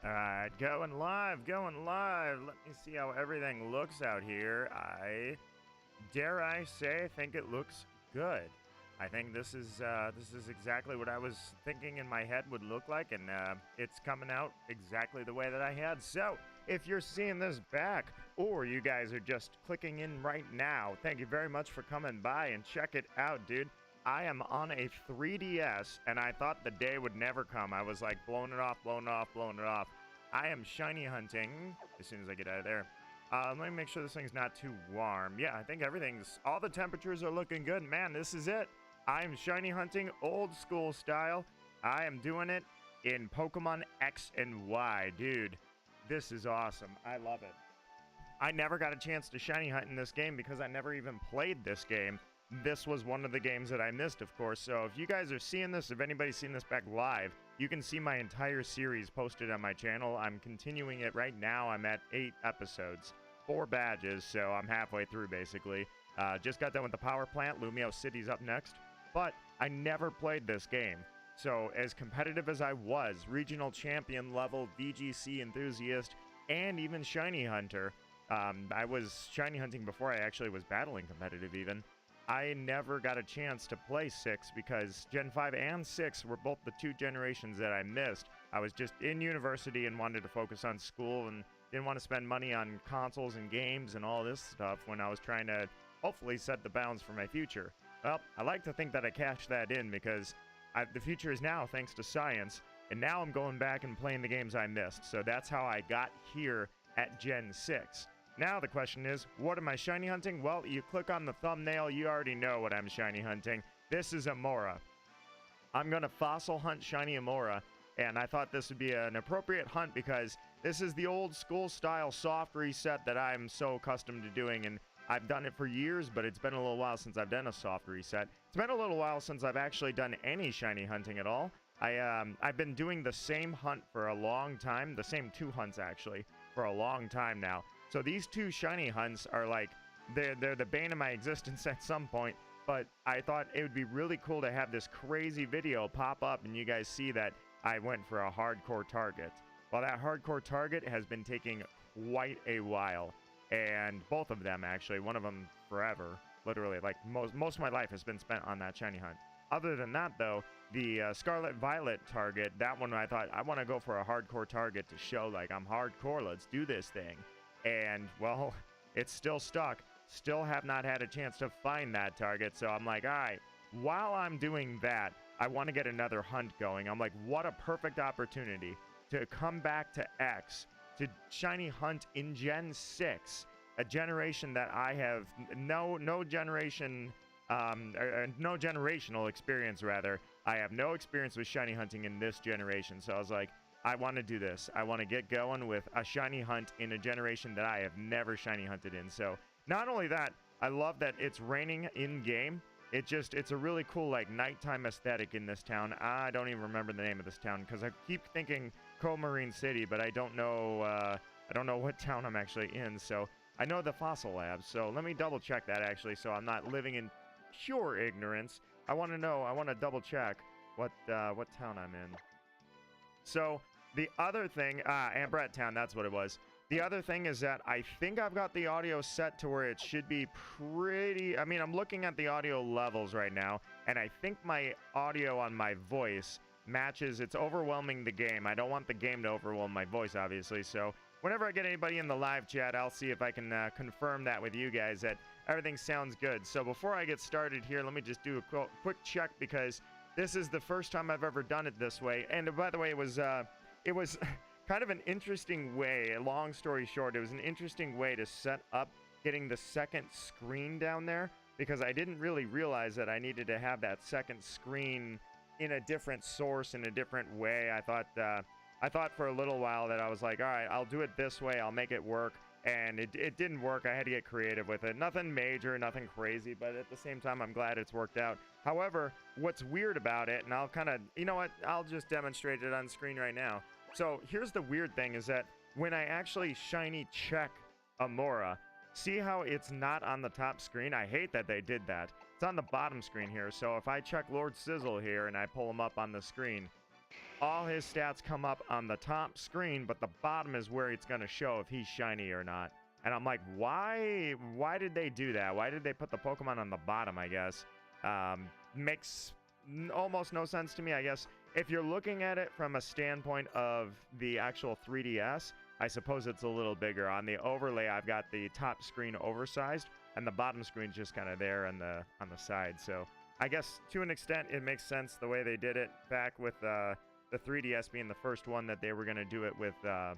Alright, going live, going live. Let me see how everything looks out here. Dare I say, think it looks good. I think this is exactly what I was thinking in my head would look like, and it's coming out exactly the way that I had. So, if you're seeing this back, or you guys are just clicking in right now, thank you very much for coming by and check it out, dude. I am on a 3DS, and I thought the day would never come. I was like blowing it off, blowing it off, blowing it off. I am shiny hunting as soon as I get out of there. Let me make sure this thing's not too warm. Yeah, I think all the temperatures are looking good. Man, this is it. I am shiny hunting old school style. I am doing it in Pokemon X and Y. Dude, this is awesome. I love it. I never got a chance to shiny hunt in this game because I never even played this game. This was one of the games that I missed, of course. So if you guys are seeing this, if anybody's seen this back live, you can see my entire series posted on my channel. I'm continuing it right now. I'm at 8 episodes, 4 badges, so I'm halfway through basically. Just got done with the power plant. Lumio City's up next. But I never played this game. So as competitive as I was, regional champion level, VGC enthusiast, and even shiny hunter, I was shiny hunting before I actually was battling competitive even. I never got a chance to play 6 because Gen 5 and 6 were both the 2 generations that I missed. I was just in university and wanted to focus on school and didn't want to spend money on consoles and games and all this stuff when I was trying to hopefully set the bounds for my future. Well, I like to think that I cashed that in because the future is now thanks to science, and now I'm going back and playing the games I missed. So that's how I got here at Gen 6. Now the question is, what am I shiny hunting? Well, you click on the thumbnail, you already know what I'm shiny hunting. This is Amaura. I'm going to fossil hunt Shiny Amaura, and I thought this would be an appropriate hunt because this is the old school style soft reset that I'm so accustomed to doing, and I've done it for years, but it's been a little while since I've done a soft reset. It's been a little while since I've actually done any shiny hunting at all. I've been doing the same hunt for a long time, the same 2 hunts actually, for a long time now. So these 2 shiny hunts are like, they're the bane of my existence at some point, but I thought it would be really cool to have this crazy video pop up and you guys see that I went for a hardcore target. Well, that hardcore target has been taking quite a while, and both of them actually, one of them forever, literally, like most of my life has been spent on that shiny hunt. Other than that, though, the Scarlet Violet target, that one I thought, I want to go for a hardcore target to show, like, I'm hardcore, let's do this thing. And, well, it's still stuck. Still have not had a chance to find that target. So I'm like, all right, while I'm doing that, I want to get another hunt going. I'm like, what a perfect opportunity to come back to X, to shiny hunt in Gen 6, a generation that I have no generational experience, rather. I have no experience with shiny hunting in this generation. So I was like, I want to do this. I want to get going with a shiny hunt in a generation that I have never shiny hunted in. So not only that, I love that it's raining in game. It's a really cool like nighttime aesthetic in this town. I don't even remember the name of this town because I keep thinking Marine City, but I don't know what town I'm actually in. So I know the Fossil Labs. So let me double check that actually, so I'm not living in pure ignorance. I want to double check what town I'm in. So the other thing, Ambrat Town, that's what it was. The other thing is that I think I've got the audio set to where it should be pretty... I mean, I'm looking at the audio levels right now, and I think my audio on my voice matches. It's overwhelming the game. I don't want the game to overwhelm my voice, obviously, so whenever I get anybody in the live chat, I'll see if I can confirm that with you guys, that everything sounds good. So before I get started here, let me just do a quick check, because this is the first time I've ever done it this way. And by the way, it was kind of an interesting way, long story short, it was an interesting way to set up getting the second screen down there, because I didn't really realize that I needed to have that second screen in a different source, in a different way. I thought for a little while that I was like, all right, I'll do it this way, I'll make it work. And it didn't work. I had to get creative with it. Nothing major, nothing crazy, but at the same time, I'm glad it's worked out. However, what's weird about it, and I'll kind of, you know what, I'll just demonstrate it on screen right now. So here's the weird thing, is that when I actually shiny check Amaura, see how it's not on the top screen? I hate that they did that. It's on the bottom screen here. So if I check Lord Sizzle here and I pull him up on the screen, all his stats come up on the top screen, but the bottom is where it's going to show if he's shiny or not. And I'm like, why did they do that? Why did they put the Pokemon on the bottom, I guess? Makes almost no sense to me, I guess. If you're looking at it from a standpoint of the actual 3DS, I suppose it's a little bigger. On the overlay, I've got the top screen oversized, and the bottom screen's just kind of there on the side. So I guess to an extent, it makes sense the way they did it back with the 3DS being the first one that they were going to do it with the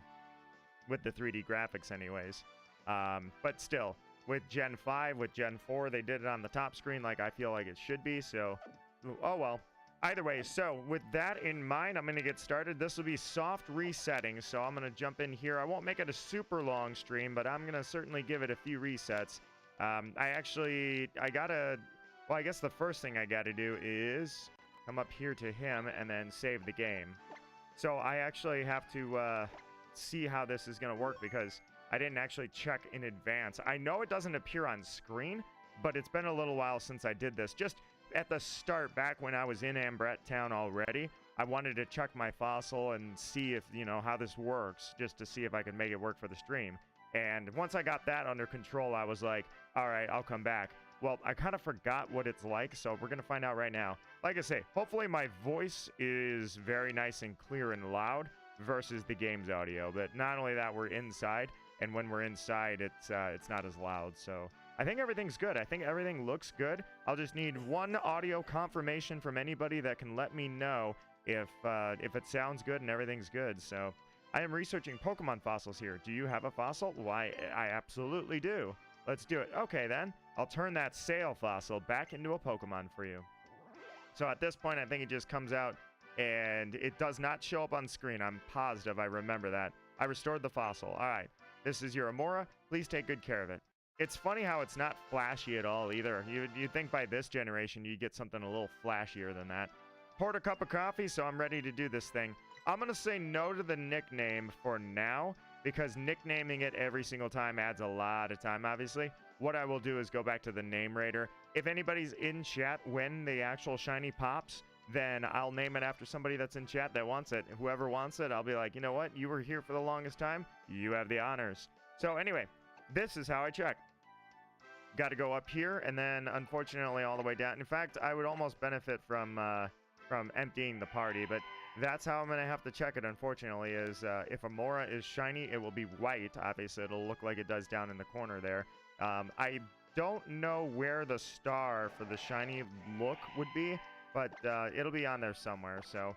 3D graphics anyways. But still, with Gen 5, with Gen 4, they did it on the top screen like I feel like it should be. So, oh well. Either way, so with that in mind, I'm going to get started. This will be soft resetting, so I'm going to jump in here. I won't make it a super long stream, but I'm going to certainly give it a few resets. I guess the first thing I got to do is come up here to him and then save the game. So I actually have to see how this is going to work because I didn't actually check in advance. I know it doesn't appear on screen, but it's been a little while since I did this. Just at the start, back when I was in Ambret Town already, I wanted to check my fossil and see if, how this works, just to see if I could make it work for the stream. And once I got that under control, I was like, all right, I'll come back. Well, I kind of forgot what it's like, so we're going to find out right now. Like I say, hopefully my voice is very nice and clear and loud versus the game's audio. But not only that, we're inside, and when we're inside, it's not as loud, so I think everything's good. I think everything looks good. I'll just need one audio confirmation from anybody that can let me know if it sounds good and everything's good. So I am researching Pokemon fossils here. Do you have a fossil? Why, I absolutely do. Let's do it. Okay, then. I'll turn that sail fossil back into a Pokemon for you. So at this point, I think it just comes out and it does not show up on screen. I'm positive I remember that. I restored the fossil. All right. This is your Amaura. Please take good care of it. It's funny how it's not flashy at all either. You'd think by this generation you'd get something a little flashier than that. Poured a cup of coffee, so I'm ready to do this thing. I'm going to say no to the nickname for now, because nicknaming it every single time adds a lot of time, obviously. What I will do is go back to the name raider. If anybody's in chat when the actual shiny pops, then I'll name it after somebody that's in chat that wants it. Whoever wants it, I'll be like, you know what? You were here for the longest time. You have the honors. So anyway, this is how I check. Got to go up here and then unfortunately all the way down. In fact, I would almost benefit from emptying the party, but that's how I'm going to have to check it, unfortunately, is if Amaura is shiny, it will be white. Obviously, it'll look like it does down in the corner there. I don't know where the star for the shiny look would be, but it'll be on there somewhere. So,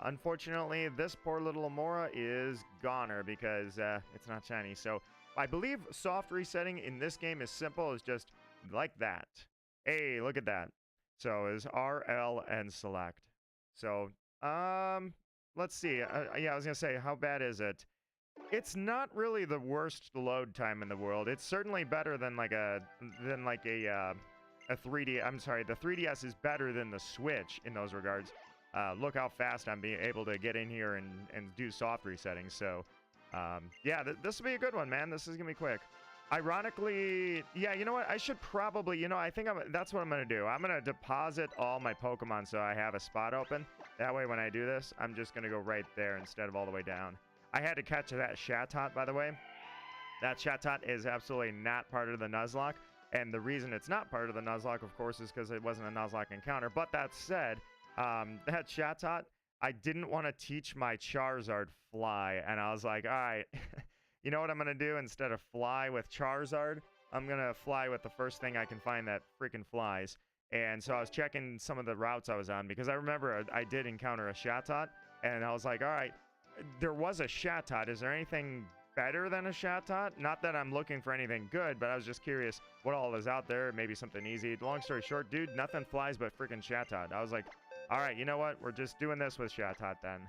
unfortunately, this poor little Amaura is goner because it's not shiny. So, I believe soft resetting in this game is simple. It's just like that. Hey, look at that. So is RL and select. So, let's see. Yeah, I was gonna say, how bad is it? It's not really the worst load time in the world. It's certainly better than a 3D. I'm sorry, the 3DS is better than the Switch in those regards. Look how fast I'm being able to get in here and do soft resetting. So. Yeah, this will be a good one, man. This is gonna be quick. Ironically, yeah, you know what? I should probably, I think that's what I'm gonna do. I'm gonna deposit all my Pokemon so I have a spot open. That way, when I do this, I'm just gonna go right there instead of all the way down. I had to catch that Chatot, by the way. That Chatot is absolutely not part of the Nuzlocke, and the reason it's not part of the Nuzlocke, of course, is because it wasn't a Nuzlocke encounter. But that said, that Chatot, I didn't want to teach my Charizard fly, and I was like, all right, you know what I'm going to do? Instead of fly with Charizard, I'm going to fly with the first thing I can find that freaking flies. And so I was checking some of the routes I was on, because I remember I did encounter a Chatot, and I was like, all right, there was a Chatot. Is there anything better than a Chatot? Not that I'm looking for anything good, but I was just curious what all is out there, maybe something easy. Long story short, dude, nothing flies but freaking Chatot. I was like, all right, you know what? We're just doing this with Chatot then.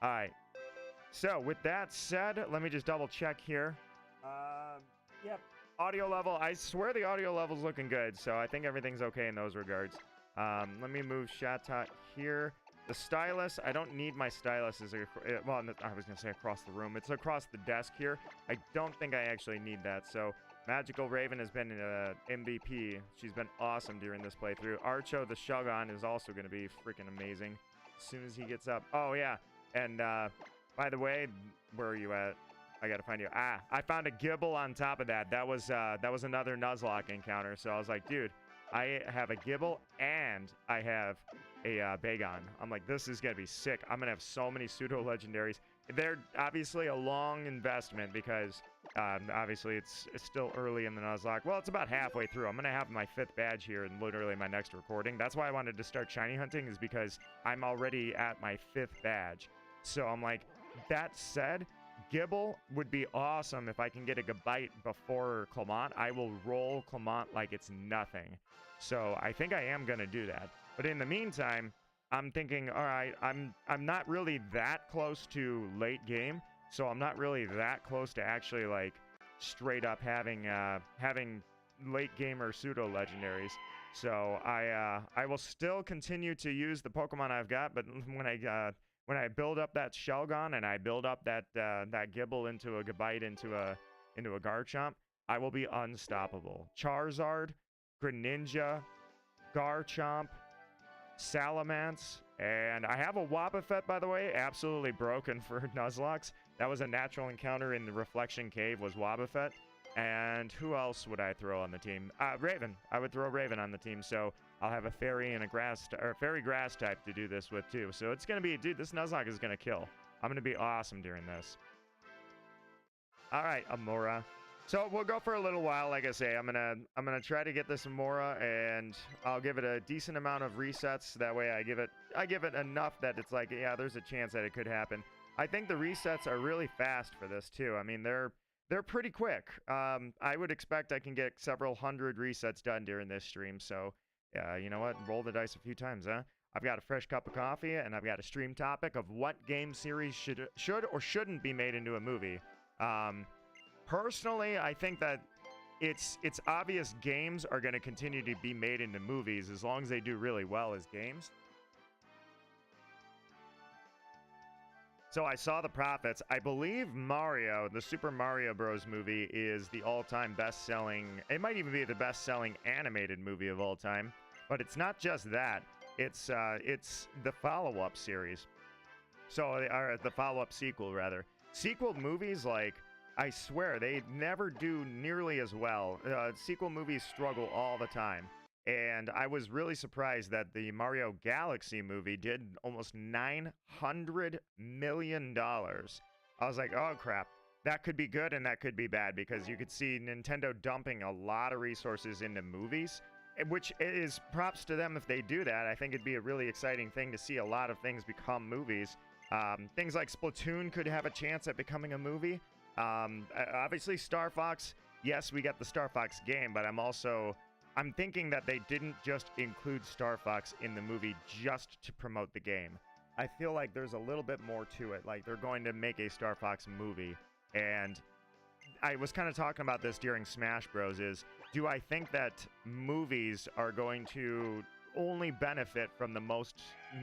All right. So with that said, let me just double check here. Yep. Audio level. I swear the audio level's looking good, so I think everything's okay in those regards. Let me move Chatot here. The stylus, I don't need my stylus well, I was going to say across the room. It's across the desk here. I don't think I actually need that. So Magical Raven has been MVP. She's been awesome during this playthrough. Archo the Shogun is also going to be freaking amazing as soon as he gets up. Oh, yeah. And by the way, where are you at? I gotta find you. Ah, I found a Gibble on top of that. That was another nuzlocke encounter. So I was like, dude, I have a Gibble and I have a Bagon. I'm like, this is gonna be sick. I'm gonna have so many pseudo legendaries. They're obviously a long investment because obviously it's still early in the nuzlocke. Well, it's about halfway through. I'm gonna have my 5th badge here in literally my next recording. That's why I wanted to start shiny hunting, is because I'm already at my 5th badge. So I'm like, that said, Gibble would be awesome if I can get a Gabite before Clement. I will roll Clement like it's nothing. So I think I am gonna do that. But in the meantime, I'm thinking, all right, I'm not really that close to late game, so I'm not really that close to actually like straight up having late gamer pseudo legendaries. So I will still continue to use the Pokemon I've got, but when I build up that Shelgon and I build up that Gibble into a Gabite into a Garchomp, I will be unstoppable. Charizard, Greninja, Garchomp, Salamence, and I have a Wobbuffet, by the way, absolutely broken for Nuzlocke. That was a natural encounter in the Reflection Cave, was Wobbuffet. And who else would I throw on the team? Raven. I would throw Raven on the team, so I'll have a Fairy and a Grass, or Fairy Grass type to do this with too. So it's gonna be, dude, this Nuzlocke is gonna kill. I'm gonna be awesome during this. All right, Amaura. So we'll go for a little while. Like I say, I'm gonna try to get this Amaura, and I'll give it a decent amount of resets. That way, I give it enough that it's like, yeah, there's a chance that it could happen. I think the resets are really fast for this too. I mean, they're pretty quick. I would expect I can get several hundred resets done during this stream. So, you know what? Roll the dice a few times, huh? I've got a fresh cup of coffee, and I've got a stream topic of what game series should or shouldn't be made into a movie. Personally, I think that it's obvious games are going to continue to be made into movies as long as they do really well as games. So I saw the profits. I believe Mario, the Super Mario Bros. Movie, is the all-time best-selling. It might even be the best-selling animated movie of all time. But it's not just that. It's the follow-up series. So, or the follow-up sequel, rather. Sequel movies, like, I swear, they never do nearly as well. Sequel movies struggle all the time. And I was really surprised that the Mario Galaxy movie did almost $900 million. I was like, oh, crap. That could be good and that could be bad, because you could see Nintendo dumping a lot of resources into movies, which is props to them if they do that. I think it'd be a really exciting thing to see a lot of things become movies. Things like Splatoon could have a chance at becoming a movie. Obviously, Star Fox, yes, we got the Star Fox game, but I'm thinking that they didn't just include Star Fox in the movie just to promote the game. I feel like there's a little bit more to it. Like, they're going to make a Star Fox movie. And I was kind of talking about this during Smash Bros. Do I think that movies are going to only benefit from the most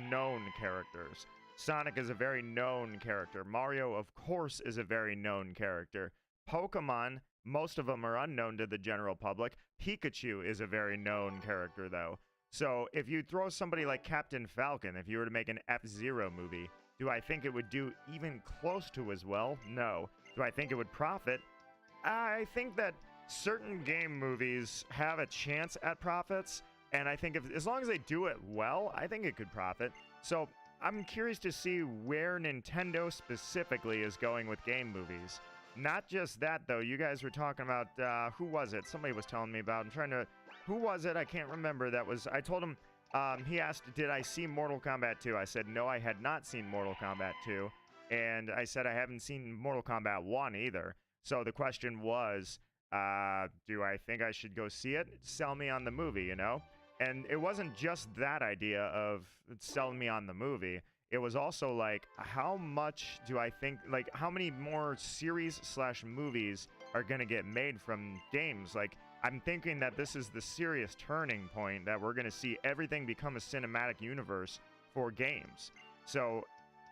known characters? Sonic is a very known character. Mario, of course, is a very known character. Pokemon, most of them are unknown to the general public. Pikachu is a very known character, though. So if you throw somebody like Captain Falcon, if you were to make an F-Zero movie, do I think it would do even close to as well? No. Do I think it would profit? I think that certain game movies have a chance at profits, and I think as long as they do it well, I think it could profit. So I'm curious to see where Nintendo specifically is going with game movies. Not just that, though. You guys were talking about, who was it? Somebody was telling me about. Who was it? I can't remember. I told him, he asked, did I see Mortal Kombat 2? I said, no, I had not seen Mortal Kombat 2. And I said, I haven't seen Mortal Kombat 1 either. So the question was, do I think I should go see it? Sell me on the movie, you know? And it wasn't just that idea of selling me on the movie. It was also like, how much do I think, like, how many more series/movies are going to get made from games? Like, I'm thinking that this is the serious turning point, that we're going to see everything become a cinematic universe for games. So,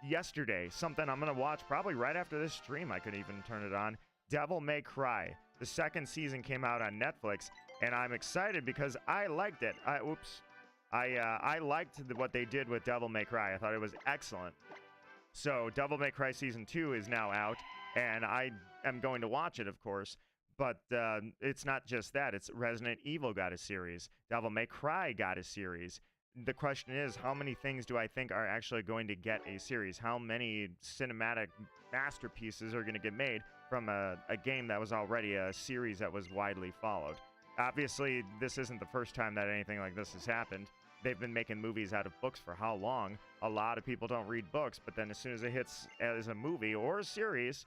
yesterday, something I'm going to watch probably right after this stream, I could even turn it on, Devil May Cry. The second season came out on Netflix, and I'm excited because I liked it. I liked what they did with Devil May Cry. I thought it was excellent. So Devil May Cry Season 2 is now out, and I am going to watch it, of course. But it's not just that. It's Resident Evil got a series. Devil May Cry got a series. The question is, how many things do I think are actually going to get a series? How many cinematic masterpieces are going to get made from a game that was already a series that was widely followed? Obviously, this isn't the first time that anything like this has happened. They've been making movies out of books for how long? A lot of people don't read books, but then as soon as it hits as a movie or a series,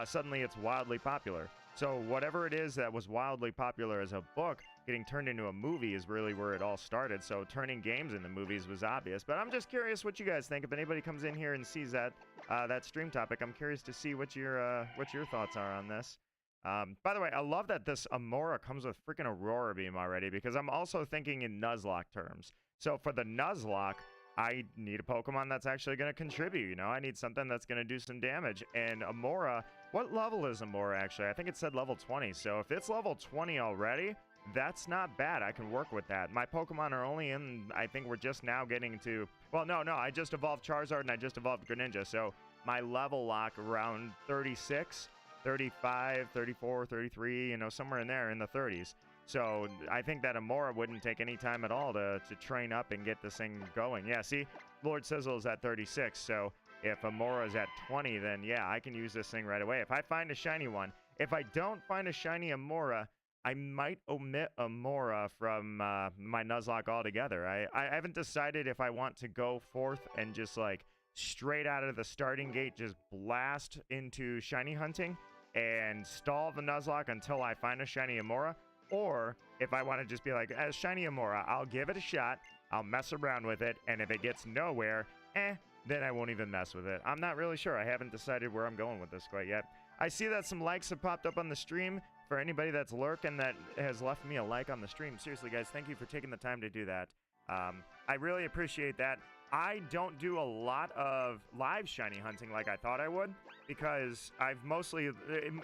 suddenly it's wildly popular. So whatever it is that was wildly popular as a book, getting turned into a movie is really where it all started. So turning games into movies was obvious. But I'm just curious what you guys think. If anybody comes in here and sees that that stream topic, I'm curious to see what your thoughts are on this. By the way, I love that this Amaura comes with freaking Aurora Beam already, because I'm also thinking in nuzlocke terms. So for the nuzlocke, I need a Pokemon that's actually going to contribute, you know? I need something that's going to do some damage. And Amaura, what level is Amaura actually? I think it said level 20. So if it's level 20 already, that's not bad. I can work with that. My Pokemon are only in, I think we're just now getting to, well, no, I just evolved Charizard and I just evolved Greninja. So my level lock around 36, 35, 34, 33, you know, somewhere in there in the 30s. So I think that Amaura wouldn't take any time at all to train up and get this thing going. Yeah, see, Lord Sizzle is at 36. So if Amaura is at 20, then yeah, I can use this thing right away. If I find a shiny one, if I don't find a shiny Amaura, I might omit Amaura from my Nuzlocke altogether. I haven't decided if I want to go forth and just like straight out of the starting gate, just blast into shiny hunting and stall the Nuzlocke until I find a shiny Amaura. Or if I want to just be like, as shiny Amaura, I'll give it a shot, I'll mess around with it, and if it gets nowhere, then I won't even mess with it. I'm not really sure. I haven't decided where I'm going with this quite yet. I see that some likes have popped up on the stream. For anybody that's lurking that has left me a like on the stream, seriously, guys, thank you for taking the time to do that. I really appreciate that. I don't do a lot of live shiny hunting like I thought I would, because I've mostly,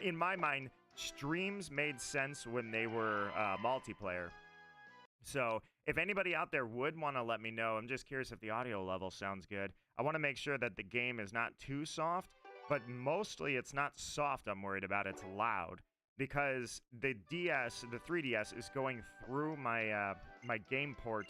in my mind, streams made sense when they were multiplayer. So if anybody out there would want to let me know, I'm just curious if the audio level sounds good. I want to make sure that the game is not too soft, but mostly it's not soft I'm worried about, it's loud. Because the DS, the 3DS, is going through my my game port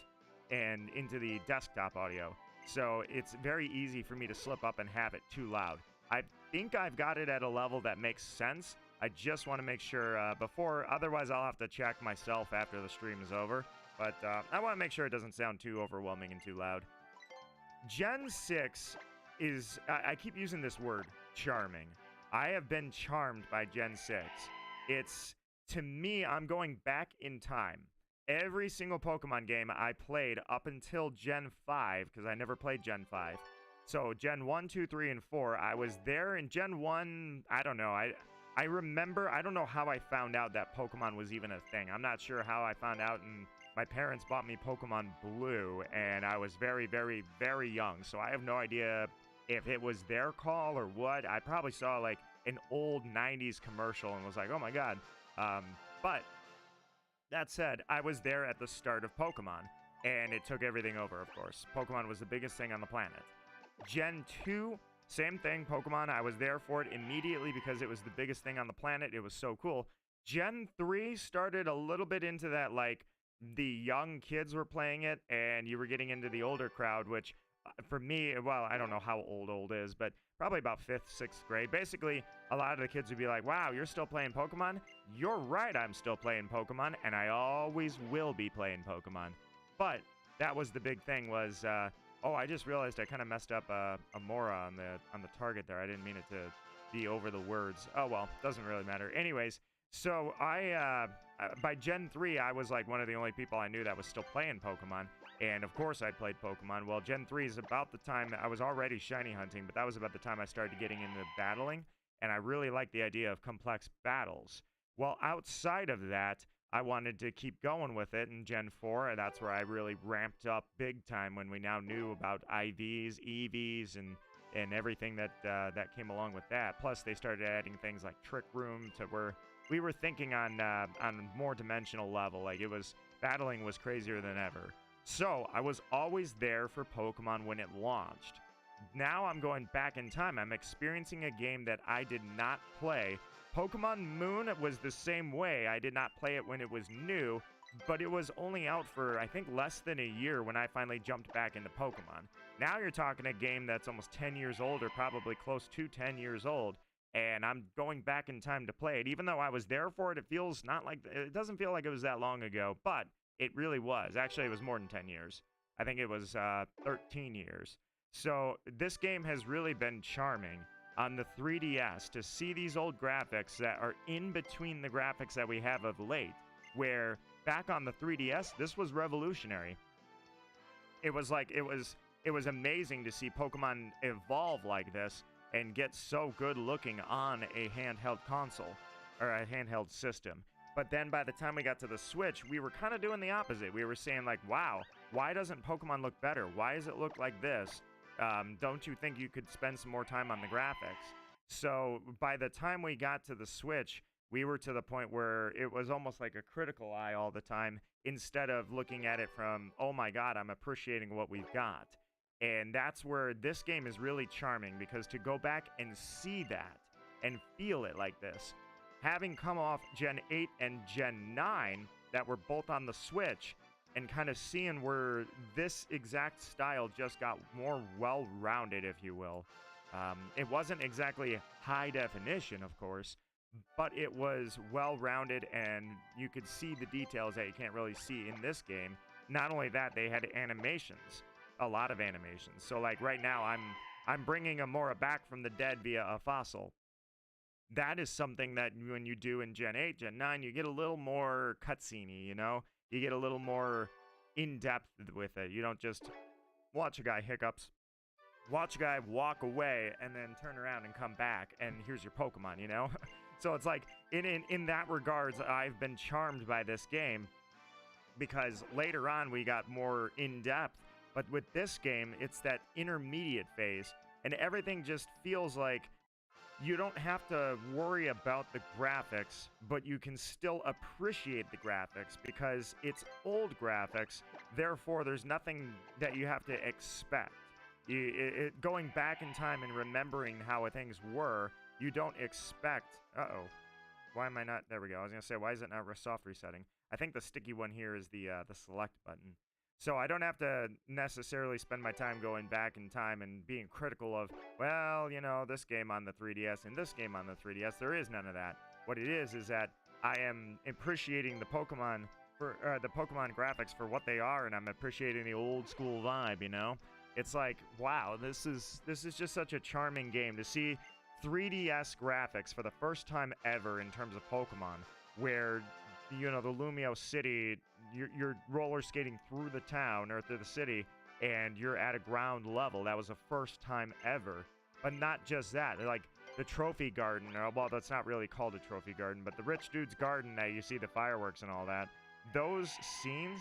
and into the desktop audio. So it's very easy for me to slip up and have it too loud. I think I've got it at a level that makes sense. I just want to make sure before, otherwise I'll have to check myself after the stream is over. But I want to make sure it doesn't sound too overwhelming and too loud. Gen 6 is, I keep using this word, charming. I have been charmed by Gen 6. It's, to me, I'm going back in time. Every single Pokemon game I played up until Gen 5, because I never played Gen 5. So Gen 1, 2, 3, and 4, I was there in Gen 1, I don't know, I remember, I don't know how I found out that Pokemon was even a thing. I'm not sure how I found out, and my parents bought me Pokemon Blue, and I was very, very, very young. So I have no idea if it was their call or what. I probably saw like an old 90s commercial and was like, oh my god. But that said, I was there at the start of Pokemon, and it took everything over, of course. Pokemon was the biggest thing on the planet. Gen 2, same thing, Pokemon. I was there for it immediately because it was the biggest thing on the planet. It was so cool. Gen 3 started a little bit into that, like, the young kids were playing it, and you were getting into the older crowd, which, for me, well, I don't know how old is, but probably about 5th, 6th grade. Basically, a lot of the kids would be like, wow, you're still playing Pokemon? You're right, I'm still playing Pokemon, and I always will be playing Pokemon. But that was the big thing was, oh, I just realized I kind of messed up Amaura on the target there. I didn't mean it to be over the words. Oh, well, doesn't really matter. Anyways, so by Gen 3, I was like one of the only people I knew that was still playing Pokemon. And of course I played Pokemon. Well, Gen 3 is about the time I was already shiny hunting, but that was about the time I started getting into battling. And I really liked the idea of complex battles. Well, outside of that, I wanted to keep going with it in Gen 4, and that's where I really ramped up big time when we now knew about IVs, EVs, and everything that that came along with that. Plus, they started adding things like Trick Room to where we were thinking on a more dimensional level. Like, it was, battling was crazier than ever. So, I was always there for Pokemon when it launched. now I'm going back in time. I'm experiencing a game that I did not play. Pokemon Moon was the same way. I did not play it when it was new, but it was only out for, I think, less than a year when I finally jumped back into Pokemon. Now you're talking a game that's almost 10 years old, or probably close to 10 years old, and I'm going back in time to play it. Even though I was there for it, it doesn't feel like it was that long ago, but it really was. Actually, it was more than 10 years. I think it was 13 years. So this game has really been charming on the 3DS to see these old graphics that are in between the graphics that we have of late, where back on the 3DS, this was revolutionary. It was amazing to see Pokemon evolve like this and get so good looking on a handheld console or a handheld system. But then by the time we got to the Switch, we were kind of doing the opposite. We were saying like, wow, why doesn't Pokemon look better? Why does it look like this? Don't you think you could spend some more time on the graphics? So by the time we got to the Switch, we were to the point where it was almost like a critical eye all the time, instead of looking at it from, oh my God, I'm appreciating what we've got. And that's where this game is really charming, because to go back and see that and feel it like this, having come off Gen 8 and Gen 9 that were both on the Switch, and kind of seeing where this exact style just got more well-rounded, if you will. It wasn't exactly high definition, of course, but it was well-rounded, and you could see the details that you can't really see in this game. Not only that, they had animations, a lot of animations. So like right now, I'm bringing Amaura back from the dead via a fossil. That is something that when you do in Gen 8, Gen 9, you get a little more cutscene-y, you know? You get a little more in-depth with it. You don't just watch a guy hiccups, watch a guy walk away, and then turn around and come back, and here's your Pokemon, you know? So it's like, in that regards, I've been charmed by this game, because later on we got more in-depth, but with this game, it's that intermediate phase, and everything just feels like you don't have to worry about the graphics, but you can still appreciate the graphics because it's old graphics. Therefore, there's nothing that you have to expect. Going back in time and remembering how things were, you don't expect... Uh-oh. Why am I not... There we go. I was going to say, why is it not soft resetting? I think the sticky one here is the select button. So I don't have to necessarily spend my time going back in time and being critical of, well, you know, this game on the 3DS and this game on the 3DS. There is none of that. What it is that I am appreciating the Pokemon graphics for what they are, and I'm appreciating the old school vibe, you know? It's like, wow, this is just such a charming game to see 3DS graphics for the first time ever in terms of Pokemon, where, you know, the Lumio City, you're roller skating through the town or through the city, and you're at a ground level. That was the first time ever. But not just that, like the trophy garden, or, well, that's not really called a trophy garden, but the rich dude's garden that you see the fireworks and all that, those scenes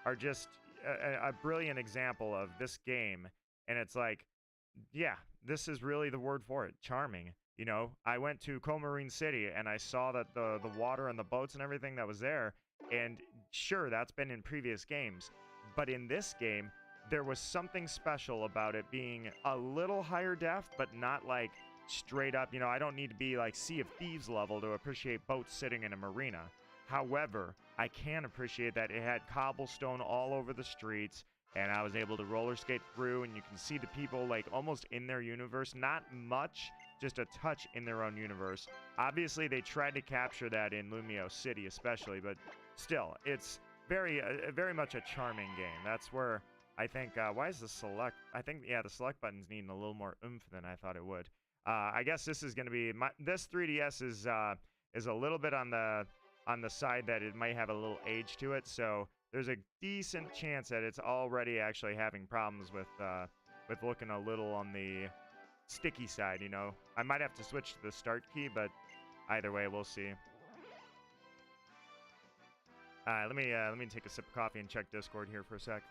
are just a brilliant example of this game. And it's like, yeah, this is really the word for it, charming. You know, I went to Comarine City and I saw that the water and the boats and everything that was there, and sure, that's been in previous games, but in this game, there was something special about it being a little higher def, but not like straight up, you know, I don't need to be like Sea of Thieves level to appreciate boats sitting in a marina. However, I can appreciate that it had cobblestone all over the streets, and I was able to roller skate through, and you can see the people like almost in their universe, not much, just a touch in their own universe. Obviously, they tried to capture that in Lumio City especially, but still, it's very much a charming game. That's where I think, why is the select? I think, yeah, the select button's needing a little more oomph than I thought it would. I guess this is going to be, this 3DS is a little bit on the side that it might have a little age to it, so there's a decent chance that it's already actually having problems with looking a little on the sticky side, you know. I might have to switch to the start key, but either way, we'll see. Let me take a sip of coffee and check Discord here for a sec.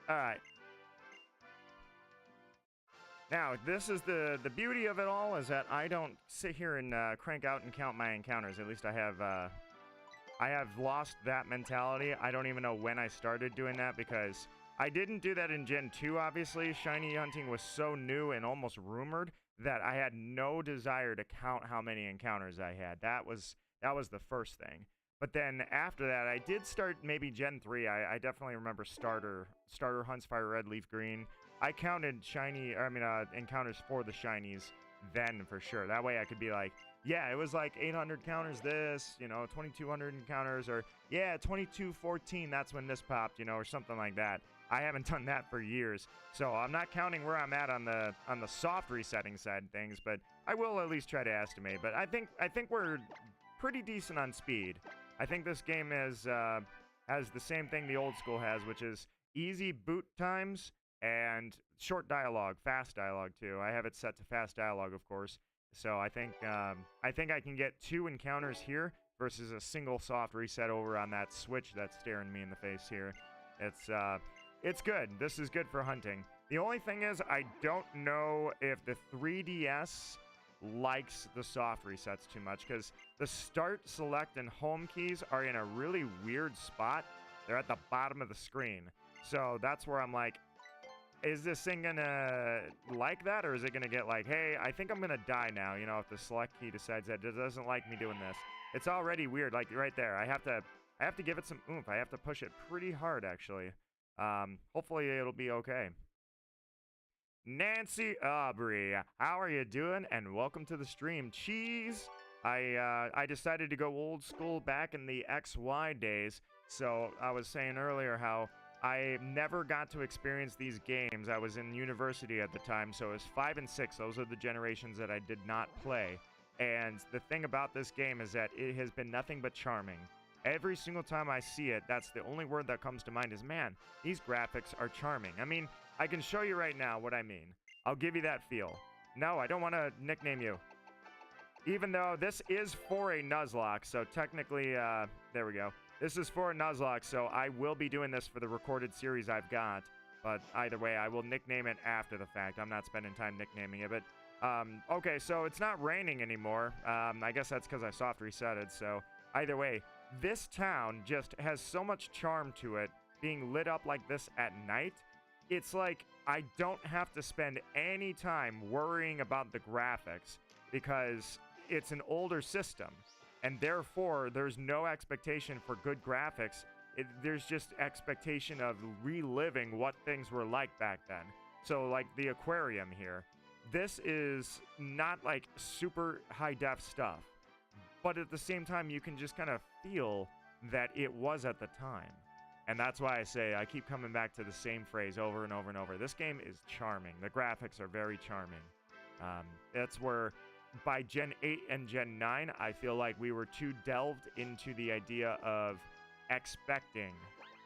No. All right. Now, this is the beauty of it all, is that I don't sit here and crank out and count my encounters. At least I have lost that mentality. I don't even know when I started doing that because I didn't do that in Gen 2, obviously. Shiny hunting was so new and almost rumored that I had no desire to count how many encounters I had. That was the first thing. But then after that, I did start maybe Gen 3. I definitely remember starter hunts, fire red, leaf green. I counted encounters for the shinies then for sure. That way I could be like, yeah, it was like 800 counters this, 2200 encounters, or yeah, 2214, that's when this popped, or something like that. I haven't done that for years, so I'm not counting where I'm at on the soft resetting side of things, but I will at least try to estimate. But I think we're pretty decent on speed. I think this game has the same thing the old school has, which is easy boot times and short dialogue, fast dialogue too. I have it set to fast dialogue, of course. So I think I can get 2 encounters here versus a single soft reset over on that switch that's staring me in the face here. It's good. This is good for hunting. The only thing is I don't know if the 3DS likes the soft resets too much, because the start, select, and home keys are in a really weird spot. They're at the bottom of the screen. So that's where I'm like, is this thing gonna like that, or is it gonna get like, hey, I think I'm gonna die now, if the select key decides that it doesn't like me doing this. It's already weird, like right there. I have to give it some oomph. I have to push it pretty hard, actually. Hopefully it'll be okay. Nancy Aubrey, how are you doing? And welcome to the stream. Cheese. I decided to go old school back in the XY days. So I was saying earlier how I never got to experience these games. I was in university at the time, so it was 5 and 6. Those are the generations that I did not play. And the thing about this game is that it has been nothing but charming. Every single time I see it, that's the only word that comes to mind is, man, these graphics are charming. I mean, I can show you right now what I mean. I'll give you that feel. No, I don't want to nickname you. Even though this is for a nuzlocke, so technically, there we go. This is for a nuzlocke, so I will be doing this for the recorded series I've got. But either way, I will nickname it after the fact. I'm not spending time nicknaming it. But, okay, so it's not raining anymore. I guess that's because I soft resetted. So either way, this town just has so much charm to it, being lit up like this at night. It's like I don't have to spend any time worrying about the graphics because it's an older system. And therefore, there's no expectation for good graphics. There's just expectation of reliving what things were like back then. So, like the aquarium here. This is not like super high-def stuff. But at the same time, you can just kind of feel that it was at the time. And that's why I say, I keep coming back to the same phrase over and over and over. This game is charming. The graphics are very charming. That's where... by Gen 8 and Gen 9, I feel like we were too delved into the idea of expecting.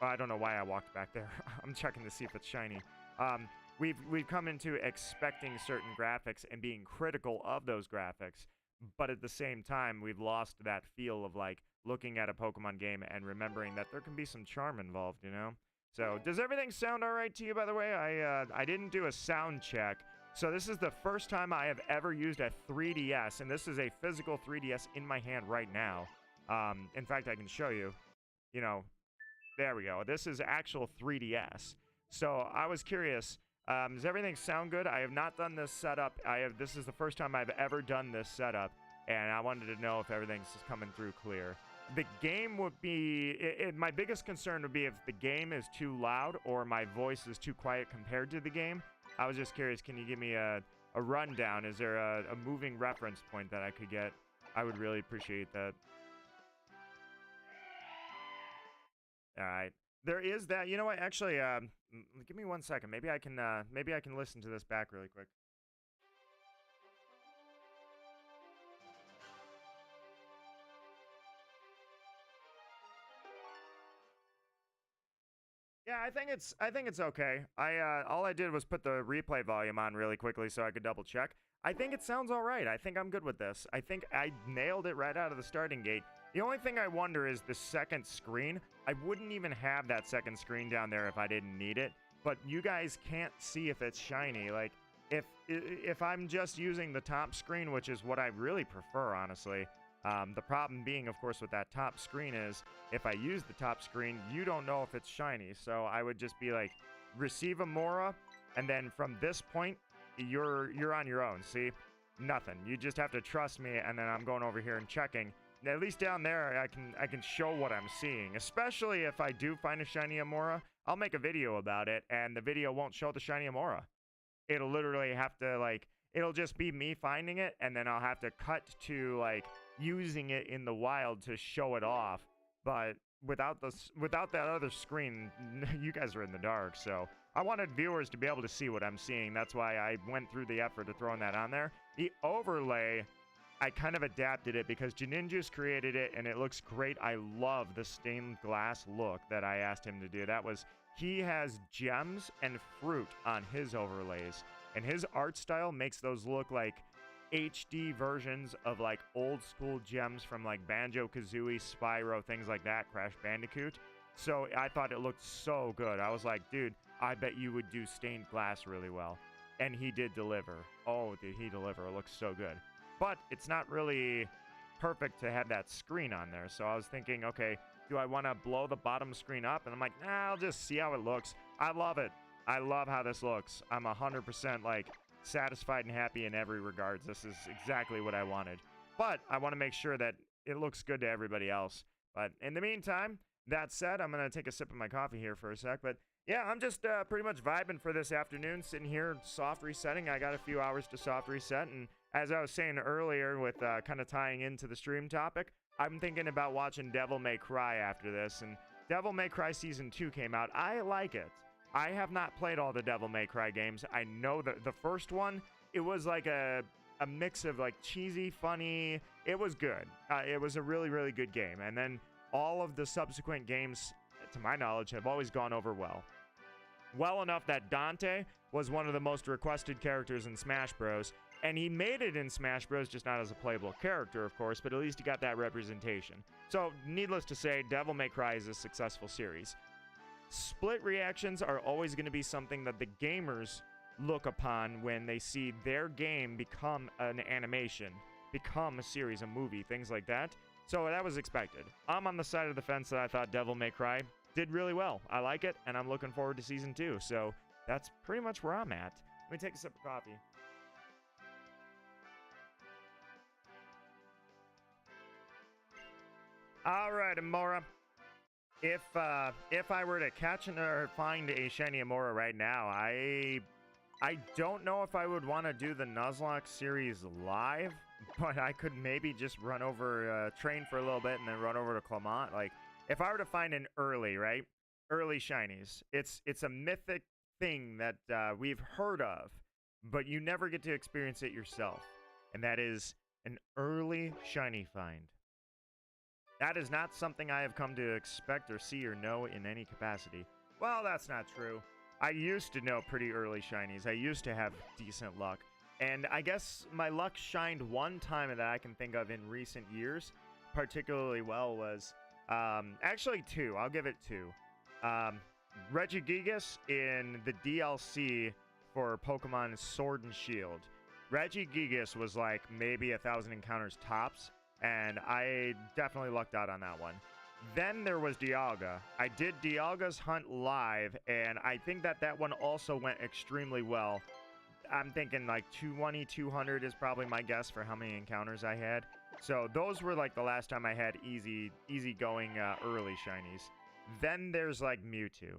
I don't know why I walked back there. I'm checking to see if it's shiny. We've come into expecting certain graphics and being critical of those graphics, but at the same time, we've lost that feel of like looking at a Pokemon game and remembering that there can be some charm involved, So, does everything sound all right to you, by the way? I didn't do a sound check. So this is the first time I have ever used a 3DS, and this is a physical 3DS in my hand right now. In fact, I can show you. There we go. This is actual 3DS. So I was curious, does everything sound good? I have not done this setup. This is the first time I've ever done this setup, and I wanted to know if everything's coming through clear. The game would be... my biggest concern would be if the game is too loud or my voice is too quiet compared to the game. I was just curious, can you give me a rundown? Is there a moving reference point that I could get? I would really appreciate that. All right. There is that. You know what? Actually, give me 1 second. Maybe I can listen to this back really quick. Yeah, I think it's okay. All I did was put the replay volume on really quickly so I could double check. I think it sounds all right. I think I'm good with this. I think I nailed it right out of the starting gate. The only thing I wonder is the second screen. I wouldn't even have that second screen down there if I didn't need it. But you guys can't see if it's shiny. Like, if I'm just using the top screen, which is what I really prefer, honestly. The problem being, of course, with that top screen is if I use the top screen, you don't know if it's shiny. So I would just be like, receive Amaura, and then from this point, you're on your own. See, nothing. You just have to trust me, and then I'm going over here and checking. At least down there, I can show what I'm seeing. Especially if I do find a shiny Amaura, I'll make a video about it, and the video won't show the shiny Amaura. It'll literally have to, like, it'll just be me finding it, and then I'll have to cut to, like, using it in the wild to show it off. But without that other screen, you guys are in the dark. So I wanted viewers to be able to see what I'm seeing. That's why I went through the effort of throwing that on there. The overlay, I kind of adapted it because Janinja's created it, and it looks great. I love the stained glass look that I asked him to do. He has gems and fruit on his overlays, and his art style makes those look like HD versions of like old school gems from like Banjo-Kazooie, Spyro, things like that, Crash Bandicoot. So I thought it looked so good. I was like, dude, I bet you would do stained glass really well. And he did deliver. Oh, did he deliver? It looks so good. But it's not really perfect to have that screen on there. So I was thinking, okay, do I want to blow the bottom screen up? And I'm like, nah, I'll just see how it looks. I love it. I love how this looks. I'm 100% like satisfied and happy in every regards. This is exactly what I wanted. But I want to make sure that it looks good to everybody else. But in the meantime, that said, I'm going to take a sip of my coffee here for a sec. But yeah, I'm just pretty much vibing for this afternoon, sitting here soft resetting. I got a few hours to soft reset. And as I was saying earlier with kind of tying into the stream topic, I'm thinking about watching Devil May Cry after this, and Devil May Cry Season 2 came out. I like it. I have not played all the Devil May Cry games. I know that the first one, it was like a mix of like cheesy, funny. It was good. It was a really, really good game. And then all of the subsequent games, to my knowledge, have always gone over well. Well enough that Dante was one of the most requested characters in Smash Bros. And he made it in Smash Bros, just not as a playable character, of course, but at least he got that representation. So, needless to say, Devil May Cry is a successful series. Split reactions are always going to be something that the gamers look upon when they see their game become an animation, become a series, a movie, things like that. So that was expected. I'm on the side of the fence that I thought Devil May Cry did really well. I like it, and I'm looking forward to Season 2. So that's pretty much where I'm at. Let me take a sip of coffee. All right, Amaura. If I were to catch or find a Shiny Amaura right now, I don't know if I would want to do the Nuzlocke series live, but I could maybe just run over, train for a little bit, and then run over to Clement. Like, if I were to find an early shinies, it's a mythic thing that we've heard of, but you never get to experience it yourself, and that is an early shiny find. That is not something I have come to expect or see or know in any capacity. Well, that's not true. I used to know pretty early shinies. I used to have decent luck. And I guess my luck shined one time that I can think of in recent years particularly well was, actually two. I'll give it two. Regigigas in the DLC for Pokemon Sword and Shield. Regigigas was like maybe 1,000 encounters tops. And I definitely lucked out on that one. Then there was Dialga. I did Dialga's hunt live, and I think that one also went extremely well. I'm thinking like 220, 200 is probably my guess for how many encounters I had. So those were like the last time I had easy going early shinies. Then there's like Mewtwo.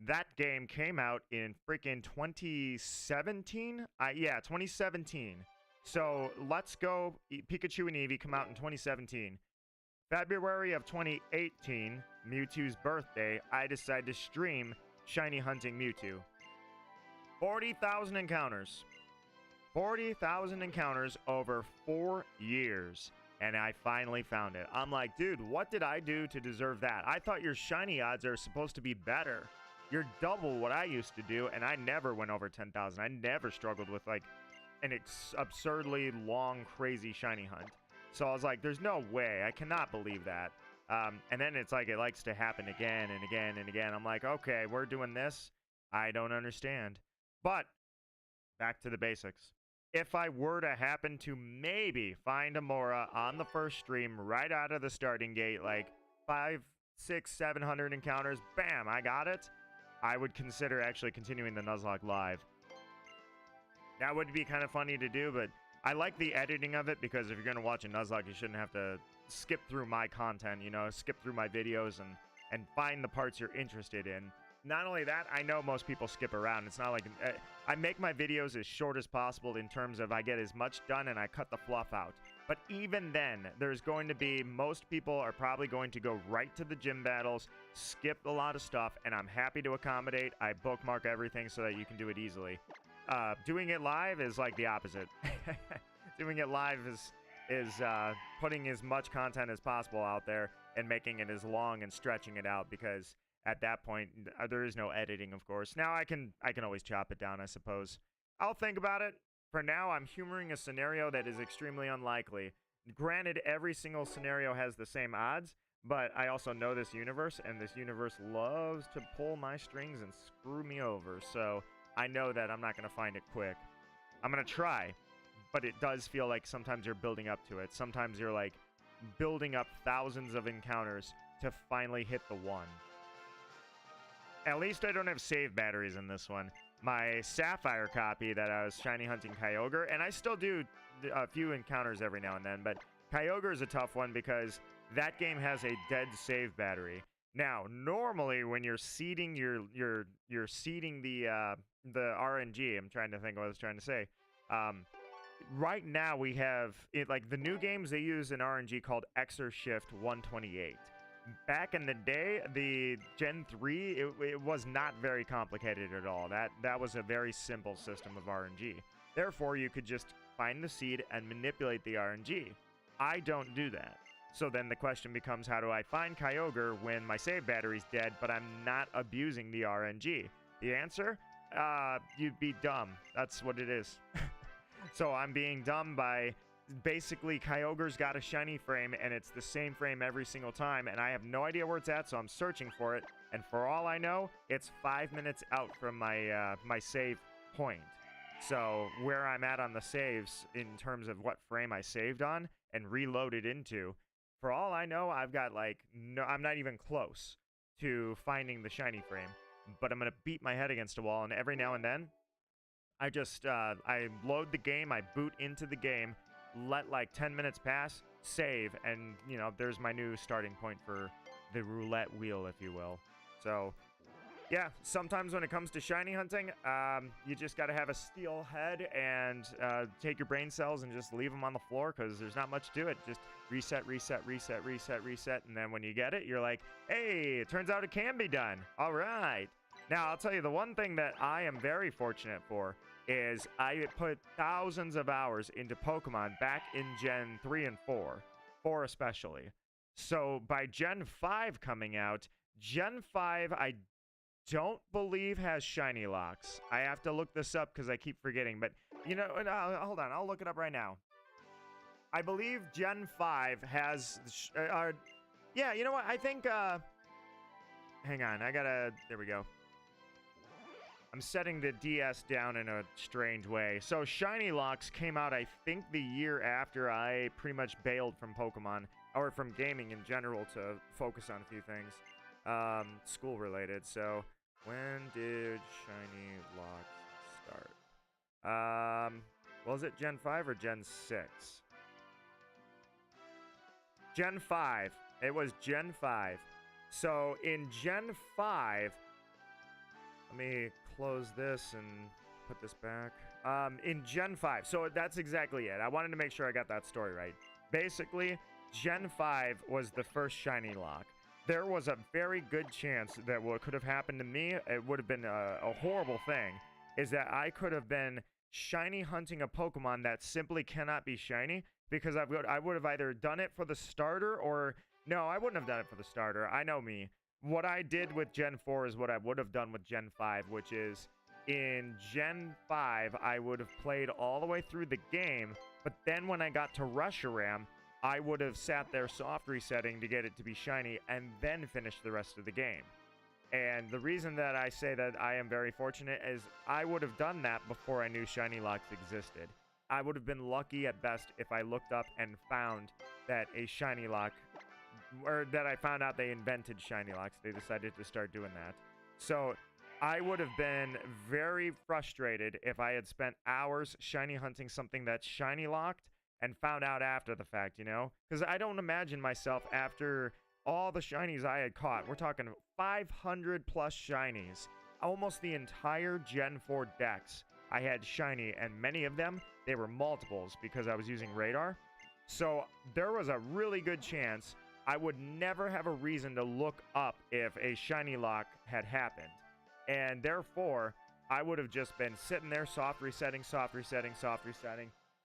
That game came out in freaking 2017? Yeah, 2017. So, Let's Go Pikachu and Eevee come out in 2017. February of 2018, Mewtwo's birthday, I decided to stream Shiny Hunting Mewtwo. 40,000 encounters. 40,000 encounters over 4 years. And I finally found it. I'm like, dude, what did I do to deserve that? I thought your shiny odds are supposed to be better. You're double what I used to do, and I never went over 10,000. I never struggled with, like, an absurdly long, crazy shiny hunt. So I was like, there's no way. I cannot believe that. And then it's like it likes to happen again and again and again. I'm like, okay, we're doing this. I don't understand. But back to the basics. If I were to happen to maybe find Amaura on the first stream right out of the starting gate, like 5, 6, 700 encounters, bam, I got it, I would consider actually continuing the Nuzlocke live. That would be kind of funny to do, but I like the editing of it, because if you're going to watch a Nuzlocke, you shouldn't have to skip through my content, you know, skip through my videos and find the parts you're interested in. Not only that, I know most people skip around. It's not like I make my videos as short as possible in terms of I get as much done and I cut the fluff out. But even then, there's going to be, most people are probably going to go right to the gym battles, skip a lot of stuff, and I'm happy to accommodate. I bookmark everything so that you can do it easily. Doing it live is like the opposite. Doing it live is putting as much content as possible out there and making it as long and stretching it out, because at that point there is no editing, of course. Now I can always chop it down, I suppose. I'll think about it. For now, I'm humoring a scenario that is extremely unlikely. Granted, every single scenario has the same odds, but I also know this universe, and this universe loves to pull my strings and screw me over, so I know that I'm not going to find it quick. I'm going to try, but it does feel like sometimes you're building up to it. Sometimes you're like building up thousands of encounters to finally hit the one. At least I don't have save batteries in this one. My Sapphire copy that I was shiny hunting Kyogre, and I still do a few encounters every now and then, but Kyogre is a tough one because that game has a dead save battery. Now, normally when you're seeding you're seeding the RNG, I'm trying to think what I was trying to say. Right now we have like the new games, they use an RNG called Exer-Shift 128. Back in the day, the Gen 3, it was not very complicated at all. That was a very simple system of RNG. Therefore, you could just find the seed and manipulate the RNG. I don't do that. So then the question becomes, how do I find Kyogre when my save battery's dead, but I'm not abusing the RNG? The answer? You'd be dumb. That's what it is. So I'm being dumb by basically Kyogre's got a shiny frame, and it's the same frame every single time, and I have no idea where it's at, so I'm searching for it. And for all I know, it's 5 minutes out from my my save point. So where I'm at on the saves in terms of what frame I saved on and reloaded into, for all I know, I've got like no, I'm not even close to finding the shiny frame. But I'm gonna beat my head against a wall, and every now and then, I just I load the game, I boot into the game, let like 10 minutes pass, save, and you know, there's my new starting point for the roulette wheel, if you will. So yeah, sometimes when it comes to shiny hunting, you just got to have a steel head and take your brain cells and just leave them on the floor, because there's not much to it. Just reset, reset, reset, reset, reset, and then when you get it, you're like, hey, it turns out it can be done. All right. Now, I'll tell you, the one thing that I am very fortunate for is I put thousands of hours into Pokemon back in Gen 3 and 4 especially. So by Gen 5 coming out, Gen 5, I don't believe has shiny locks. I have to look this up because I keep forgetting, but you know, hold on, I'll look it up right now. I believe Gen 5 has, yeah, you know what, I think, hang on, there we go. I'm setting the DS down in a strange way. So shiny locks came out, I think, the year after I pretty much bailed from Pokemon, or from gaming in general, to focus on a few things, school related. So when did shiny locks start? Was it Gen 5 or Gen 6? Gen 5. It was Gen 5. So in Gen 5, let me close this and put this back. In Gen 5, so that's exactly it. I wanted to make sure I got that story right. Basically, Gen 5 was the first shiny lock. There was a very good chance that what could have happened to me, it would have been a horrible thing, is that I could have been shiny hunting a Pokemon that simply cannot be shiny, because I would have either done it for the starter or... No, I wouldn't have done it for the starter. I know me. What I did with Gen 4 is what I would have done with Gen 5, which is in Gen 5, I would have played all the way through the game, but then when I got to Reshiram, I would have sat there soft resetting to get it to be shiny and then finish the rest of the game. And the reason that I say that I am very fortunate is I would have done that before I knew shiny locks existed. I would have been lucky at best if I looked up and found that a shiny lock, or that I found out they invented shiny locks. They decided to start doing that. So I would have been very frustrated if I had spent hours shiny hunting something that's shiny locked and found out after the fact, you know? Because I don't imagine myself after all the shinies I had caught. We're talking 500 plus shinies. Almost the entire Gen 4 decks I had shiny, and many of them, they were multiples because I was using radar. So there was a really good chance I would never have a reason to look up if a shiny lock had happened. And therefore, I would have just been sitting there soft resetting,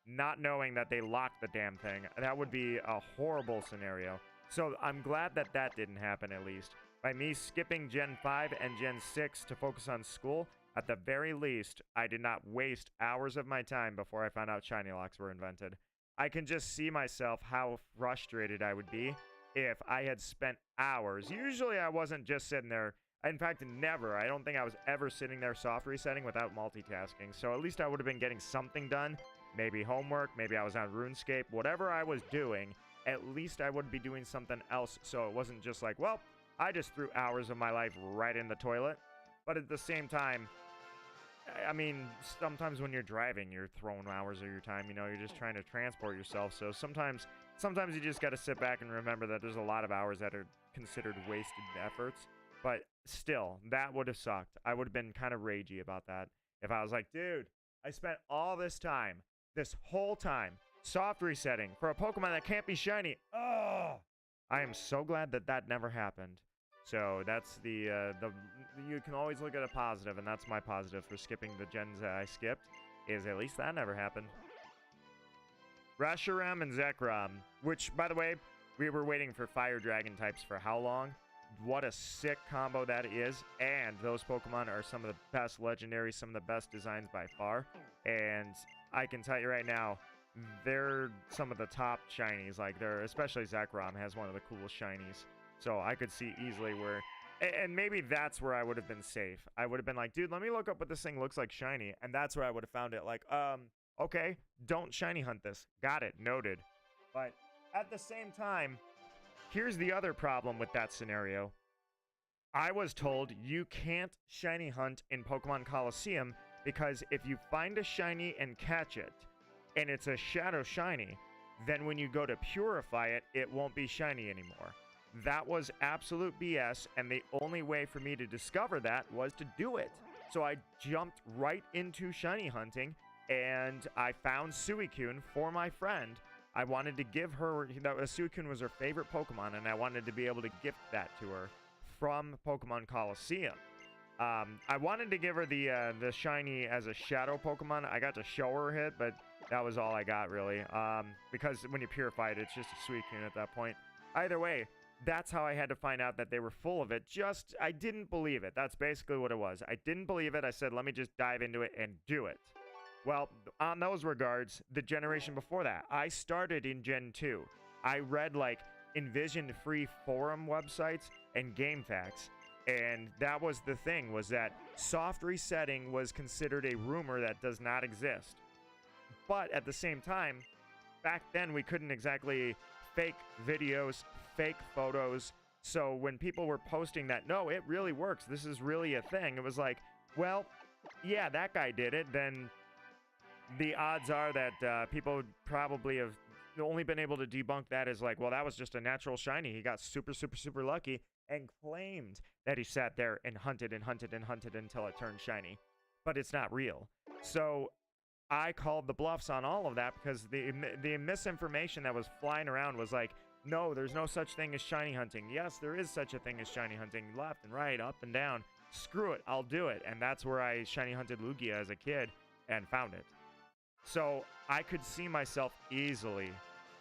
not knowing that they locked the damn thing. That would be a horrible scenario. So I'm glad that that didn't happen, at least. By me skipping Gen 5 and Gen 6 to focus on school, at the very least, I did not waste hours of my time before I found out shiny locks were invented. I can just see myself how frustrated I would be if I had spent hours. Usually I wasn't just sitting there. In fact, never. I don't think I was ever sitting there soft resetting without multitasking. So at least I would have been getting something done. Maybe homework, maybe I was on RuneScape, whatever I was doing, at least I would be doing something else. So it wasn't just like, well, I just threw hours of my life right in the toilet. But at the same time, I mean, sometimes when you're driving, you're throwing hours of your time, you know, you're just trying to transport yourself. So sometimes you just got to sit back and remember that there's a lot of hours that are considered wasted efforts. But still, that would have sucked. I would have been kind of ragey about that. If I was like, dude, I spent all this time, this whole time, soft resetting for a Pokemon that can't be shiny. Oh, I am so glad that that never happened. So that's the you can always look at a positive, and that's my positive for skipping the gens that I skipped, is at least that never happened. Reshiram and Zekrom, which, by the way, we were waiting for Fire Dragon types for how long? What a sick combo that is, and those Pokemon are some of the best legendaries, some of the best designs by far, and I can tell you right now, they're some of the top shinies. Like, especially Zekrom has one of the coolest shinies. So I could see easily where, and maybe that's where I would have been safe. I would have been like, dude, let me look up what this thing looks like shiny. And that's where I would have found it. Like, okay, don't shiny hunt this. Got it, noted. But at the same time, here's the other problem with that scenario. I was told you can't shiny hunt in Pokemon Coliseum because if you find a shiny and catch it, and it's a shadow shiny, then when you go to purify it, it won't be shiny anymore. That was absolute BS, and the only way for me to discover that was to do it. So I jumped right into shiny hunting, and I found Suicune for my friend. I wanted to give her, Suicune was her favorite Pokemon, and I wanted to be able to gift that to her from Pokemon Coliseum. I wanted to give her the shiny as a shadow Pokemon. I got to show her it, but that was all I got, really. Because when you purify it, it's just a Suicune at that point. Either way, that's how I had to find out that they were full of it. I didn't believe it. That's basically what it was. I didn't believe it. I said, let me just dive into it and do it. Well, on those regards, the generation before that, I started in Gen 2. I read, like, envisioned free forum websites and game facts. And that was the thing, was that soft resetting was considered a rumor that does not exist. But at the same time, back then we couldn't exactly fake videos, fake photos. So when people were posting that, no, it really works, this is really a thing, it was like, well, yeah, that guy did it, then the odds are that people would probably have only been able to debunk that as like, well, that was just a natural shiny. He got super, super, super lucky and claimed that he sat there and hunted and hunted and hunted until it turned shiny. But it's not real. So I called the bluffs on all of that because the misinformation that was flying around was like, no, there's no such thing as shiny hunting. Yes, there is such a thing as shiny hunting. Left and right, up and down. Screw it, I'll do it. And that's where I shiny hunted Lugia as a kid and found it. So I could see myself easily,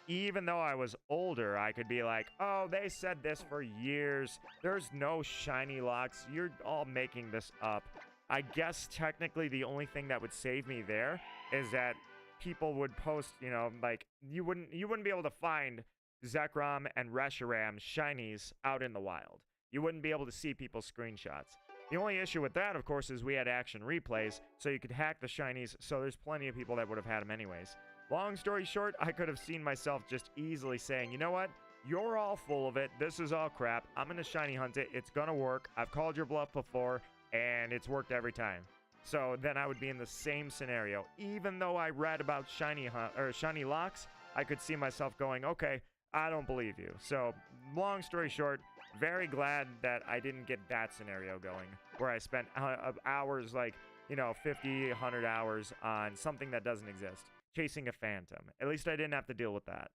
even though I was older, I could be like, oh, they said this for years. There's no shiny locks. You're all making this up. I guess technically the only thing that would save me there is that people would post, you know, like you wouldn't be able to find Zekrom and Reshiram shinies out in the wild. You wouldn't be able to see people's screenshots. The only issue with that, of course, is we had action replays, so you could hack the shinies, so there's plenty of people that would have had them anyways. Long story short, I could have seen myself just easily saying, you know what? You're all full of it. This is all crap. I'm going to shiny hunt it. It's going to work. I've called your bluff before, and it's worked every time. So then I would be in the same scenario. Even though I read about shiny locks, I could see myself going, okay, I don't believe you. So long story short, very glad that I didn't get that scenario going where I spent hours, like, 50, 100 hours on something that doesn't exist, chasing a phantom. At least I didn't have to deal with that.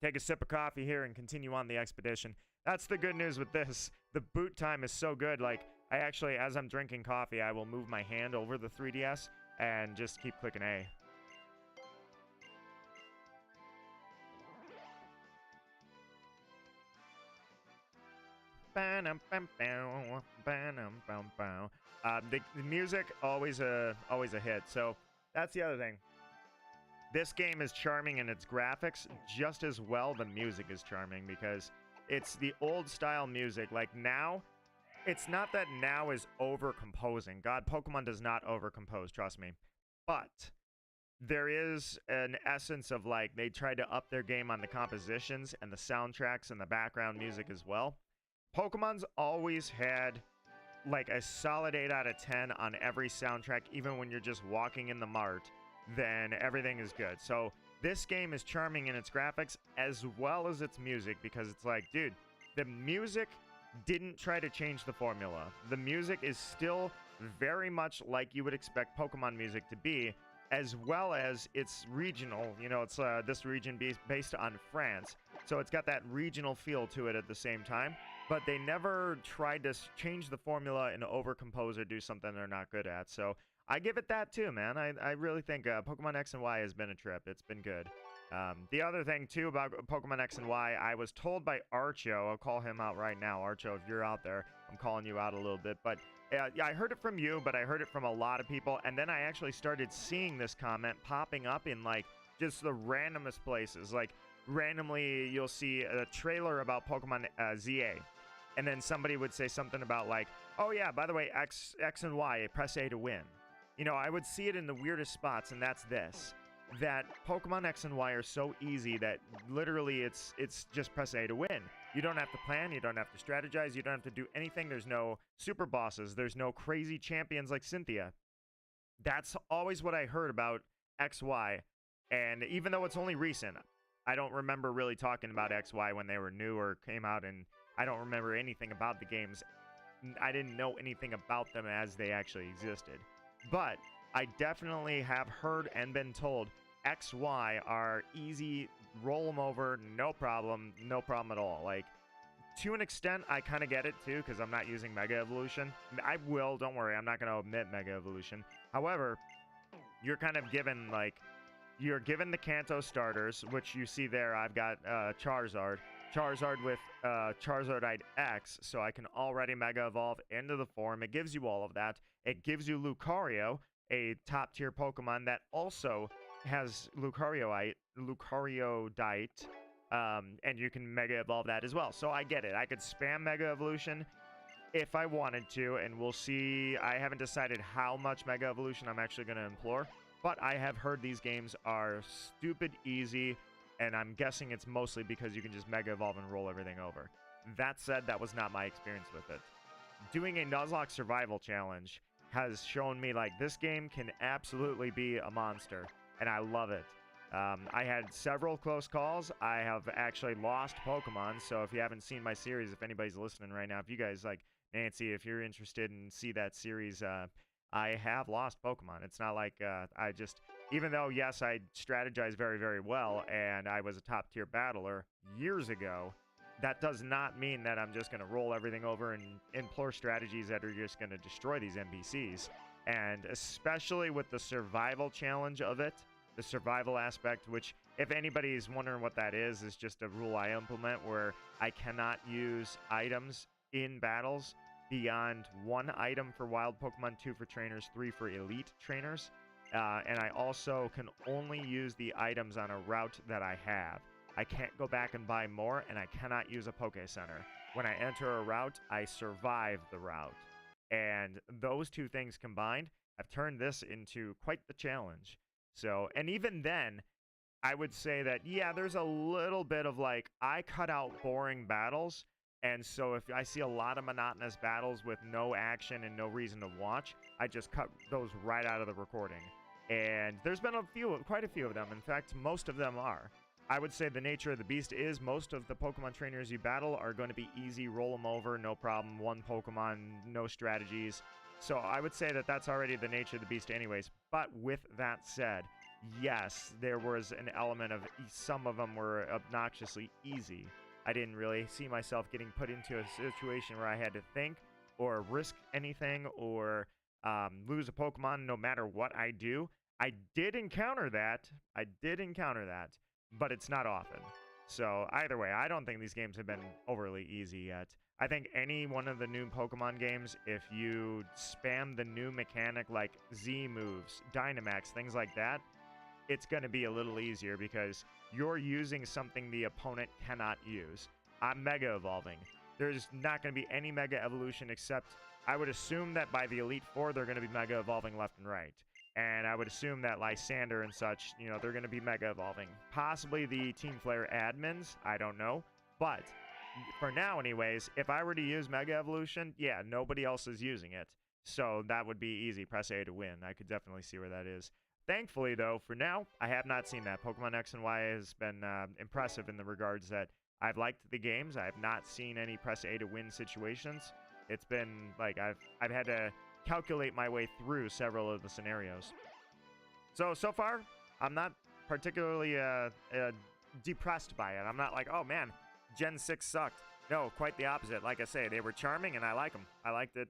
Take a sip of coffee here and continue on the expedition. That's the good news with this. The boot time is so good. Like, I actually, as I'm drinking coffee, I will move my hand over the 3DS and just keep clicking A. The music always a hit. So that's the other thing. This game is charming in its graphics just as well. The music is charming because it's the old style music. Like now, it's not that now is over composing. God, Pokemon does not over compose, trust me. But there is an essence of like they tried to up their game on the compositions and the soundtracks and the background music as well. Pokemon's always had like a solid 8 out of 10 on every soundtrack, even when you're just walking in the mart, then everything is good. So this game is charming in its graphics as well as its music because it's like, dude, the music didn't try to change the formula. The music is still very much like you would expect Pokemon music to be, as well as it's regional. It's this region based on France, so it's got that regional feel to it at the same time. But they never tried to change the formula and overcompose or do something they're not good at. So I give it that too, man. I really think Pokemon X and Y has been a trip. It's been good. The other thing too about Pokemon X and Y, I was told by Archo, I'll call him out right now. Archo, if you're out there, I'm calling you out a little bit. But yeah, I heard it from you, but I heard it from a lot of people. And then I actually started seeing this comment popping up in like just the randomest places. Like randomly you'll see a trailer about Pokemon ZA. And then somebody would say something about like, oh yeah, by the way, X and Y, press A to win. I would see it in the weirdest spots, and that's this. That Pokemon X and Y are so easy that literally it's just press A to win. You don't have to plan, you don't have to strategize, you don't have to do anything. There's no super bosses, there's no crazy champions like Cynthia. That's always what I heard about XY. And even though it's only recent, I don't remember really talking about XY when they were new or came out, and I don't remember anything about the games. I didn't know anything about them as they actually existed. But I definitely have heard and been told XY are easy, roll them over, no problem at all. Like, to an extent, I kind of get it too, because I'm not using Mega Evolution. I will, don't worry, I'm not going to omit Mega Evolution. However, you're kind of given, like, you're given the Kanto starters, which you see there. I've got Charizard with Charizardite X, so I can already Mega Evolve into the form. It gives you all of that. It gives you Lucario, a top-tier Pokemon that also has Lucario-dite, and you can Mega Evolve that as well. So I get it. I could spam Mega Evolution if I wanted to, and we'll see. I haven't decided how much Mega Evolution I'm actually going to implore, but I have heard these games are stupid easy, and I'm guessing it's mostly because you can just Mega Evolve and roll everything over. That said, that was not my experience with it. Doing a Nuzlocke survival challenge has shown me, like, this game can absolutely be a monster, and I love it. I had several close calls. I have actually lost Pokemon, so if you haven't seen my series, if anybody's listening right now, if you guys, like, Nancy, if you're interested in see that series, I have lost Pokemon. It's not like I just, even though, yes, I strategized very, very well, and I was a top-tier battler years ago, that does not mean that I'm just going to roll everything over and implore strategies that are just going to destroy these NPCs. And especially with the survival challenge of it, the survival aspect, which, if anybody's wondering what that is just a rule I implement where I cannot use items in battles beyond 1 item for wild Pokemon, 2 for trainers, 3 for elite trainers. And I also can only use the items on a route that I have. I can't go back and buy more, and I cannot use a Poke Center. When I enter a route, I survive the route. And those two things combined have turned this into quite the challenge. So, and even then, I would say that, yeah, there's a little bit of like, I cut out boring battles. And so if I see a lot of monotonous battles with no action and no reason to watch, I just cut those right out of the recording. And there's been quite a few of them. In fact, most of them are. I would say the nature of the beast is most of the Pokemon trainers you battle are going to be easy, roll them over, no problem, one Pokemon, no strategies. So I would say that that's already the nature of the beast anyways. But with that said, yes, there was an element of some of them were obnoxiously easy. I didn't really see myself getting put into a situation where I had to think or risk anything or lose a Pokemon no matter what I do. I did encounter that. But it's not often. So either way, I don't think these games have been overly easy yet. I think any one of the new Pokemon games, if you spam the new mechanic like Z moves, Dynamax, things like that, it's going to be a little easier because you're using something the opponent cannot use. I'm Mega Evolving. There's not going to be any Mega Evolution except I would assume that by the Elite Four, they're going to be Mega Evolving left and right. And I would assume that Lysander and such, you know, they're going to be Mega Evolving. Possibly the Team Flare admins, I don't know. But for now anyways, if I were to use Mega Evolution, yeah, nobody else is using it. So that would be easy. Press A to win. I could definitely see where that is. Thankfully, though, for now, I have not seen that. Pokemon X and Y has been impressive in the regards that I've liked the games. I have not seen any press A to win situations. It's been like I've had to calculate my way through several of the scenarios. So far, I'm not particularly depressed by it. I'm not like, oh man, Gen 6 sucked. No, quite the opposite. Like I say, they were charming and I like them. I liked it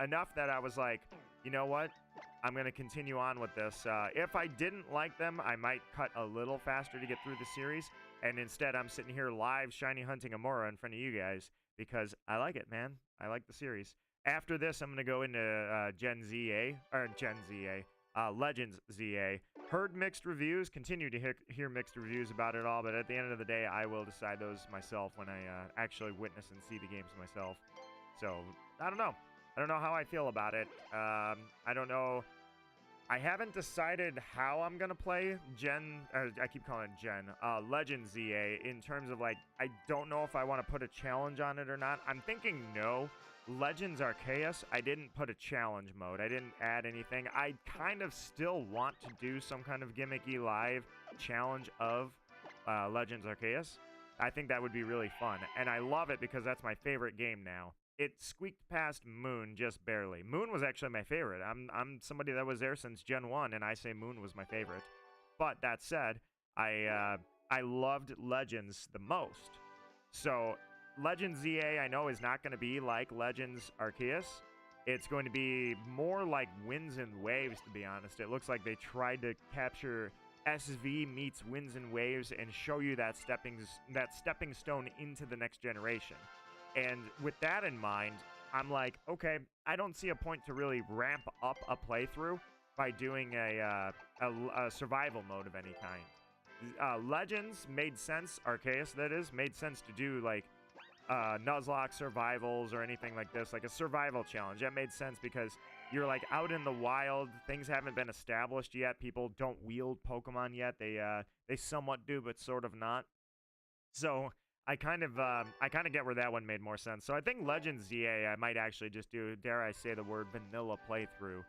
enough that I was like, you know what? I'm going to continue on with this. If I didn't like them, I might cut a little faster to get through the series. And instead, I'm sitting here live shiny hunting Amaura in front of you guys because I like it, man. I like the series. After this, I'm going to go into Legends ZA. Heard mixed reviews, continue to hear mixed reviews about it all, but at the end of the day, I will decide those myself when I actually witness and see the games myself. So, I don't know. I don't know how I feel about it. I don't know. I haven't decided how I'm going to play I keep calling it Legends ZA in terms of, like, I don't know if I want to put a challenge on it or not. I'm thinking no. Legends Arceus, I didn't put a challenge mode. I didn't add anything. I kind of still want to do some kind of gimmicky live challenge of Legends Arceus. I think that would be really fun. And I love it because that's my favorite game now. It squeaked past Moon just barely. Moon was actually my favorite. I'm somebody that was there since Gen 1, and I say Moon was my favorite. But that said, I loved Legends the most. So Legends ZA, I know, is not going to be like Legends Arceus. It's going to be more like Winds and Waves, to be honest. It looks like they tried to capture SV meets Winds and Waves and show you that stepping stone into the next generation. And with that in mind, I'm like, okay, I don't see a point to really ramp up a playthrough by doing a survival mode of any kind. Legends made sense, Arceus that is, made sense to do like Nuzlocke survivals or anything like this, like a survival challenge. That made sense because you're like out in the wild, things haven't been established yet, people don't wield Pokemon yet, they somewhat do but sort of not. So I kind of get where that one made more sense. So I think Legends ZA I might actually just do, dare I say the word, vanilla playthrough,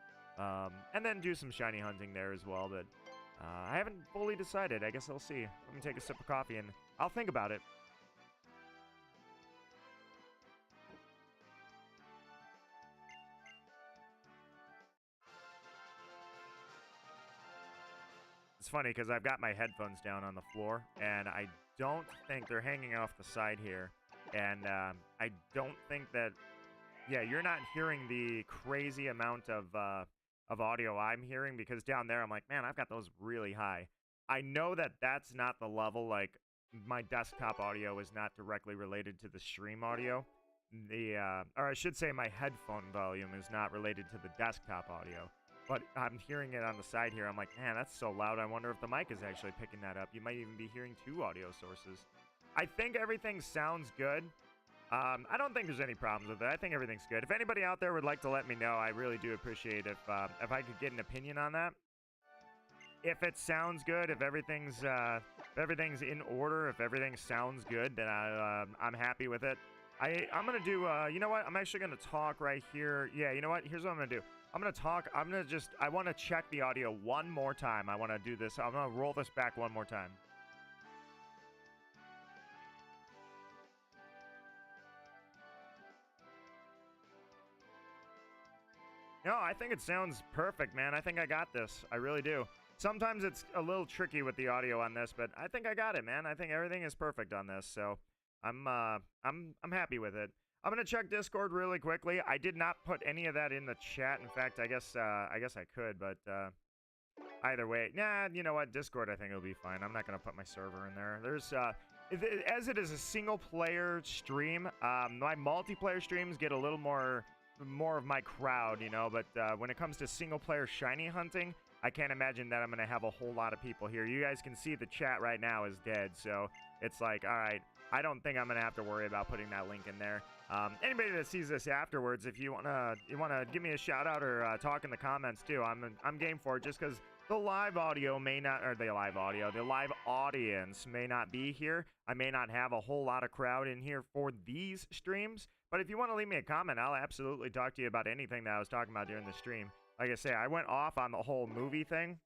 and then do some shiny hunting there as well. But I haven't fully decided. I guess I'll see. Let me take a sip of coffee and I'll think about it. It's funny because I've got my headphones down on the floor, and I don't think they're hanging off the side here. And I don't think that, yeah, you're not hearing the crazy amount of audio I'm hearing because down there I'm like, man, I've got those really high. I know that that's not the level, like my desktop audio is not directly related to the stream audio. Or I should say my headphone volume is not related to the desktop audio. but I'm hearing it on the side here. I'm like, man, that's so loud. I wonder if the mic is actually picking that up. You might even be hearing 2 audio sources. I think everything sounds good. I don't think there's any problems with it. I think everything's good. If anybody out there would like to let me know, I really do appreciate if I could get an opinion on that. If it sounds good, if everything's in order, if everything sounds good, then I'm happy with it. I'm gonna do. You know what? I'm actually gonna talk right here. Yeah. You know what? Here's what I'm gonna do. I'm gonna talk. I want to check the audio one more time. I want to do this. I'm gonna roll this back one more time. No, I think it sounds perfect, man. I think I got this. I really do. Sometimes it's a little tricky with the audio on this, but I think I got it, man. I think everything is perfect on this, so I'm happy with it. I'm gonna check Discord really quickly. I did not put any of that in the chat. In fact, I guess I could, but either way, nah. You know what? Discord, I think it'll be fine. I'm not gonna put my server in there. There's as it is a single player stream, my multiplayer streams get a little more of my crowd, you know, but when it comes to single player shiny hunting, I can't imagine that I'm going to have a whole lot of people here. You guys can see the chat right now is dead, so it's like, all right, I don't think I'm going to have to worry about putting that link in there. Anybody that sees this afterwards, if you want to give me a shout out or talk in the comments too, I'm game for it, just because the live audio may not, or the live audience may not be here. I may not have a whole lot of crowd in here for these streams. But if you want to leave me a comment, I'll absolutely talk to you about anything that I was talking about during the stream. Like I say, I went off on the whole movie thing,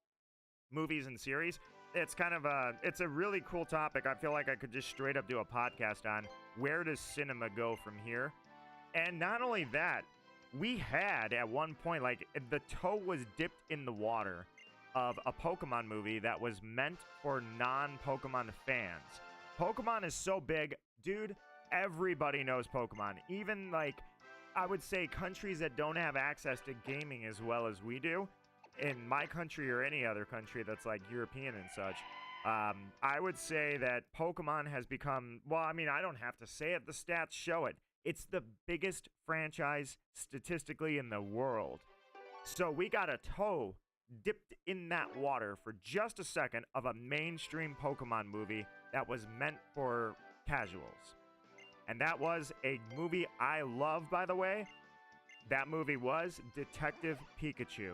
movies and series. It's kind of it's a really cool topic. I feel like I could just straight up do a podcast on where does cinema go from here. And not only that, we had at one point, like, the toe was dipped in the water of a Pokemon movie that was meant for non-Pokemon fans. Pokemon is so big, dude. Everybody knows Pokemon. Even, like, I would say countries that don't have access to gaming as well as we do, in my country or any other country that's like European and such, I would say that Pokemon has become, well, I mean, I don't have to say it. The stats show it. It's the biggest franchise statistically in the world. So we got a toe dipped in that water for just a second of a mainstream Pokemon movie that was meant for casuals. And that was a movie I love, by the way. That movie was Detective Pikachu.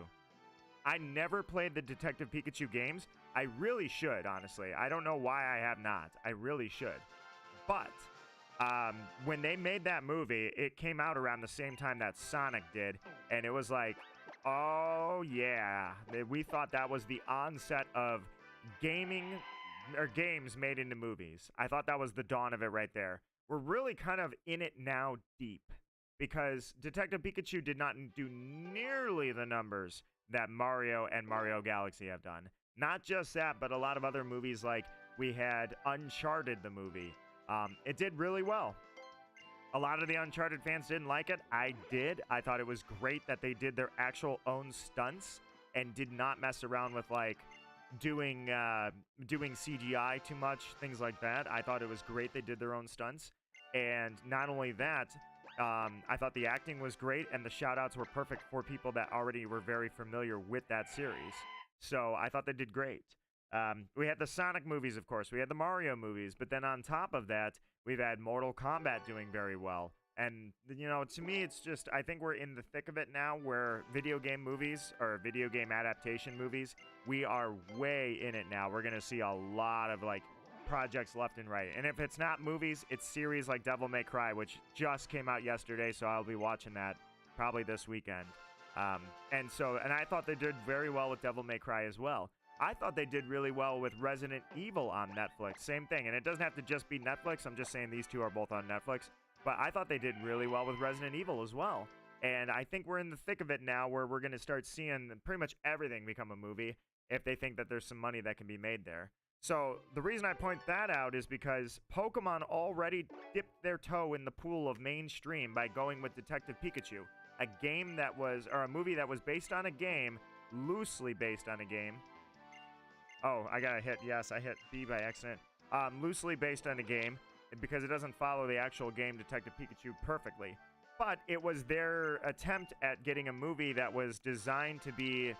I never played the Detective Pikachu games. I really should, honestly. I don't know why I have not. I really should. But when they made that movie, it came out around the same time that Sonic did. And it was like, oh, yeah. We thought that was the onset of gaming or games made into movies. I thought that was the dawn of it right there. We're really kind of in it now deep because Detective Pikachu did not do nearly the numbers that Mario and Mario Galaxy have done. Not just that, but a lot of other movies, like we had Uncharted, the movie. It did really well. A lot of the Uncharted fans didn't like it. I did. I thought it was great that they did their actual own stunts and did not mess around with, like, doing CGI too much, things like that. I thought it was great they did their own stunts. And not only that, I thought the acting was great and the shout-outs were perfect for people that already were very familiar with that series. So I thought they did great. We had the Sonic movies, of course. We had the Mario movies. But then on top of that, we've had Mortal Kombat doing very well. And, you know, to me, it's just, I think we're in the thick of it now where video game movies or video game adaptation movies, we are way in it now. We're going to see a lot of, like, projects left and right. And if it's not movies, it's series like Devil May Cry, which just came out yesterday, so I'll be watching that probably this weekend. And I thought they did very well with Devil May Cry as well. I thought they did really well with Resident Evil on Netflix. Same thing. And it doesn't have to just be Netflix. I'm just saying these two are both on Netflix. But I thought they did really well with Resident Evil as well. And I think we're in the thick of it now where we're going to start seeing pretty much everything become a movie if they think that there's some money that can be made there. So the reason I point that out is because Pokemon already dipped their toe in the pool of mainstream by going with Detective Pikachu, a game that was, or a movie that was based on a game, loosely based on a game. Oh, I got a hit. Yes, I hit B by accident. Loosely based on a game, because it doesn't follow the actual game Detective Pikachu perfectly. but it was their attempt at getting a movie that was designed to be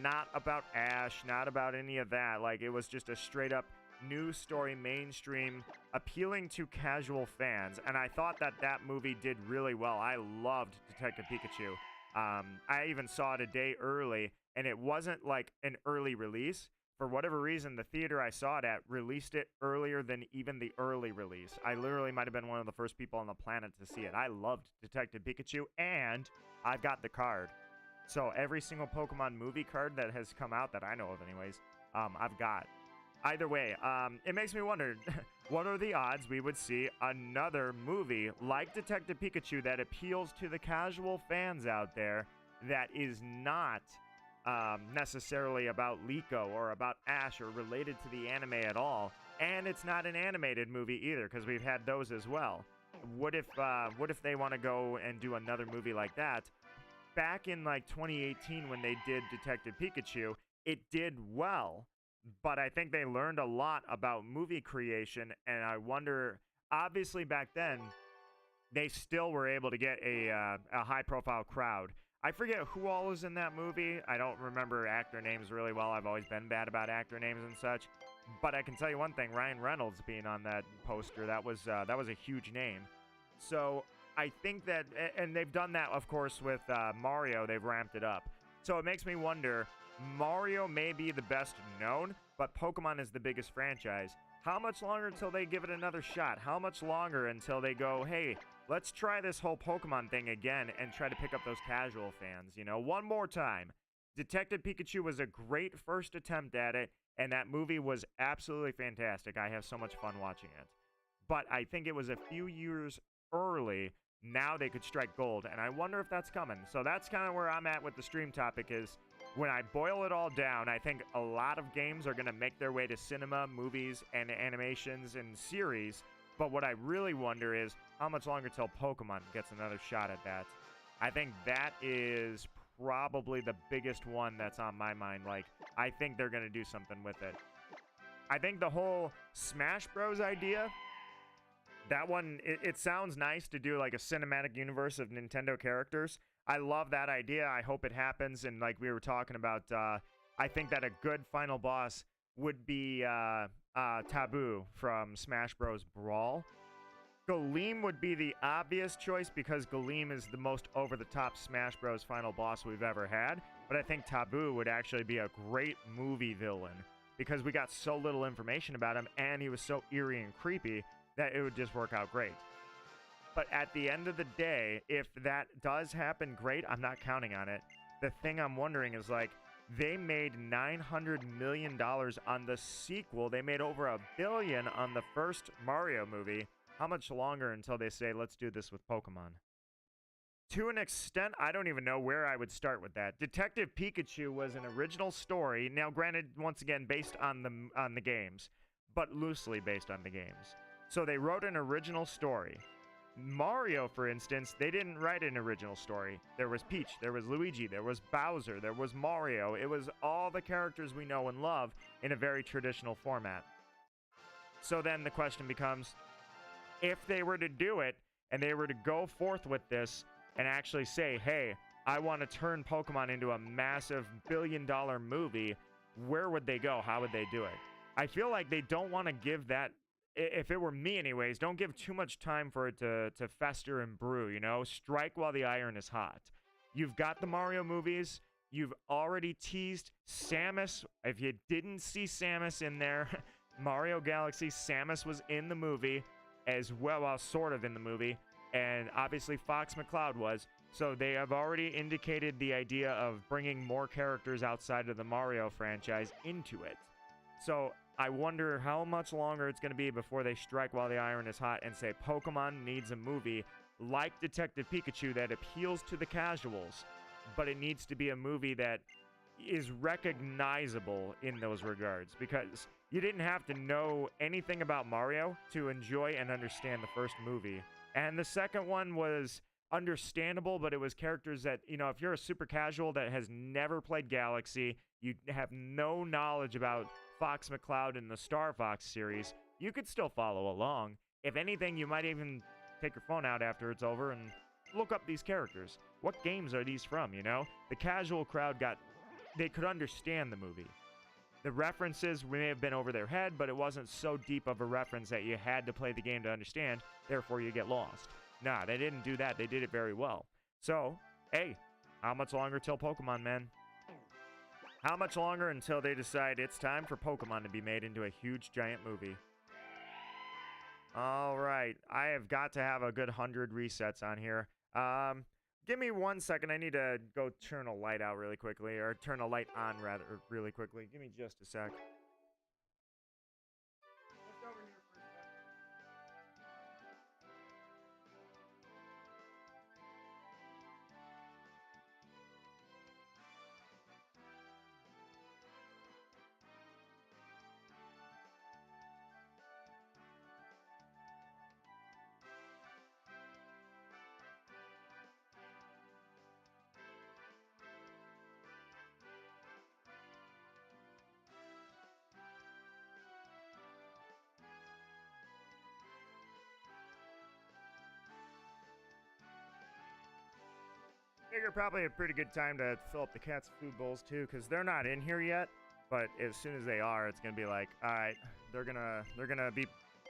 not about Ash, not about any of that. Like, it was just a straight up news story, mainstream, appealing to casual fans. And I thought that that movie did really well. I loved Detective Pikachu. I even saw it a day early, and it wasn't like an early release. For whatever reason, the theater I saw it at released it earlier than even the early release. I literally might have been one of the first people on the planet to see it. I loved Detective Pikachu, and I've got the card. So every single Pokemon movie card that has come out, that I know of anyways, I've got. Either way, it makes me wonder, what are the odds we would see another movie like Detective Pikachu that appeals to the casual fans out there that is not necessarily about Liko or about Ash or related to the anime at all, and it's not an animated movie either, because we've had those as well. What if they want to go and do another movie like that? Back in like 2018 when they did Detective Pikachu, it did well, but I think they learned a lot about movie creation, and I wonder, obviously back then they still were able to get a high-profile crowd. I forget who all was in that movie. I don't remember actor names really well. I've always been bad about actor names and such. But I can tell you one thing: Ryan Reynolds being on that poster, that was a huge name. So I think that, and they've done that, of course, with Mario. They've ramped it up. So it makes me wonder. Mario may be the best known, but Pokemon is the biggest franchise. How much longer until they give it another shot? How much longer until they go, hey, let's try this whole Pokemon thing again and try to pick up those casual fans, you know, one more time. Detective Pikachu was a great first attempt at it, and that movie was absolutely fantastic. I have so much fun watching it. But I think it was a few years early. Now they could strike gold, and I wonder if that's coming. So that's kind of where I'm at with the stream topic is, when I boil it all down, I think a lot of games are going to make their way to cinema, movies, and animations and series. But what I really wonder is how much longer till Pokemon gets another shot at that. I think that is probably the biggest one that's on my mind. Like, I think they're going to do something with it. I think the whole Smash Bros. Idea, that one, it sounds nice to do like a cinematic universe of Nintendo characters. I love that idea. I hope it happens. And like we were talking about, I think that a good final boss would be Taboo from Smash Bros. Brawl. Galeem would be the obvious choice because Galeem is the most over-the-top Smash Bros. Final boss we've ever had. But I think Taboo would actually be a great movie villain because we got so little information about him and he was so eerie and creepy that it would just work out great. But at the end of the day, if that does happen, great. I'm not counting on it. The thing I'm wondering is, like, they made $900 million on the sequel. They made over $1 billion on the first Mario movie. How much longer until they say, let's do this with Pokemon? To an extent, I don't even know where I would start with that. Detective Pikachu was an original story. Now, granted, once again, based on the games, but loosely based on the games. So they wrote an original story. Mario, for instance, they didn't write an original story. There was Peach, there was Luigi, there was Bowser, there was Mario. It was all the characters we know and love in a very traditional format. So then the question becomes, if they were to do it and they were to go forth with this and actually say, hey, I want to turn Pokemon into a massive billion-dollar movie, where would they go? How would they do it? I feel like they don't want to give that, if it were me anyways, don't give too much time for it to fester and brew, you know? Strike while the iron is hot. You've got the Mario movies. You've already teased Samus. If you didn't see Samus in there, Mario Galaxy, Samus was in the movie as well, sort of in the movie. And obviously Fox McCloud was. So they have already indicated the idea of bringing more characters outside of the Mario franchise into it. So I wonder how much longer it's going to be before they strike while the iron is hot and say Pokemon needs a movie like Detective Pikachu that appeals to the casuals, but it needs to be a movie that is recognizable in those regards, because you didn't have to know anything about Mario to enjoy and understand the first movie. And the second one was understandable, but it was characters that, you know, if you're a super casual that has never played Galaxy, you have no knowledge about Fox McCloud in the Star Fox series, you could still follow along. If anything, you might even take your phone out after it's over and look up these characters. What games are these from, you know? The casual crowd they could understand the movie. The references may have been over their head, but it wasn't so deep of a reference that you had to play the game to understand, therefore you get lost. Nah, they didn't do that. They did it very well. So, hey, how much longer till Pokemon, man? How much longer until they decide it's time for Pokemon to be made into a huge, giant movie? All right, I have got to have a good 100 resets on here. Give me 1 second. I need to go turn a light out really quickly, or turn a light on rather really quickly. Give me just a sec. Figure probably a pretty good time to fill up the cat's food bowls too, because they're not in here yet. But as soon as they are, it's gonna be like, all right, they're gonna be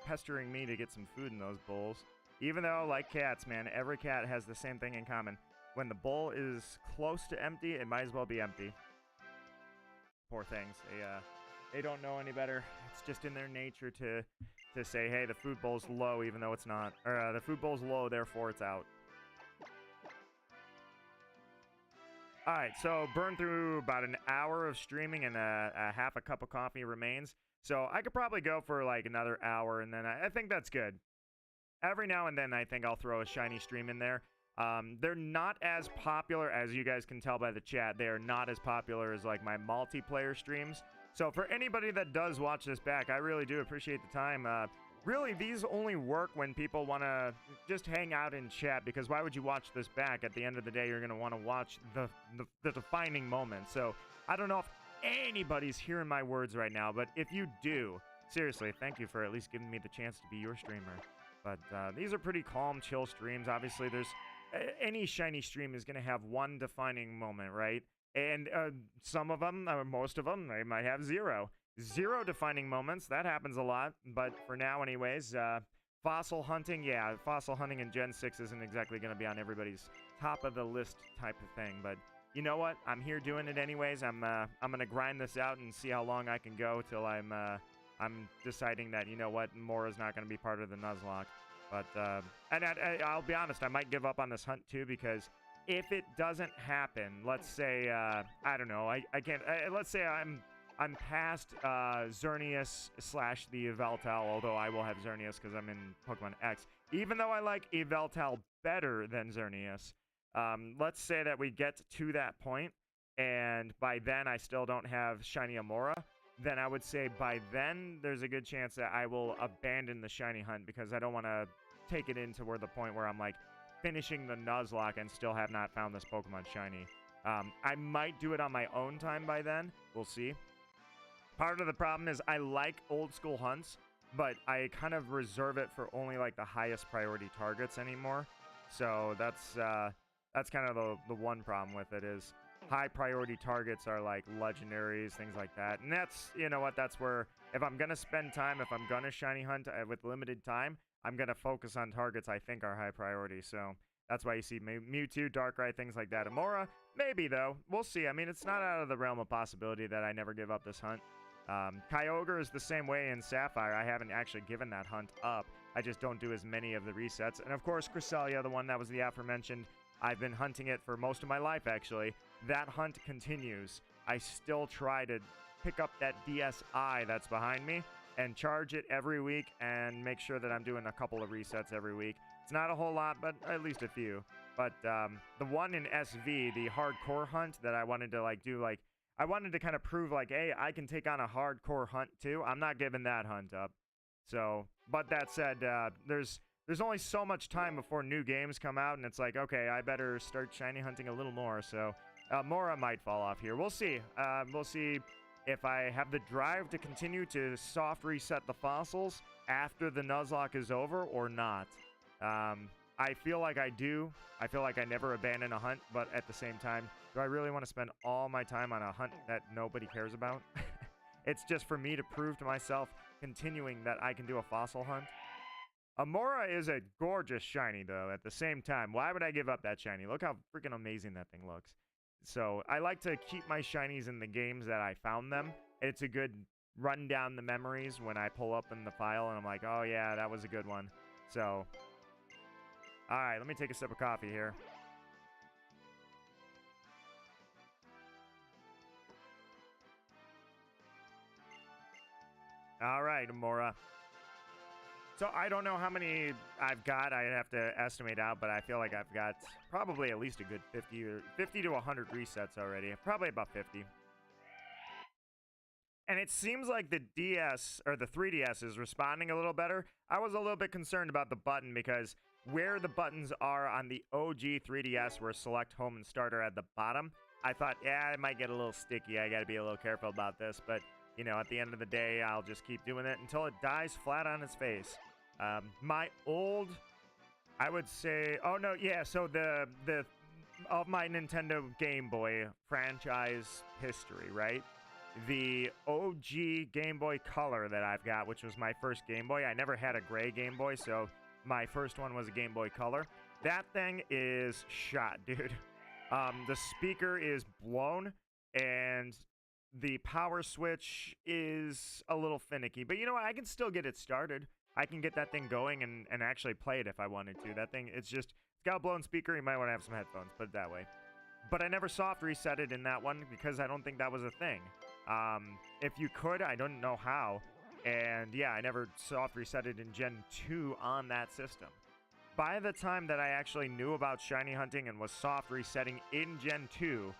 pestering me to get some food in those bowls. Even though, like cats, man, every cat has the same thing in common. When the bowl is close to empty, it might as well be empty. Poor things. They don't know any better. It's just in their nature to say, hey, the food bowl's low, even though it's not. Or the food bowl's low, therefore it's out. All right, so burn through about an hour of streaming and a half a cup of coffee remains. So I could probably go for like another hour, and then I think that's good. Every now and then I think I'll throw a shiny stream in there. They're not as popular, as you guys can tell by the chat. They are not as popular as like my multiplayer streams. So for anybody that does watch this back, I really do appreciate the time. Really, these only work when people want to just hang out and chat, because why would you watch this back? At the end of the day, you're going to want to watch the defining moment. So I don't know if anybody's hearing my words right now, but if you do, seriously, thank you for at least giving me the chance to be your streamer. But these are pretty calm, chill streams. Obviously, there's any shiny stream is going to have one defining moment, right? And some of them, or most of them, they might have zero defining moments. That happens a lot, but for now anyways, fossil hunting, yeah, fossil hunting in Gen 6 isn't exactly going to be on everybody's top of the list type of thing, but you know what, I'm here doing it anyways. I'm going to grind this out and see how long I can go till I'm deciding that, you know what, Mora's not going to be part of the Nuzlocke. But and I'll be honest, I might give up on this hunt too, because if it doesn't happen, let's say I don't know, I can't, let's say I'm past Xerneas / the Yveltal, although I will have Xerneas because I'm in Pokemon X. Even though I like Yveltal better than Xerneas, let's say that we get to that point, and by then I still don't have Shiny Amaura, then I would say by then there's a good chance that I will abandon the shiny hunt, because I don't want to take it into where the point where I'm like finishing the Nuzlocke and still have not found this Pokemon shiny. I might do it on my own time by then. We'll see. Part of the problem is I like old school hunts, but I kind of reserve it for only like the highest priority targets anymore. So that's kind of the one problem with it is high priority targets are like legendaries, things like that. And that's, you know what, that's where if I'm going to spend time, if I'm going to shiny hunt with limited time, I'm going to focus on targets I think are high priority. So that's why you see Mewtwo, Darkrai, things like that. Amora, maybe though. We'll see. I mean, it's not out of the realm of possibility that I never give up this hunt. Kyogre is the same way in Sapphire. I haven't actually given that hunt up. I just don't do as many of the resets. And of course, Cresselia, the one that was the aforementioned, I've been hunting it for most of my life, actually. That hunt continues. I still try to pick up that DSI that's behind me and charge it every week and make sure that I'm doing a couple of resets every week. It's not a whole lot, but at least a few. But the one in SV, the hardcore hunt that I wanted to do, I wanted to kind of prove like, hey, I can take on a hardcore hunt too. I'm not giving that hunt up. So, but that said, there's only so much time before new games come out, and it's like, okay, I better start shiny hunting a little more. So, Mora might fall off here. We'll see. We'll see if I have the drive to continue to soft reset the fossils after the Nuzlocke is over or not. I feel like I do. I feel like I never abandon a hunt, but at the same time, do I really want to spend all my time on a hunt that nobody cares about? It's just for me to prove to myself, continuing that I can do a fossil hunt. Amaura is a gorgeous shiny, though, at the same time. Why would I give up that shiny? Look how freaking amazing that thing looks. So I like to keep my shinies in the games that I found them. It's a good run down the memories when I pull up in the file and I'm like, oh yeah, that was a good one. So, all right, let me take a sip of coffee here. All right, Amaura. So I don't know how many I've got. I'd have to estimate out, but I feel like I've got probably at least a good 50 to 100 resets already. Probably about 50. And it seems like the DS, or the 3DS, is responding a little better. I was a little bit concerned about the button because where the buttons are on the OG 3DS, where select, home, and starter at the bottom, I thought, yeah, it might get a little sticky. I got to be a little careful about this. But, you know, at the end of the day, I'll just keep doing it until it dies flat on its face. My old, I would say, oh no, yeah, so the of my Nintendo Game Boy franchise history, right? The OG Game Boy Color that I've got, which was my first Game Boy. I never had a gray Game Boy, so my first one was a Game Boy Color. That thing is shot, dude. The speaker is blown, and the power switch is a little finicky. But you know what? I can still get it started. I can get that thing going and actually play it if I wanted to. That thing, it's got a blown speaker. You might want to have some headphones, put it that way. But I never soft reset it in that one because I don't think that was a thing. If you could, I don't know how. And yeah, I never soft reset it in Gen 2 on that system. By the time that I actually knew about shiny hunting and was soft resetting in Gen 2,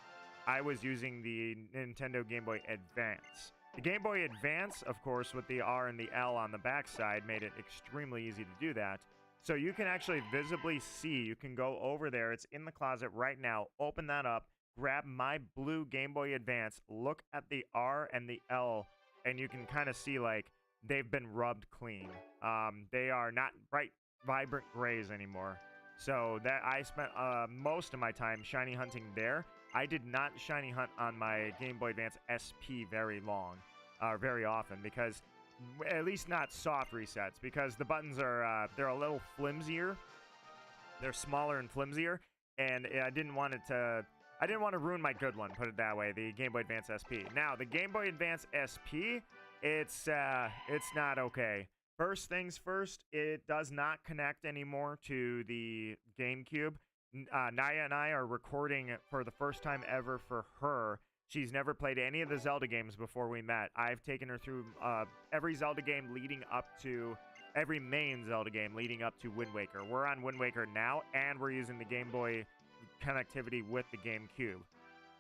I was using the Nintendo Game Boy Advance. The Game Boy Advance, of course, with the R and the L on the backside, made it extremely easy to do that. So you can actually visibly see, you can go over there, it's in the closet right now, open that up, grab my blue Game Boy Advance, look at the R and the L, and you can kind of see, like, they've been rubbed clean. They are not bright, vibrant grays anymore. So that I spent most of my time shiny hunting there. I did not shiny hunt on my Game Boy Advance SP very often, because at least not soft resets, because the buttons are they're a little flimsier. They're smaller and flimsier, and I didn't want to ruin my good one, put it that way, the Game Boy Advance SP. Now, the Game Boy Advance SP, it's not okay. First things first, it does not connect anymore to the GameCube. Naya and I are recording for the first time ever for her. She's never played any of the Zelda games before we met. I've taken her through every Zelda game leading up to, every main Zelda game leading up to Wind Waker. We're on Wind Waker now, and we're using the Game Boy connectivity with the GameCube.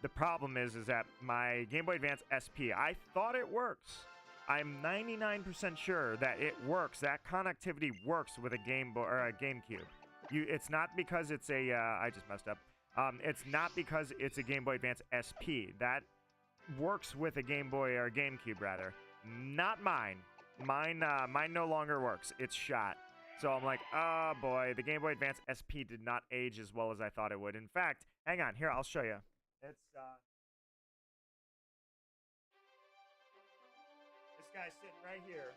The problem is that my Game Boy Advance SP, I thought it works. I'm 99% sure that it works. That connectivity works with a Game Boy or a GameCube. It's not because it's a, I just messed up. It's not because it's a Game Boy Advance SP. That works with a Game Boy or a GameCube, rather. Not mine. Mine no longer works. It's shot. So I'm like, oh boy, the Game Boy Advance SP did not age as well as I thought it would. In fact, hang on, here, I'll show you. It's, this guy's sitting right here.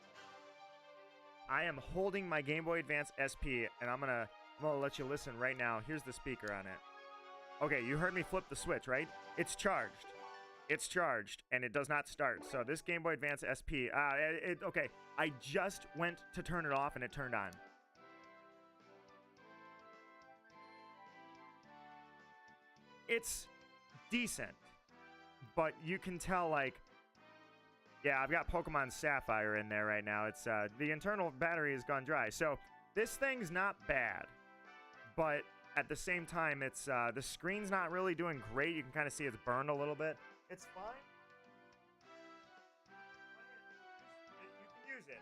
I am holding my Game Boy Advance SP, and I'm gonna let you listen right now. Here's the speaker on it. Okay, you heard me flip the switch, right? It's charged. It's charged, and it does not start. So this Game Boy Advance SP, okay, I just went to turn it off, and it turned on. It's decent, but you can tell, like, yeah, I've got Pokemon Sapphire in there right now. It's, the internal battery has gone dry. So this thing's not bad, but at the same time, it's, the screen's not really doing great. You can kind of see it's burned a little bit. It's fine. You can use it.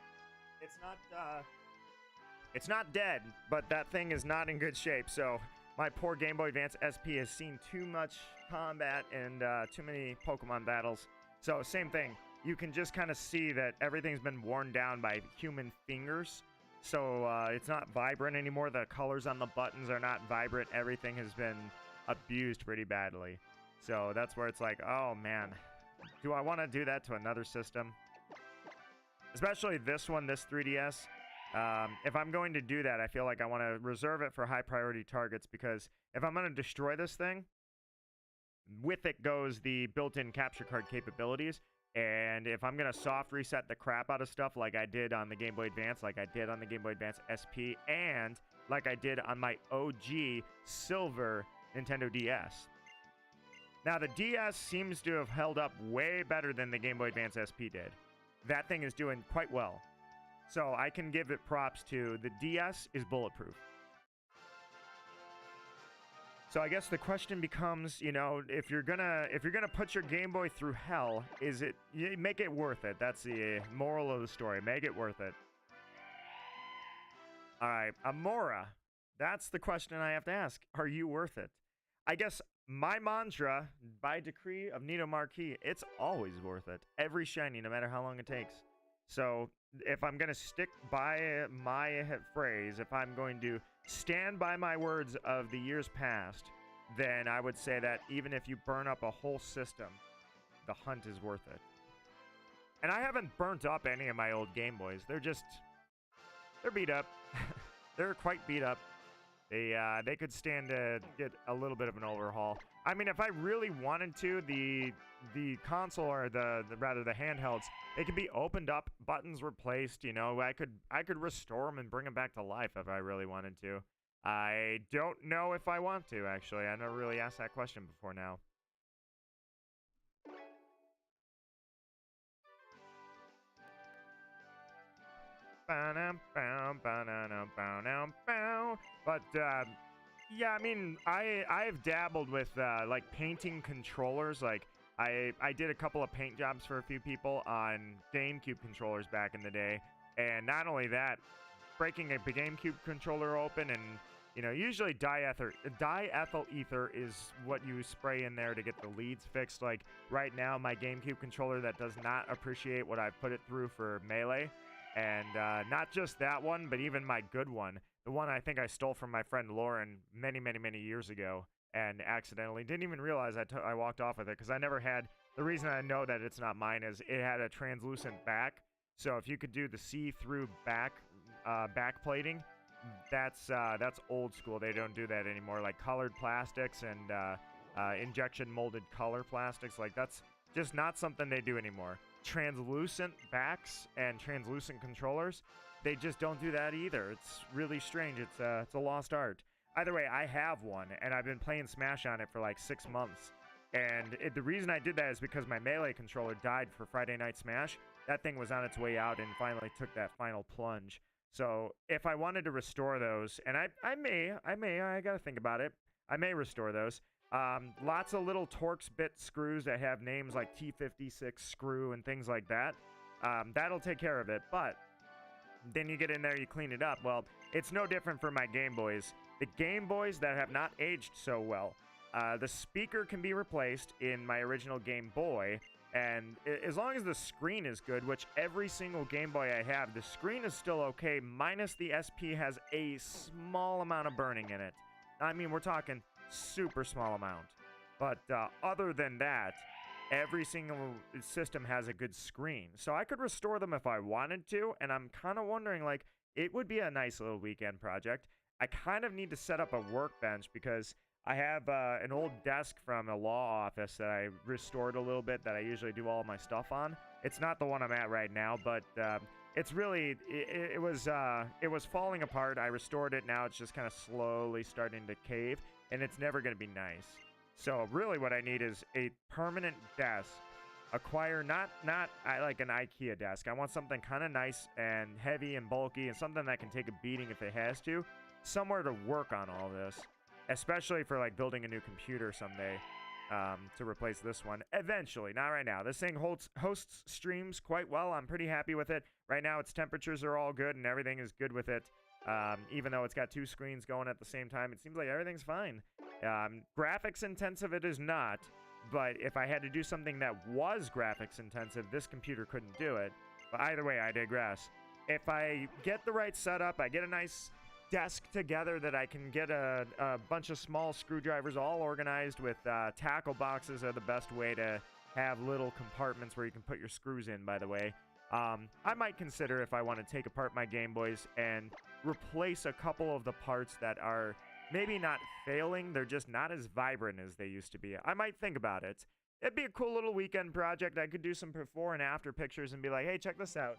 It's not dead, but that thing is not in good shape. So my poor Game Boy Advance SP has seen too much combat and too many Pokemon battles. So same thing. You can just kind of see that everything's been worn down by human fingers. So it's not vibrant anymore. The colors on the buttons are not vibrant. Everything has been abused pretty badly. So that's where it's like, oh man, do I want to do that to another system? Especially this one, this 3DS. If I'm going to do that, I feel like I want to reserve it for high priority targets, because if I'm going to destroy this thing, with it goes the built-in capture card capabilities. And if I'm going to soft reset the crap out of stuff like I did on the Game Boy Advance, like I did on the Game Boy Advance SP, and like I did on my OG silver Nintendo DS. Now, the DS seems to have held up way better than the Game Boy Advance SP did. That thing is doing quite well. So I can give it props to the DS is bulletproof. So I guess the question becomes, you know, if you're gonna put your Game Boy through hell, is it, make it worth it? That's the moral of the story. Make it worth it. All right, Amaura. That's the question I have to ask. Are you worth it? I guess my mantra, by decree of Nito Marquis, it's always worth it. Every shiny, no matter how long it takes. So if I'm going to stick by my phrase, if I'm going to stand by my words of the years past, then I would say that even if you burn up a whole system, the hunt is worth it. And I haven't burnt up any of my old Game Boys. They're beat up. They're quite beat up. They could stand to get a little bit of an overhaul. I mean, if I really wanted to, the console, or rather the handhelds, they could be opened up, buttons replaced. You know, I could restore them and bring them back to life if I really wanted to. I don't know if I want to, actually. I never really asked that question before now. But yeah, I mean, I've dabbled with like painting controllers. Like I did a couple of paint jobs for a few people on GameCube controllers back in the day, and not only that, breaking a GameCube controller open, and you know, usually diethyl ether is what you spray in there to get the leads fixed. Like right now, my GameCube controller that does not appreciate what I've put it through for Melee. And not just that one, but even my good one. The one I think I stole from my friend Lauren many, many, many years ago, and accidentally didn't even realize I walked off with it, because I never had. The reason I know that it's not mine is it had a translucent back. So if you could do the see-through back plating, that's old school. They don't do that anymore. Like colored plastics and injection molded color plastics, like that's just not something they do anymore. Translucent backs and translucent controllers, they just don't do that either. It's really strange. It's a lost art. Either way, I have one, and I've been playing Smash on it for like 6 months. And the reason I did that is because my Melee controller died for Friday Night Smash. That thing was on its way out and finally took that final plunge. So if I wanted to restore those, and I gotta think about it. I may restore those. Lots of little Torx bit screws that have names like T56 screw and things like that. That'll take care of it. But then you get in there, you clean it up. Well, it's no different for my Game Boys. The Game Boys that have not aged so well, the speaker can be replaced in my original Game Boy. And as long as the screen is good, which every single Game Boy I have, the screen is still okay, minus the SP has a small amount of burning in it. I mean, we're talking super small amount. But other than that, every single system has a good screen. So I could restore them if I wanted to, and I'm kind of wondering, like, it would be a nice little weekend project. I kind of need to set up a workbench because I have an old desk from a law office that I restored a little bit that I usually do all my stuff on. It's not the one I'm at right now, but it's really, it was falling apart. I restored it. Now it's just kind of slowly starting to cave, and it's never going to be nice. So really what I need is a permanent desk. Acquire not like an IKEA desk. I want something kind of nice and heavy and bulky and something that can take a beating if it has to. Somewhere to work on all this. Especially for like building a new computer someday to replace this one. Eventually, not right now. This thing hosts streams quite well. I'm pretty happy with it. Right now its temperatures are all good and everything is good with it. Even though it's got two screens going at the same time, it seems like everything's fine. Graphics intensive it is not, but if I had to do something that was graphics intensive, this computer couldn't do it. But either way, I digress. if I get the right setup, I get a nice desk together that I can get a bunch of small screwdrivers all organized with tackle boxes are the best way to have little compartments where you can put your screws in, by the way. I might consider if I want to take apart my Game Boys and replace a couple of the parts that are maybe not failing, they're just not as vibrant as they used to be. I might think about it. It'd be a cool little weekend project. I could do some before and after pictures and be like, hey, check this out.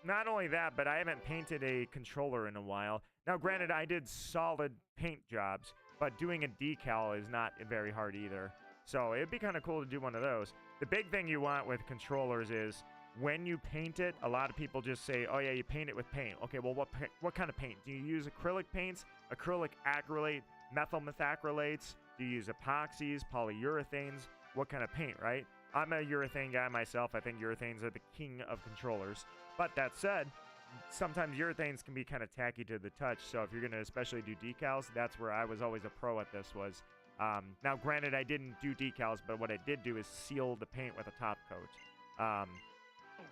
Not only that, but I haven't painted a controller in a while. Now, granted, I did solid paint jobs, but doing a decal is not very hard either. So it'd be kind of cool to do one of those. The big thing you want with controllers is when you paint it, a lot of people just say, oh yeah, you paint it with paint. Okay, well, what kind of paint? Do you use acrylic paints, acrylic acrylate, methyl methacrylates? Do you use epoxies, polyurethanes? What kind of paint, right? I'm a urethane guy myself. I think urethanes are the king of controllers. But that said, sometimes urethanes can be kind of tacky to the touch. So if you're going to especially do decals, that's where I was always a pro at this was. Now, granted, I didn't do decals, but what I did do is seal the paint with a top coat.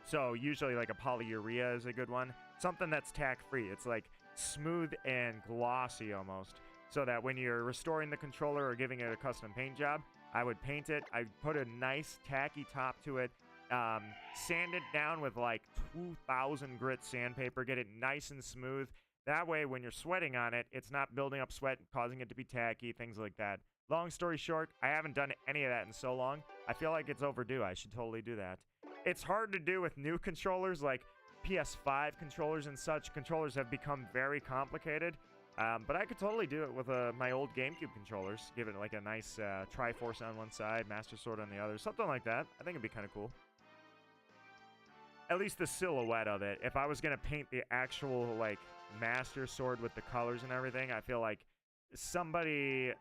So usually like a polyurea is a good one. Something that's tack-free. It's like smooth and glossy almost. So that when you're restoring the controller or giving it a custom paint job, I would paint it. I'd put a nice tacky top to it. Sand it down with like 2,000 grit sandpaper. Get it nice and smooth. That way, when you're sweating on it, it's not building up sweat and causing it to be tacky, things like that. Long story short, I haven't done any of that in so long. I feel like it's overdue. I should totally do that. It's hard to do with new controllers like PS5 controllers and such. Controllers have become very complicated. But I could totally do it with my old GameCube controllers. Give it like a nice Triforce on one side, Master Sword on the other. Something like that. I think it'd be kind of cool. At least the silhouette of it. If I was going to paint the actual like Master Sword with the colors and everything, I feel like somebody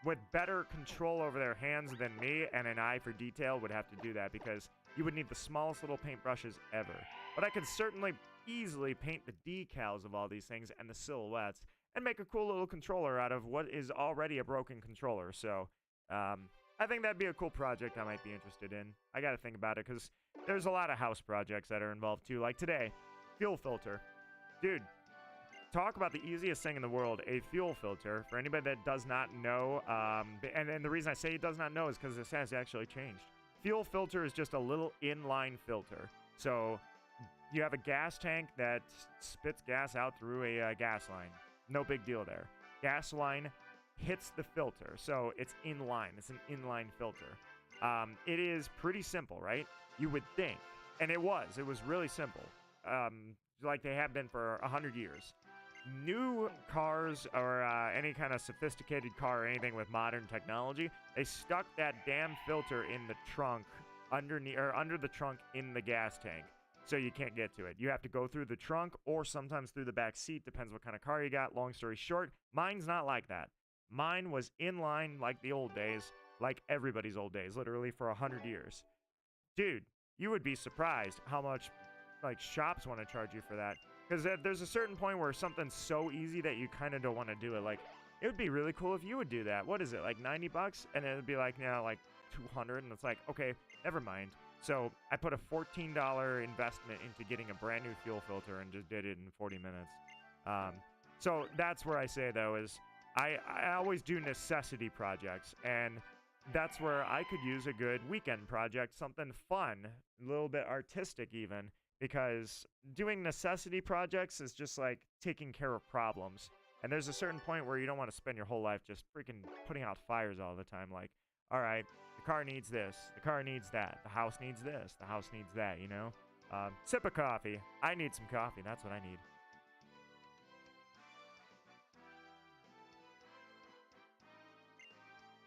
with better control over their hands than me and an eye for detail would have to do that because you would need the smallest little paintbrushes ever. But I could certainly easily paint the decals of all these things and the silhouettes and make a cool little controller out of what is already a broken controller. So, I think that'd be a cool project I might be interested in. I gotta think about it, because there's a lot of house projects that are involved, too. Like today, fuel filter. Dude, talk about the easiest thing in the world, a fuel filter. For anybody that does not know, and the reason I say it does not know is because this has actually changed. Fuel filter is just a little inline filter. So, you have a gas tank that spits gas out through a gas line. No big deal there. Gas line hits the filter, so it's inline. It's an inline filter. It is pretty simple, right? You would think. And it was. It was really simple. Like they have been for 100 years. New cars or any kind of sophisticated car or anything with modern technology, they stuck that damn filter in the trunk, under the trunk in the gas tank. So you can't get to it. You have to go through the trunk or sometimes through the back seat. Depends what kind of car you got. Long story short, mine's not like that. Mine was inline like the old days, like everybody's old days, literally for 100 years. Dude, you would be surprised how much like shops want to charge you for that. Because there's a certain point where something's so easy that you kind of don't want to do it. Like, it would be really cool if you would do that. What is it, like 90 bucks? And it would be like, like 200. And it's like, okay, never mind. So I put a $14 investment into getting a brand new fuel filter and just did it in 40 minutes. So that's where I say, though, is I always do necessity projects. And that's where I could use a good weekend project, something fun, a little bit artistic even. Because doing necessity projects is just like taking care of problems. And there's a certain point where you don't want to spend your whole life just freaking putting out fires all the time. Like, all right, the car needs this, the car needs that, the house needs this, the house needs that, you know? Sip of coffee. I need some coffee. That's what I need.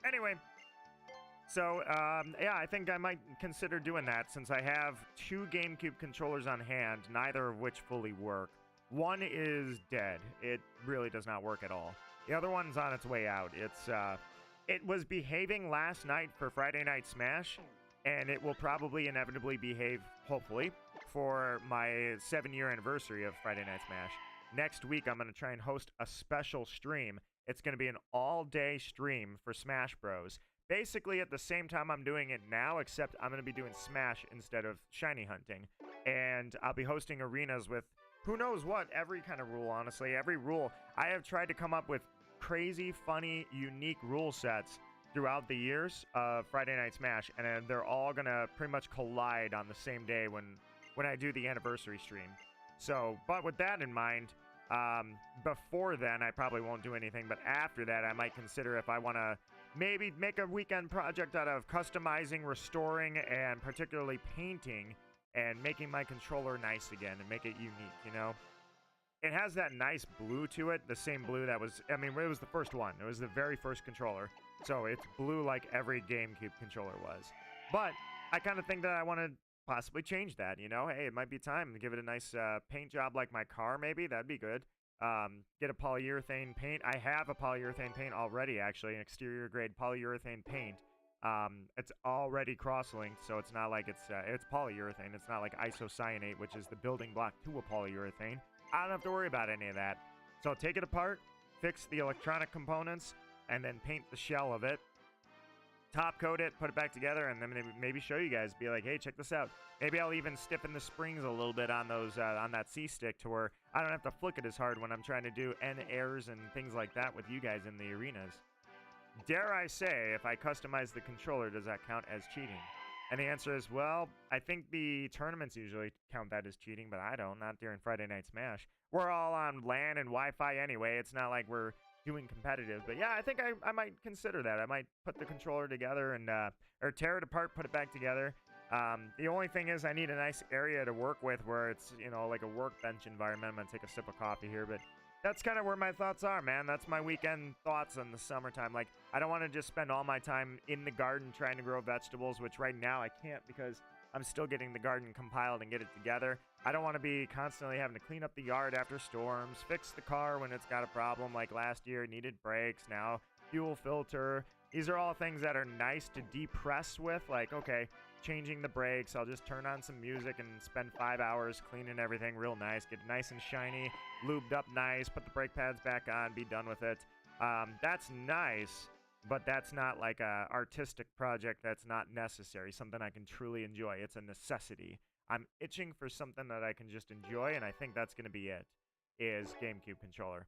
Anyway, so, yeah, I think I might consider doing that since I have 2 GameCube controllers on hand, neither of which fully work. One is dead. It really does not work at all. The other one's on its way out. It was behaving last night for Friday Night Smash, and it will probably inevitably behave, hopefully, for my 7-year anniversary of Friday Night Smash. Next week, I'm going to try and host a special stream. It's going to be an all-day stream for Smash Bros. Basically at the same time I'm doing it now, except I'm going to be doing Smash instead of shiny hunting. and I'll be hosting arenas with who knows what, every kind of rule, honestly. Every rule. I have tried to come up with crazy, funny, unique rule sets throughout the years of Friday Night Smash, and they're all going to pretty much collide on the same day when I do the anniversary stream. So, but with that in mind, before then, I probably won't do anything, but after that, I might consider if I want to maybe make a weekend project out of customizing, restoring, and particularly painting and making my controller nice again and make it unique, you know? It has that nice blue to it, the same blue that was, I mean, it was the first one. It was the very first controller. So it's blue like every GameCube controller was. But I kind of think that I want to possibly change that, you know? Hey, it might be time to give it a nice paint job like my car, maybe. That'd be good. Get a polyurethane paint. I have a polyurethane paint already, actually, an exterior grade polyurethane paint. It's already cross-linked, so it's not like it's polyurethane. It's not like isocyanate, which is the building block to a polyurethane. I don't have to worry about any of that. So take it apart, fix the electronic components, and then paint the shell of it. Top coat it, put it back together, and then maybe show you guys. Be like, hey, check this out. Maybe I'll even stiffen the springs a little bit on those on that C-stick to where I don't have to flick it as hard when I'm trying to do N-airs and things like that with you guys in the arenas. Dare I say, if I customize the controller, does that count as cheating? And the answer is, well, I think the tournaments usually count that as cheating, but I don't, not during Friday Night Smash. We're all on LAN and Wi-Fi anyway. It's not like we're doing competitive. But yeah, I think I might consider that. I might put the controller together and, or tear it apart, put it back together. The only thing is I need a nice area to work with where it's, you know, like a workbench environment. I'm going to take a sip of coffee here, but that's kind of where my thoughts are, man. That's my weekend thoughts in the summertime. Like, I don't want to just spend all my time in the garden trying to grow vegetables, which right now I can't because I'm still getting the garden compiled and get it together. I don't want to be constantly having to clean up the yard after storms, fix the car when it's got a problem like last year, needed brakes, now fuel filter. These are all things that are nice to depress with. Like, okay, changing the brakes, I'll just turn on some music and spend 5 hours cleaning everything real nice, get nice and shiny, lubed up nice, put the brake pads back on, be done with it. That's nice, but that's not like a artistic project that's not necessary, something I can truly enjoy. It's a necessity. I'm itching for something that I can just enjoy, and I think that's going to be it, is GameCube controller.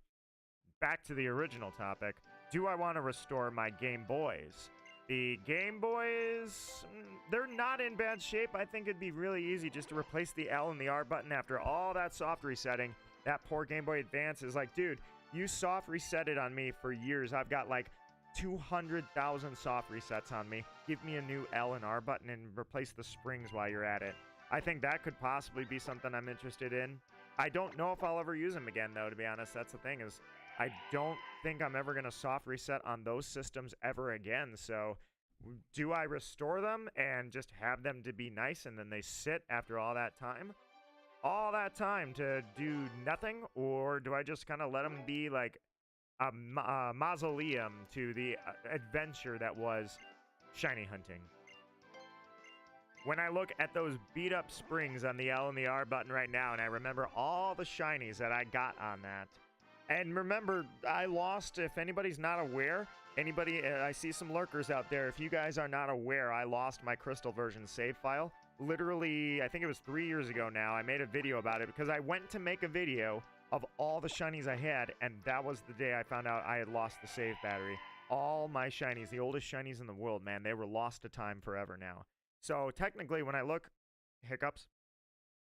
Back to the original topic. Do I want to restore my Game Boys? The Game Boys, they're not in bad shape. I think it'd be really easy just to replace the L and the R button after all that soft resetting. That poor Game Boy Advance is like, dude, you soft resetted on me for years. I've got like 200,000 soft resets on me. Give me a new L and R button and replace the springs while you're at it. I think that could possibly be something I'm interested in. I don't know if I'll ever use them again, though, to be honest. That's the thing, is I don't think I'm ever going to soft reset on those systems ever again. So do I restore them and just have them to be nice and then they sit after all that time? All that time to do nothing? Or do I just kind of let them be like a mausoleum to the adventure that was shiny hunting? When I look at those beat up springs on the L and the R button right now, and I remember all the shinies that I got on that, and remember, I lost, if anybody's not aware, I see some lurkers out there, if you guys are not aware, I lost my Crystal version save file. Literally, I think it was 3 years ago now, I made a video about it because I went to make a video of all the shinies I had, and that was the day I found out I had lost the save battery. All my shinies, the oldest shinies in the world, man, they were lost to time forever now. So technically, when I look, hiccups,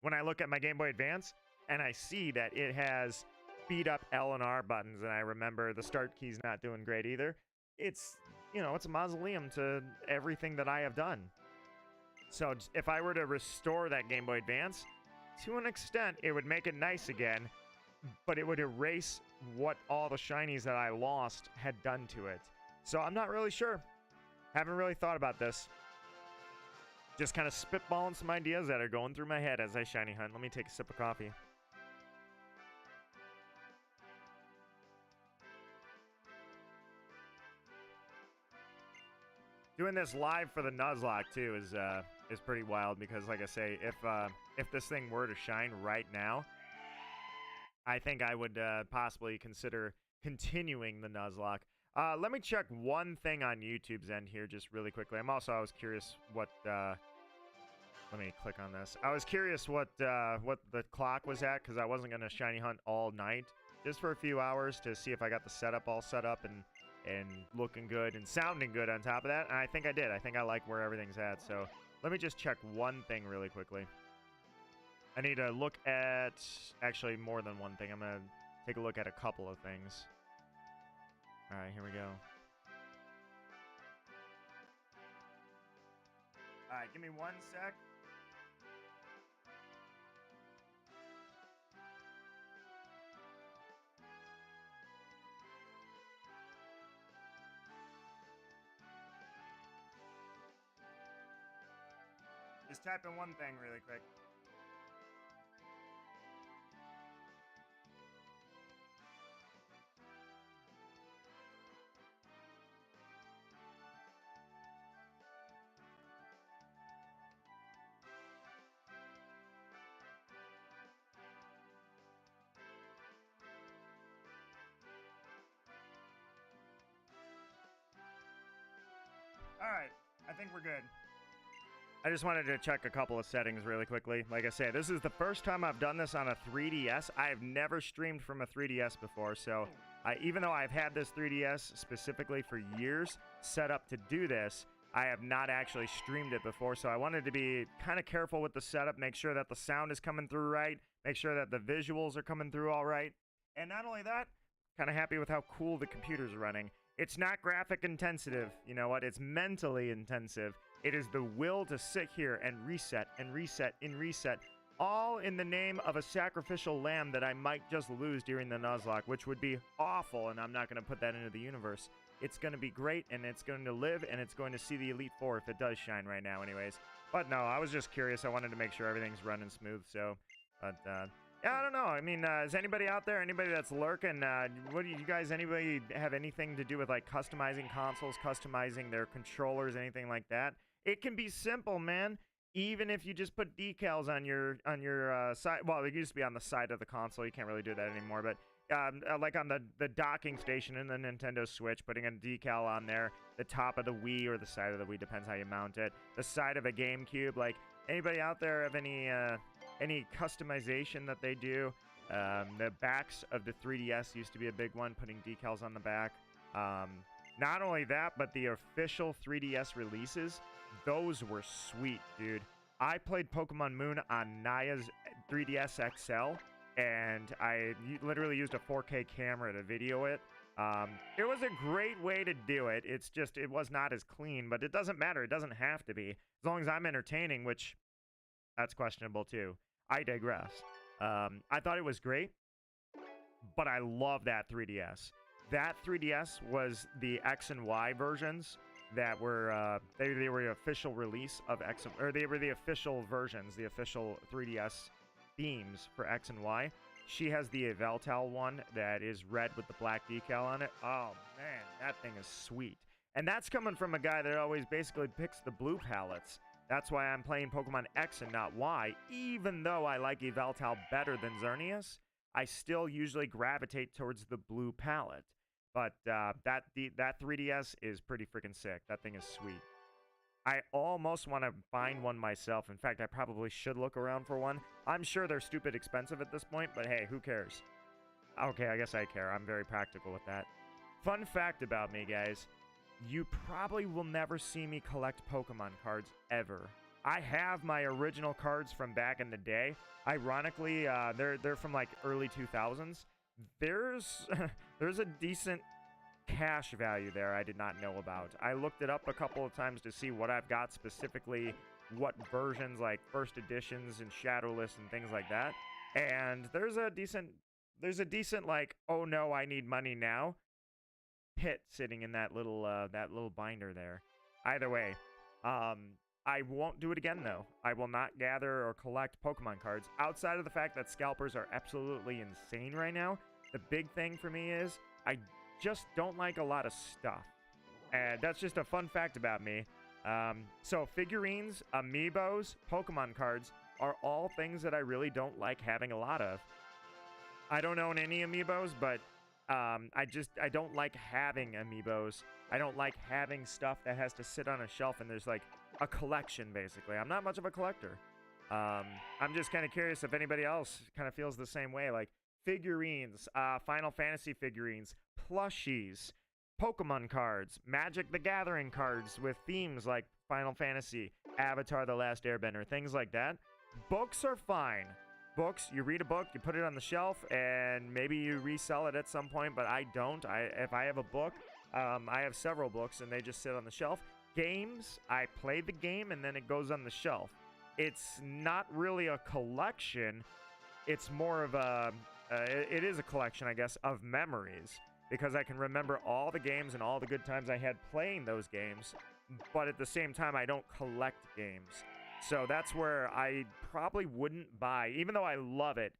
when I look at my Game Boy Advance, and I see that it has beat up L and R buttons, and I remember the start key's not doing great either, it's, you know, it's a mausoleum to everything that I have done. So if I were to restore that Game Boy Advance, to an extent, it would make it nice again, but it would erase what all the shinies that I lost had done to it. So I'm not really sure. Haven't really thought about this. Just kind of spitballing some ideas that are going through my head as I shiny hunt. Let me take a sip of coffee. Doing this live for the Nuzlocke too is pretty wild because, like I say, if this thing were to shine right now, I think I would possibly consider continuing the Nuzlocke. Let me check one thing on YouTube's end here just really quickly. I was curious what Let me click on this. I was curious what the clock was at because I wasn't gonna shiny hunt all night, just for a few hours to see if I got the setup all set up and looking good and sounding good on top of that. And I think I did. I think I like where everything's at. So let me just check one thing really quickly. I need to look at actually more than one thing. I'm gonna take a look at a couple of things. All right, here we go. All right, give me 1 sec. Just type in one thing really quick. All right, I think we're good. I just wanted to check a couple of settings really quickly. Like I say, this is the first time I've done this on a 3DS. I have never streamed from a 3DS before, so even though I've had this 3DS specifically for years set up to do this, I have not actually streamed it before, so I wanted to be kind of careful with the setup, make sure that the sound is coming through right, make sure that the visuals are coming through all right, and not only that, kind of happy with how cool the computer's running. It's not graphic intensive, you know what? It's mentally intensive. It is the will to sit here and reset and reset and reset, all in the name of a sacrificial lamb that I might just lose during the nuzlocke, which would be awful, and I'm not going to put that into the universe. It's going to be great, and it's going to live, and it's going to see the Elite Four if it does shine right now anyways. But no, I was just curious. I wanted to make sure everything's running smooth, so... But, yeah, I don't know. I mean, is anybody out there, anybody that's lurking, what do you guys, anybody have anything to do with, like, customizing consoles, customizing their controllers, anything like that? It can be simple, man. Even if you just put decals on your side. Well, it used to be on the side of the console. You can't really do that anymore. But like on the docking station in the Nintendo Switch, putting a decal on there, the top of the Wii or the side of the Wii, depends how you mount it. The side of a GameCube. Like, anybody out there have any customization that they do? The backs of the 3DS used to be a big one, putting decals on the back. Not only that, but the official 3DS releases, those were sweet, dude. I played Pokemon Moon on Naya's 3DS XL, and I literally used a 4K camera to video it. It was a great way to do it. It's just, it was not as clean, but it doesn't matter. It doesn't have to be. As long as I'm entertaining, which, that's questionable too. I digress. I thought it was great, but I love that 3DS. That 3DS was the X and Y versions that were they were the official release of X, or they were the official versions, the official 3DS themes for X and Y. She has the Yveltal one that is red with the black decal on it. Oh man, that thing is sweet. And that's coming from a guy that always basically picks the blue palettes. That's why I'm playing Pokemon X and not Y. Even though I like Yveltal better than Xerneas, I still usually gravitate towards the blue palette. But that 3DS is pretty freaking sick. That thing is sweet. I almost want to find one myself. In fact, I probably should look around for one. I'm sure they're stupid expensive at this point, but hey, who cares? Okay, I guess I care. I'm very practical with that. Fun fact about me, guys. You probably will never see me collect Pokemon cards ever. I have my original cards from back in the day. Ironically, they're from like early 2000s. There's a decent cash value there I did not know about. I looked it up a couple of times to see what I've got specifically, what versions, like first editions and Shadowless and things like that. And there's a decent like, oh no, I need money now pit sitting in that little binder there. Either way, I won't do it again though. I will not gather or collect Pokemon cards outside of the fact that scalpers are absolutely insane right now. The big thing for me is I just don't like a lot of stuff. And that's just a fun fact about me. So figurines, amiibos, Pokemon cards are all things that I really don't like having a lot of. I don't own any amiibos, but I don't like having amiibos. I don't like having stuff that has to sit on a shelf and there's like a collection, basically. I'm not much of a collector. I'm just kind of curious if anybody else kind of feels the same way. Like figurines, Final Fantasy figurines, plushies, Pokemon cards, Magic the Gathering cards with themes like Final Fantasy, Avatar The Last Airbender, things like that. Books are fine. Books, you read a book, you put it on the shelf, and maybe you resell it at some point, but I don't. If I have a book, I have several books, and they just sit on the shelf. Games, I play the game, and then it goes on the shelf. It's not really a collection. It's more of a, it is a collection, I guess, of memories, because I can remember all the games and all the good times I had playing those games, but at the same time, I don't collect games. So that's where I probably wouldn't buy, even though I love it.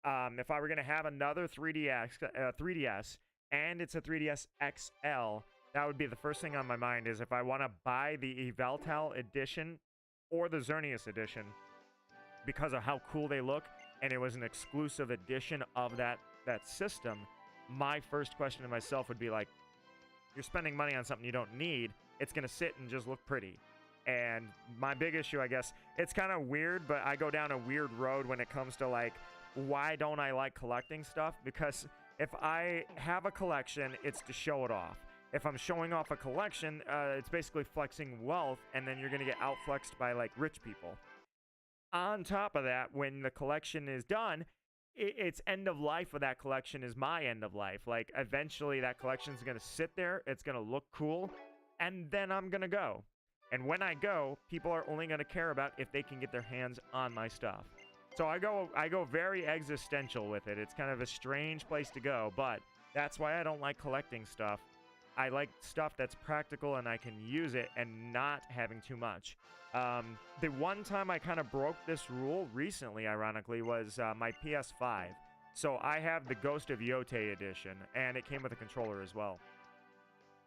If I were going to have another 3DS, and it's a 3DS XL, that would be the first thing on my mind is if I want to buy the Evaltal edition or the Xerneas edition because of how cool they look, and it was an exclusive edition of that system, my first question to myself would be like, you're spending money on something you don't need. It's going to sit and just look pretty. And my big issue, I guess, it's kind of weird, but I go down a weird road when it comes to, like, why don't I like collecting stuff? Because if I have a collection, it's to show it off. If I'm showing off a collection, it's basically flexing wealth, and then you're going to get outflexed by, like, rich people. On top of that, when the collection is done, its end of life of that collection is my end of life. Like, eventually that collection is going to sit there, it's going to look cool, and then I'm going to go. And when I go, people are only going to care about if they can get their hands on my stuff. So I go very existential with it. It's kind of a strange place to go, but that's why I don't like collecting stuff. I like stuff that's practical and I can use it and not having too much. The one time I kind of broke this rule recently, ironically, was my PS5. So I have the Ghost of Yotei edition, and it came with a controller as well.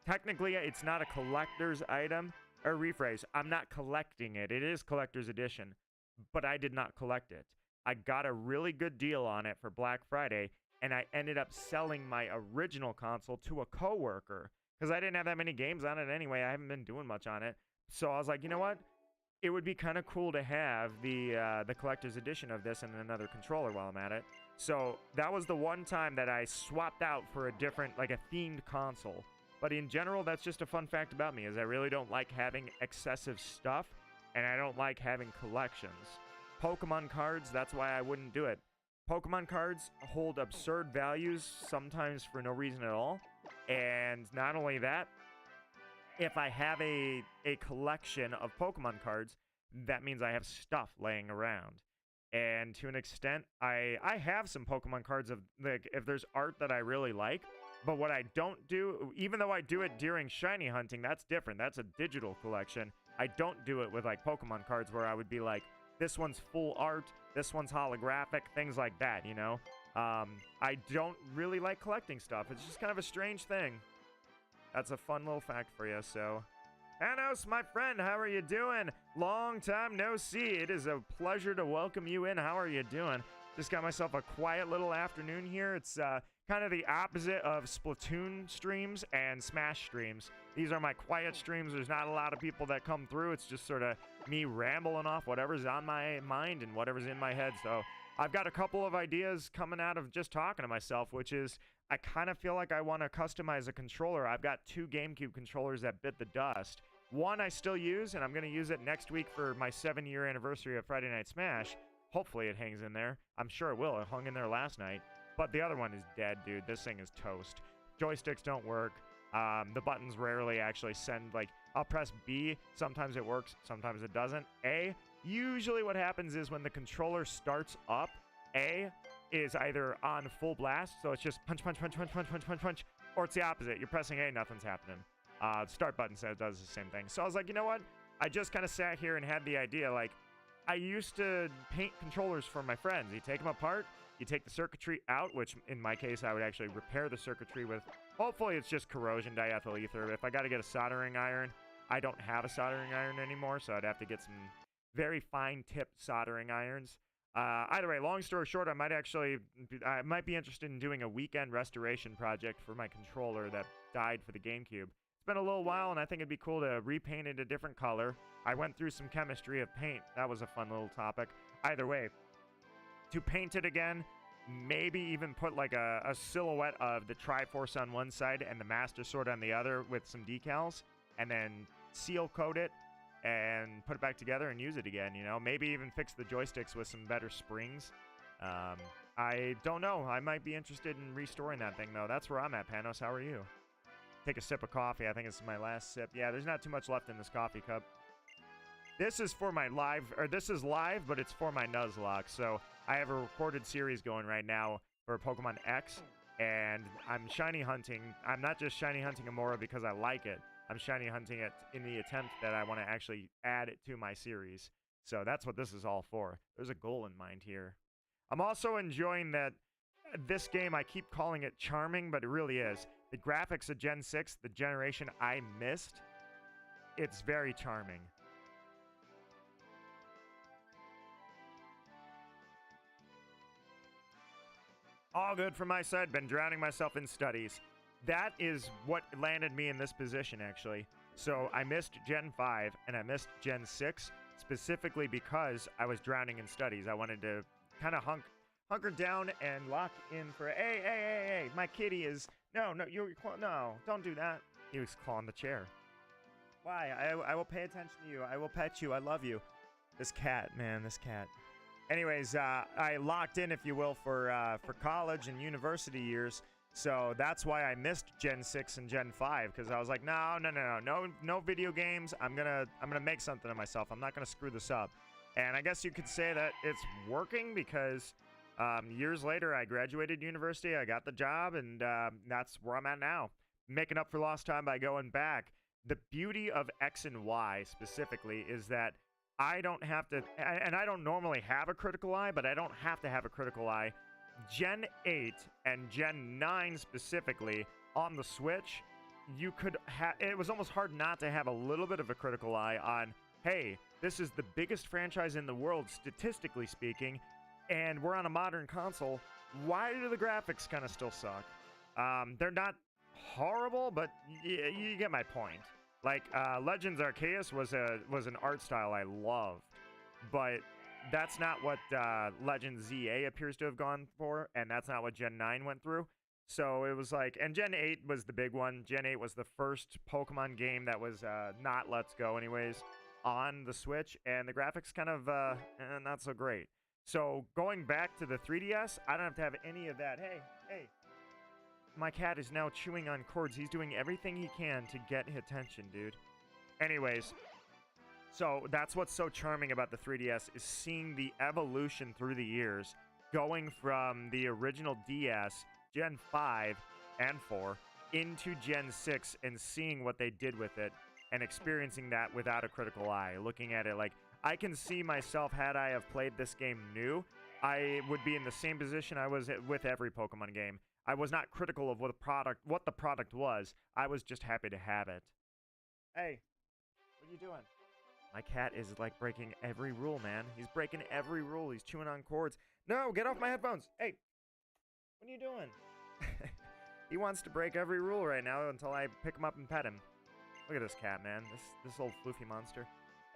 Technically, it's not a collector's item. Or rephrase, I'm not collecting it. It is collector's edition, but I did not collect it. I got a really good deal on it for Black Friday, and I ended up selling my original console to a coworker because I didn't have that many games on it anyway. I haven't been doing much on it. So I was like, you know what? It would be kind of cool to have the collector's edition of this and another controller while I'm at it. So that was the one time that I swapped out for a different, like a themed console. But in general, that's just a fun fact about me, is I really don't like having excessive stuff, and I don't like having collections. Pokemon cards, that's why I wouldn't do it. Pokemon cards hold absurd values, sometimes for no reason at all. And not only that, if I have a collection of Pokemon cards, that means I have stuff laying around. And to an extent, I have some Pokemon cards of, like, if there's art that I really like. But what I don't do, even though I do it during shiny hunting, that's different. That's a digital collection. I don't do it with, like, Pokemon cards where I would be like, this one's full art, this one's holographic, things like that, you know? I don't really like collecting stuff. It's just kind of a strange thing. That's a fun little fact for you, so... Thanos, my friend, how are you doing? Long time no see. It is a pleasure to welcome you in. How are you doing? Just got myself a quiet little afternoon here. It's, kind of the opposite of Splatoon streams and Smash streams. These are my quiet streams. There's not a lot of people that come through. It's just sort of me rambling off whatever's on my mind and whatever's in my head. So I've got a couple of ideas coming out of just talking to myself, which is I kind of feel like I want to customize a controller. I've got 2 GameCube controllers that bit the dust. One I still use, and I'm going to use it next week for my 7-year anniversary of Friday Night Smash. Hopefully it hangs in there. I'm sure it will. It hung in there last night. But the other one is dead, dude. This thing is toast. Joysticks don't work. The buttons rarely actually send, like, I'll press B. Sometimes it works. Sometimes it doesn't. A, usually what happens is when the controller starts up, A is either on full blast, so it's just punch, punch, punch, punch, punch, punch, punch, punch, or it's the opposite. You're pressing A, nothing's happening. The start button does the same thing. So I was like, you know what? I just kind of sat here and had the idea, like, I used to paint controllers for my friends. You take them apart. You take the circuitry out, which in my case, I would actually repair the circuitry with, hopefully it's just corrosion diethyl ether. If I got to get a soldering iron, I don't have a soldering iron anymore, so I'd have to get some very fine tipped soldering irons. Either way, long story short, I might be interested in doing a weekend restoration project for my controller that died for the GameCube. It's been a little while, and I think it'd be cool to repaint it a different color. I went through some chemistry of paint. That was a fun little topic. Either way, to paint it again, maybe even put like a silhouette of the Triforce on one side and the Master Sword on the other with some decals, and then seal coat it and put it back together and use it again, you know? Maybe even fix the joysticks with some better springs. I don't know. I might be interested in restoring that thing, though. That's where I'm at, Panos. How are you? Take a sip of coffee. I think it's my last sip. Yeah, there's not too much left in this coffee cup. This is for my live, or this is live, but it's for my nuzlocke. So I have a recorded series going right now for Pokemon X, and I'm shiny hunting. I'm not just shiny hunting Amaura because I like it. I'm shiny hunting it in the attempt that I want to actually add it to my series. So that's what this is all for. There's a goal in mind here. I'm also enjoying that this game, I keep calling it charming, but it really is. The graphics of Gen 6, the generation I missed, it's very charming. All good from my side. Been drowning myself in studies. That is what landed me in this position, actually. So I missed Gen 5 and I missed Gen 6 specifically because I was drowning in studies. I wanted to kind of hunker down and lock in for, hey, my kitty is, no, don't do that. He was clawing the chair. Why? I will pay attention to you. I will pet you. I love you. This cat, man, this cat. Anyways, I locked in, if you will, for college and university years. So that's why I missed Gen 6 and Gen 5, because I was like, no video games. I'm gonna make something of myself. I'm not gonna screw this up. And I guess you could say that it's working because years later I graduated university, I got the job, and that's where I'm at now. Making up for lost time by going back. The beauty of X and Y specifically is that I don't have to, and I don't normally have a critical eye, but I don't have to have a critical eye. Gen 8 and Gen 9 specifically on the Switch, you could have, it was almost hard not to have a little bit of a critical eye on, hey, this is the biggest franchise in the world, statistically speaking, and we're on a modern console. Why do the graphics kind of still suck? They're not horrible, but you get my point. Like, Legends Arceus was an art style I loved, but that's not what Legends ZA appears to have gone for, and that's not what Gen 9 went through. So it was like, and Gen 8 was the big one. Gen 8 was the first Pokemon game that was not Let's Go anyways on the Switch, and the graphics kind of not so great. So going back to the 3DS, I don't have to have any of that. Hey. My cat is now chewing on cords. He's doing everything he can to get attention, dude. Anyways, so that's what's so charming about the 3DS is seeing the evolution through the years, going from the original DS, Gen 5 and 4, into Gen 6 and seeing what they did with it and experiencing that without a critical eye, looking at it like, I can see myself, had I have played this game new, I would be in the same position I was with every Pokemon game. I was not critical of what the product was. I was just happy to have it. Hey, what are you doing? My cat is like breaking every rule, man. He's breaking every rule. He's chewing on cords. No, get off my headphones. Hey, what are you doing? He wants to break every rule right now until I pick him up and pet him. Look at this cat, man. This old floofy monster.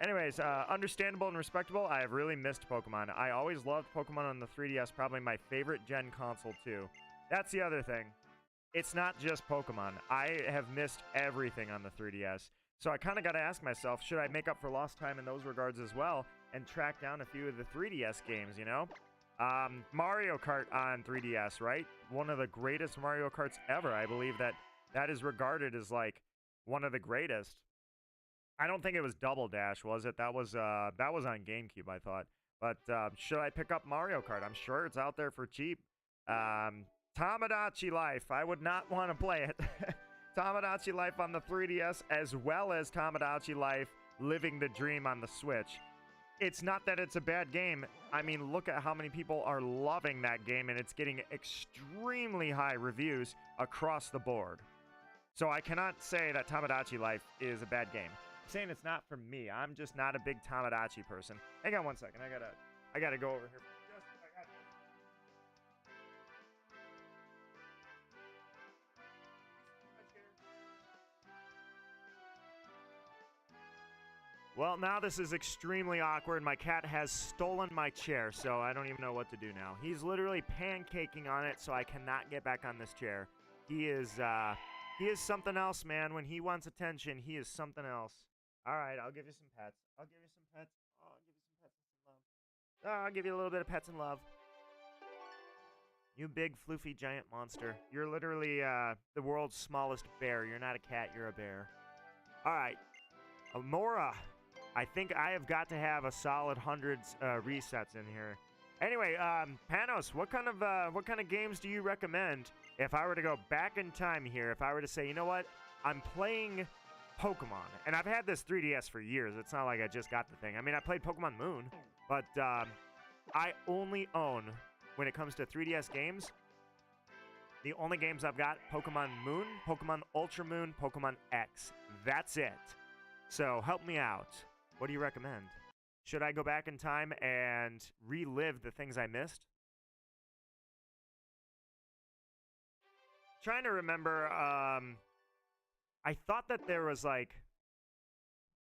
Anyways, understandable and respectable. I have really missed Pokemon. I always loved Pokemon on the 3DS. Probably my favorite gen console, too. That's the other thing. It's not just Pokemon. I have missed everything on the 3DS. So I kind of got to ask myself, should I make up for lost time in those regards as well and track down a few of the 3DS games, you know? Mario Kart on 3DS, right? One of the greatest Mario Karts ever. I believe that is regarded as, like, one of the greatest. I don't think it was Double Dash, was it? That was on GameCube, I thought. But should I pick up Mario Kart? I'm sure it's out there for cheap. Tamagotchi Life. I would not want to play it. Tamagotchi Life on the 3DS, as well as Tamagotchi Life Living the Dream on the Switch. It's not that it's a bad game. I mean, look at how many people are loving that game, and it's getting extremely high reviews across the board. So I cannot say that Tamagotchi Life is a bad game. I'm saying it's not for me. I'm just not a big Tamagotchi person. Hang on one second. I gotta go over here. Well, now this is extremely awkward. My cat has stolen my chair, so I don't even know what to do now. He's literally pancaking on it, so I cannot get back on this chair. He is something else, man. When he wants attention, he is something else. All right, I'll give you some pets. I'll give you some pets. Oh, I'll give you some pets and some love. Oh, I'll give you a little bit of pets and love. You big, floofy, giant monster. You're literally the world's smallest bear. You're not a cat, you're a bear. All right. Amaura. I think I have got to have a solid hundreds resets in here. Anyway, Panos, what kind of games do you recommend if I were to go back in time here? If I were to say, you know what, I'm playing Pokemon, and I've had this 3DS for years. It's not like I just got the thing. I mean, I played Pokemon Moon, but I only own, when it comes to 3DS games, the only games I've got: Pokemon Moon, Pokemon Ultra Moon, Pokemon X. That's it. So help me out. What do you recommend? Should I go back in time and relive the things I missed? Trying to remember, I thought that there was like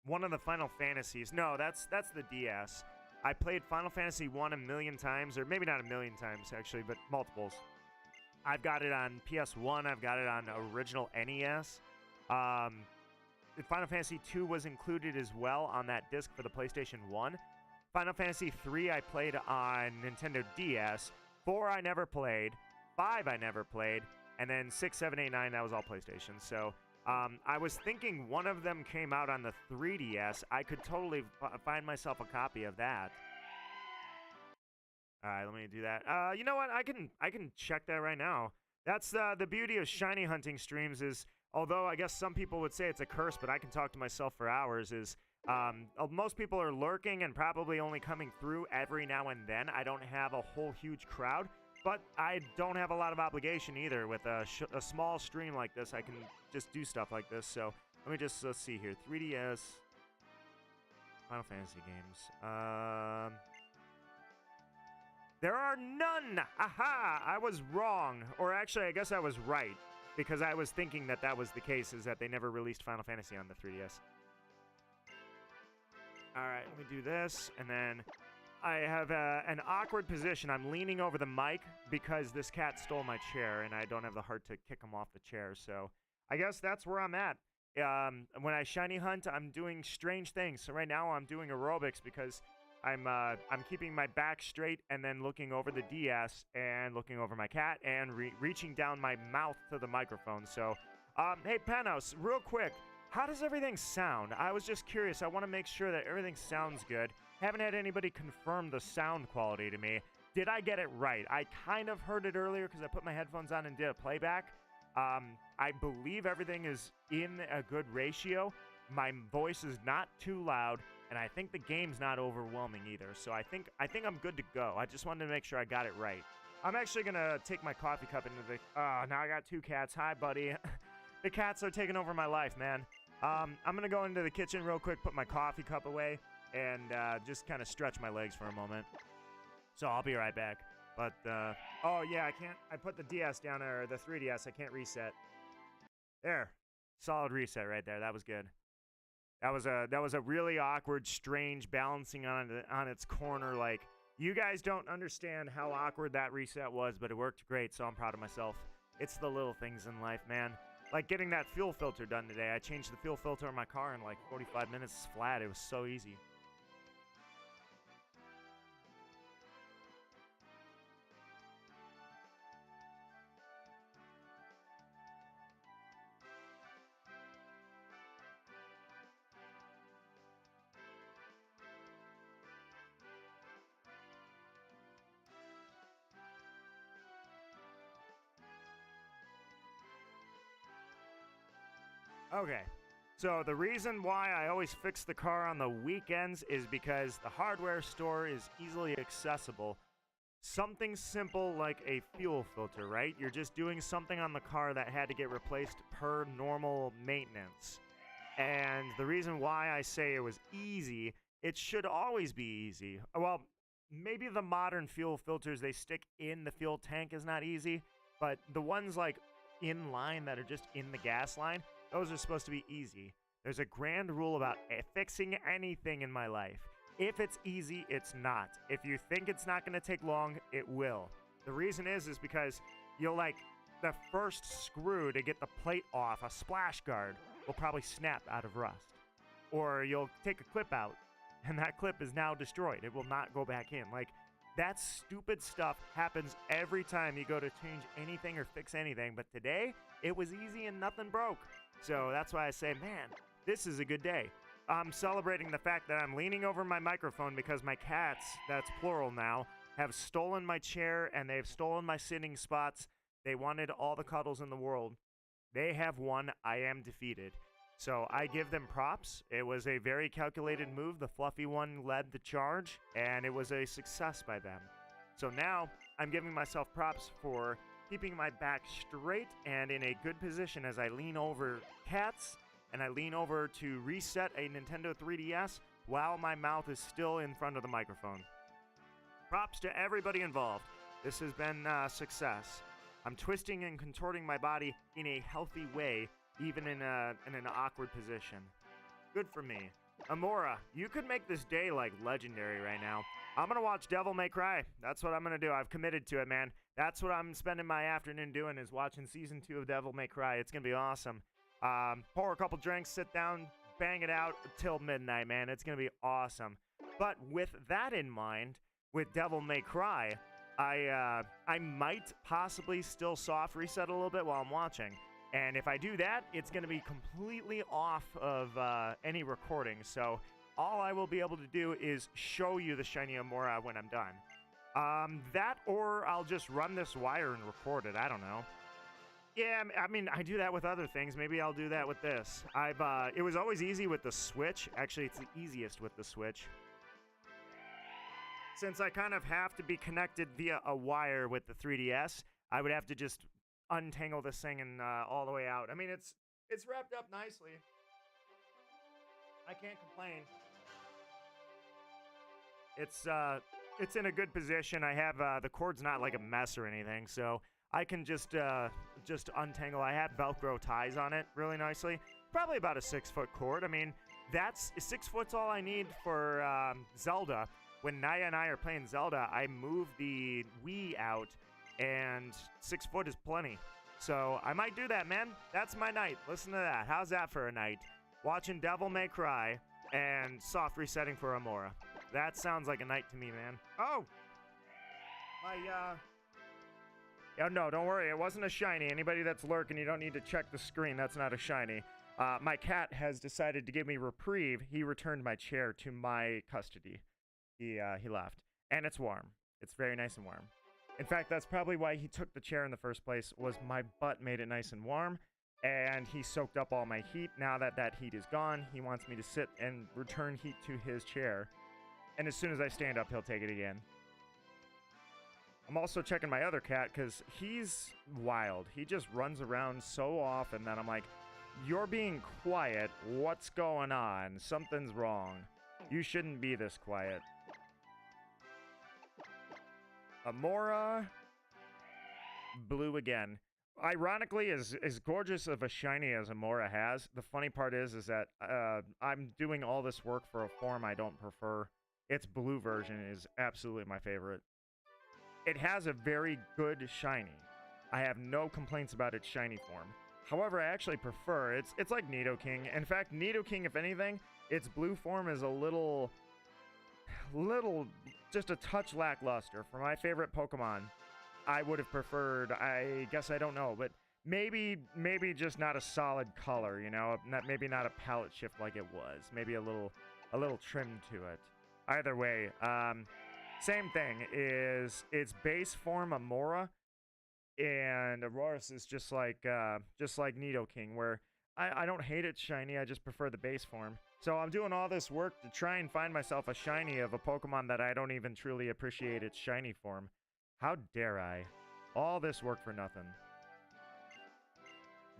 one of the Final Fantasies. No, that's the DS. I played Final Fantasy 1 a million times, or maybe not a million times actually, but multiples. I've got it on PS1, I've got it on original NES. Final Fantasy 2 was included as well on that disc for the PlayStation 1. Final Fantasy 3 I played on Nintendo DS. 4 I never played. 5 I never played. And then 6, 7, 8, 9, that was all PlayStation. So I was thinking one of them came out on the 3DS. I could totally find myself a copy of that. All right, let me do that. You know what? I can check that right now. That's the beauty of shiny hunting streams is, although I guess some people would say it's a curse, but I can talk to myself for hours, is most people are lurking and probably only coming through every now and then. I don't have a whole huge crowd, but I don't have a lot of obligation either. With a small stream like this, I can just do stuff like this. So let's see here. 3DS, Final Fantasy games. There are none! Aha! I was wrong. Or actually, I guess I was right, because I was thinking that that was the case, is that they never released Final Fantasy on the 3DS. Alright, let me do this, and then I have an awkward position. I'm leaning over the mic because this cat stole my chair, and I don't have the heart to kick him off the chair, so I guess that's where I'm at. When I shiny hunt, I'm doing strange things. So right now I'm doing aerobics because I'm keeping my back straight and then looking over the DS and looking over my cat and reaching down my mouth to the microphone. So, hey, Panos, real quick, how does everything sound? I was just curious. I want to make sure that everything sounds good. Haven't had anybody confirm the sound quality to me. Did I get it right? I kind of heard it earlier because I put my headphones on and did a playback. I believe everything is in a good ratio. My voice is not too loud. And I think the game's not overwhelming either. So I think I'm good to go. I just wanted to make sure I got it right. I'm actually going to take my coffee cup into the... now I got two cats. Hi, buddy. The cats are taking over my life, man. I'm going to go into the kitchen real quick, put my coffee cup away, and just kind of stretch my legs for a moment. So I'll be right back. But, oh, yeah, I can't... I put the DS down there, or the 3DS. I can't reset. There. Solid reset right there. That was good. That was a really awkward, strange balancing on its corner. Like, you guys don't understand how awkward that reset was, but it worked great, so I'm proud of myself. It's the little things in life, man. Like getting that fuel filter done today. I changed the fuel filter in my car in like 45 minutes flat. It was so easy. Okay, so the reason why I always fix the car on the weekends is because the hardware store is easily accessible. Something simple like a fuel filter, right? You're just doing something on the car that had to get replaced per normal maintenance. And the reason why I say it was easy, it should always be easy. Well, maybe the modern fuel filters they stick in the fuel tank is not easy, but the ones like in line that are just in the gas line, those are supposed to be easy. There's a grand rule about fixing anything in my life. If it's easy, it's not. If you think it's not going to take long, it will. The reason is because you'll like the first screw to get the plate off, a splash guard, will probably snap out of rust. Or you'll take a clip out, and that clip is now destroyed. It will not go back in. Like, that stupid stuff happens every time you go to change anything or fix anything. But today, it was easy and nothing broke. So that's why I say, man, this is a good day. I'm celebrating the fact that I'm leaning over my microphone because my cats, that's plural now, have stolen my chair and they've stolen my sitting spots. They wanted all the cuddles in the world. They have won. I am defeated. So I give them props. It was a very calculated move. The fluffy one led the charge, and it was a success by them. So now I'm giving myself props for keeping my back straight and in a good position as I lean over cats and I lean over to reset a Nintendo 3DS while my mouth is still in front of the microphone. Props to everybody involved. This has been a success. I'm twisting and contorting my body in a healthy way, even in an awkward position. Good for me. Amaura, you could make this day like legendary right now. I'm gonna watch Devil May Cry. That's what I'm gonna do. I've committed to it, man. That's what I'm spending my afternoon doing, is watching season 2 of Devil May Cry. It's gonna be awesome. Pour a couple drinks, sit down, bang it out till midnight, man. It's gonna be awesome. But with that in mind, with Devil May Cry, I might possibly still soft reset a little bit while I'm watching. And if I do that, it's going to be completely off of any recording. So all I will be able to do is show you the Shiny Amaura when I'm done. That, or I'll just run this wire and record it. I don't know. Yeah, I mean, I do that with other things. Maybe I'll do that with this. It was always easy with the Switch. Actually, it's the easiest with the Switch. Since I kind of have to be connected via a wire with the 3DS, I would have to just untangle this thing and all the way out. I mean, it's wrapped up nicely. I can't complain. It's in a good position. I have the cord's not like a mess or anything, so I can just untangle. I have Velcro ties on it really nicely. Probably about a 6-foot cord. I mean, that's 6 foot's all I need for Zelda. When Naya and I are playing Zelda, I move the Wii out, and 6 foot is plenty. So I might do that, man. That's my night. Listen to that. How's that for a night? Watching Devil May Cry and soft resetting for Amaura. That sounds like a night to me, man. Oh! Yeah, no, don't worry. It wasn't a shiny. Anybody that's lurking, you don't need to check the screen. That's not a shiny. My cat has decided to give me reprieve. He returned my chair to my custody. He left. And it's warm. It's very nice and warm. In fact, that's probably why he took the chair in the first place, was my butt made it nice and warm, and he soaked up all my heat. Now that that heat is gone, he wants me to sit and return heat to his chair. And as soon as I stand up, he'll take it again. I'm also checking my other cat because he's wild. He just runs around so often that I'm like, you're being quiet. What's going on? Something's wrong. You shouldn't be this quiet. Amaura, blue again. Ironically, as gorgeous of a shiny as Amaura has, the funny part is that I'm doing all this work for a form I don't prefer. Its blue version is absolutely my favorite. It has a very good shiny. I have no complaints about its shiny form. However, I actually prefer, it's like Nidoking. In fact, Nidoking, if anything, its blue form is a little, just a touch lackluster. For my favorite Pokemon, I would have preferred, I guess I don't know, but maybe just not a solid color, you know, maybe not a palette shift like it was. Maybe a little trim to it. Either way, same thing is its base form Amaura, and Aurorus is just like Nidoking, where I don't hate its shiny, I just prefer the base form. So I'm doing all this work to try and find myself a shiny of a Pokemon that I don't even truly appreciate its shiny form. How dare I? All this work for nothing.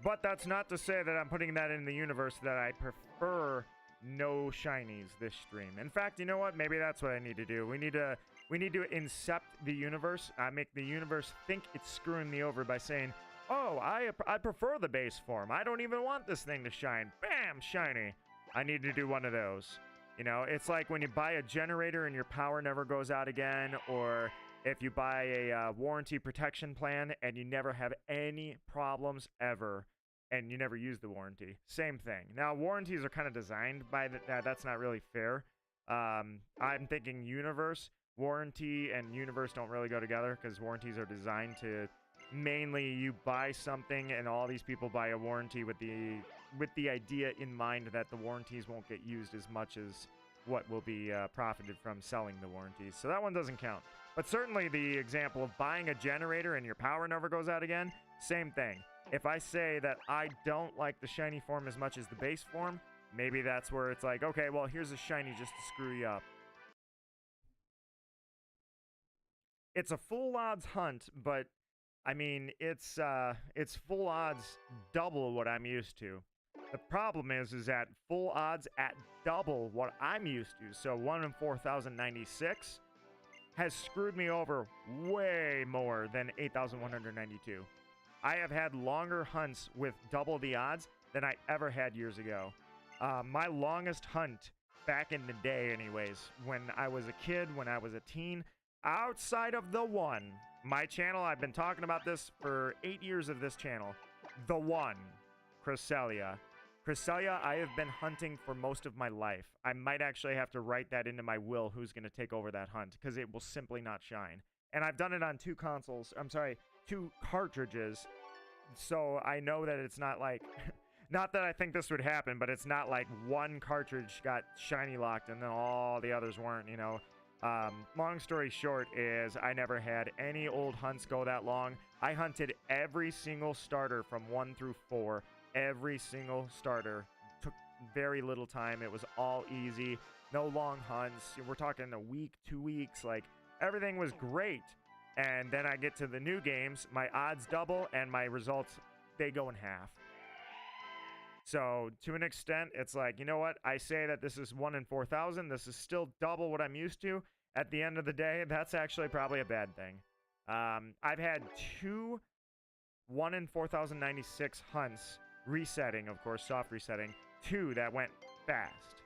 But that's not to say that I'm putting that in the universe that I prefer no shinies this stream. In fact, you know what? Maybe that's what I need to do. We need to incept the universe. Make the universe think it's screwing me over by saying, Oh, I prefer the base form. I don't even want this thing to shine. Bam, shiny. I need to do one of those. You know, it's like when you buy a generator and your power never goes out again, or if you buy a warranty protection plan and you never have any problems ever, and you never use the warranty. Same thing. Now, warranties are kind of designed by that's not really fair. I'm thinking universe. Warranty and universe don't really go together because warranties are designed to mainly you buy something and all these people buy a warranty with the idea in mind that the warranties won't get used as much as what will be profited from selling the warranties. So that one doesn't count. But certainly the example of buying a generator and your power never goes out again, same thing. If I say that I don't like the shiny form as much as the base form, maybe that's where it's like, okay, well, here's a shiny just to screw you up. It's a full odds hunt, but I mean, it's full odds double what I'm used to. The problem is that full odds at double what I'm used to, so 1 in 4,096, has screwed me over way more than 8,192. I have had longer hunts with double the odds than I ever had years ago. My longest hunt back in the day anyways, when I was a kid, when I was a teen, outside of the one, my channel, I've been talking about this for 8 years of this channel, the one, Cresselia. Cresselia, I have been hunting for most of my life. I might actually have to write that into my will who's going to take over that hunt, because it will simply not shine. And I've done it on 2 cartridges, so I know that it's not like... Not that I think this would happen, but it's not like one cartridge got shiny locked and then all the others weren't, you know. Long story short is I never had any old hunts go that long. I hunted every single starter from 1 through 4. Every single starter. Took very little time. It was all easy. No long hunts. We're talking a week, 2 weeks. Like, everything was great. And then I get to the new games. My odds double and my results, they go in half. So, to an extent, it's like, you know what? I say that this is 1 in 4,000. This is still double what I'm used to. At the end of the day, that's actually probably a bad thing. I've had 2 1 in 4,096 hunts resetting, of course, soft resetting. 2 that went fast.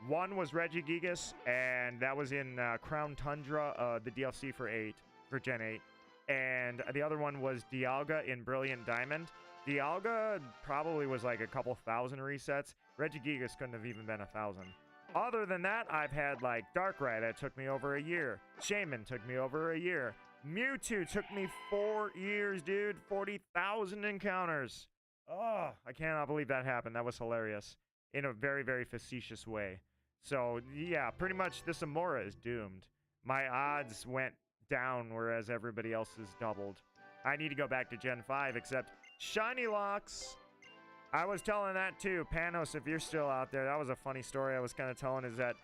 One was Regigigas, and that was in Crown Tundra, the DLC for Gen 8. And the other one was Dialga in Brilliant Diamond. Dialga probably was like a couple thousand resets. Regigigas couldn't have even been 1,000. Other than that, I've had like Darkrai that took me over a year. Shaman took me over a year. Mewtwo took me 4 years, dude. 40,000 encounters. Oh, I cannot believe that happened. That was hilarious. In a very, very facetious way. So, yeah, pretty much this Amaura is doomed. My odds went down, whereas everybody else's doubled. I need to go back to Gen 5, except shiny locks. I was telling that too. Panos, if you're still out there, that was a funny story I was kind of telling, is that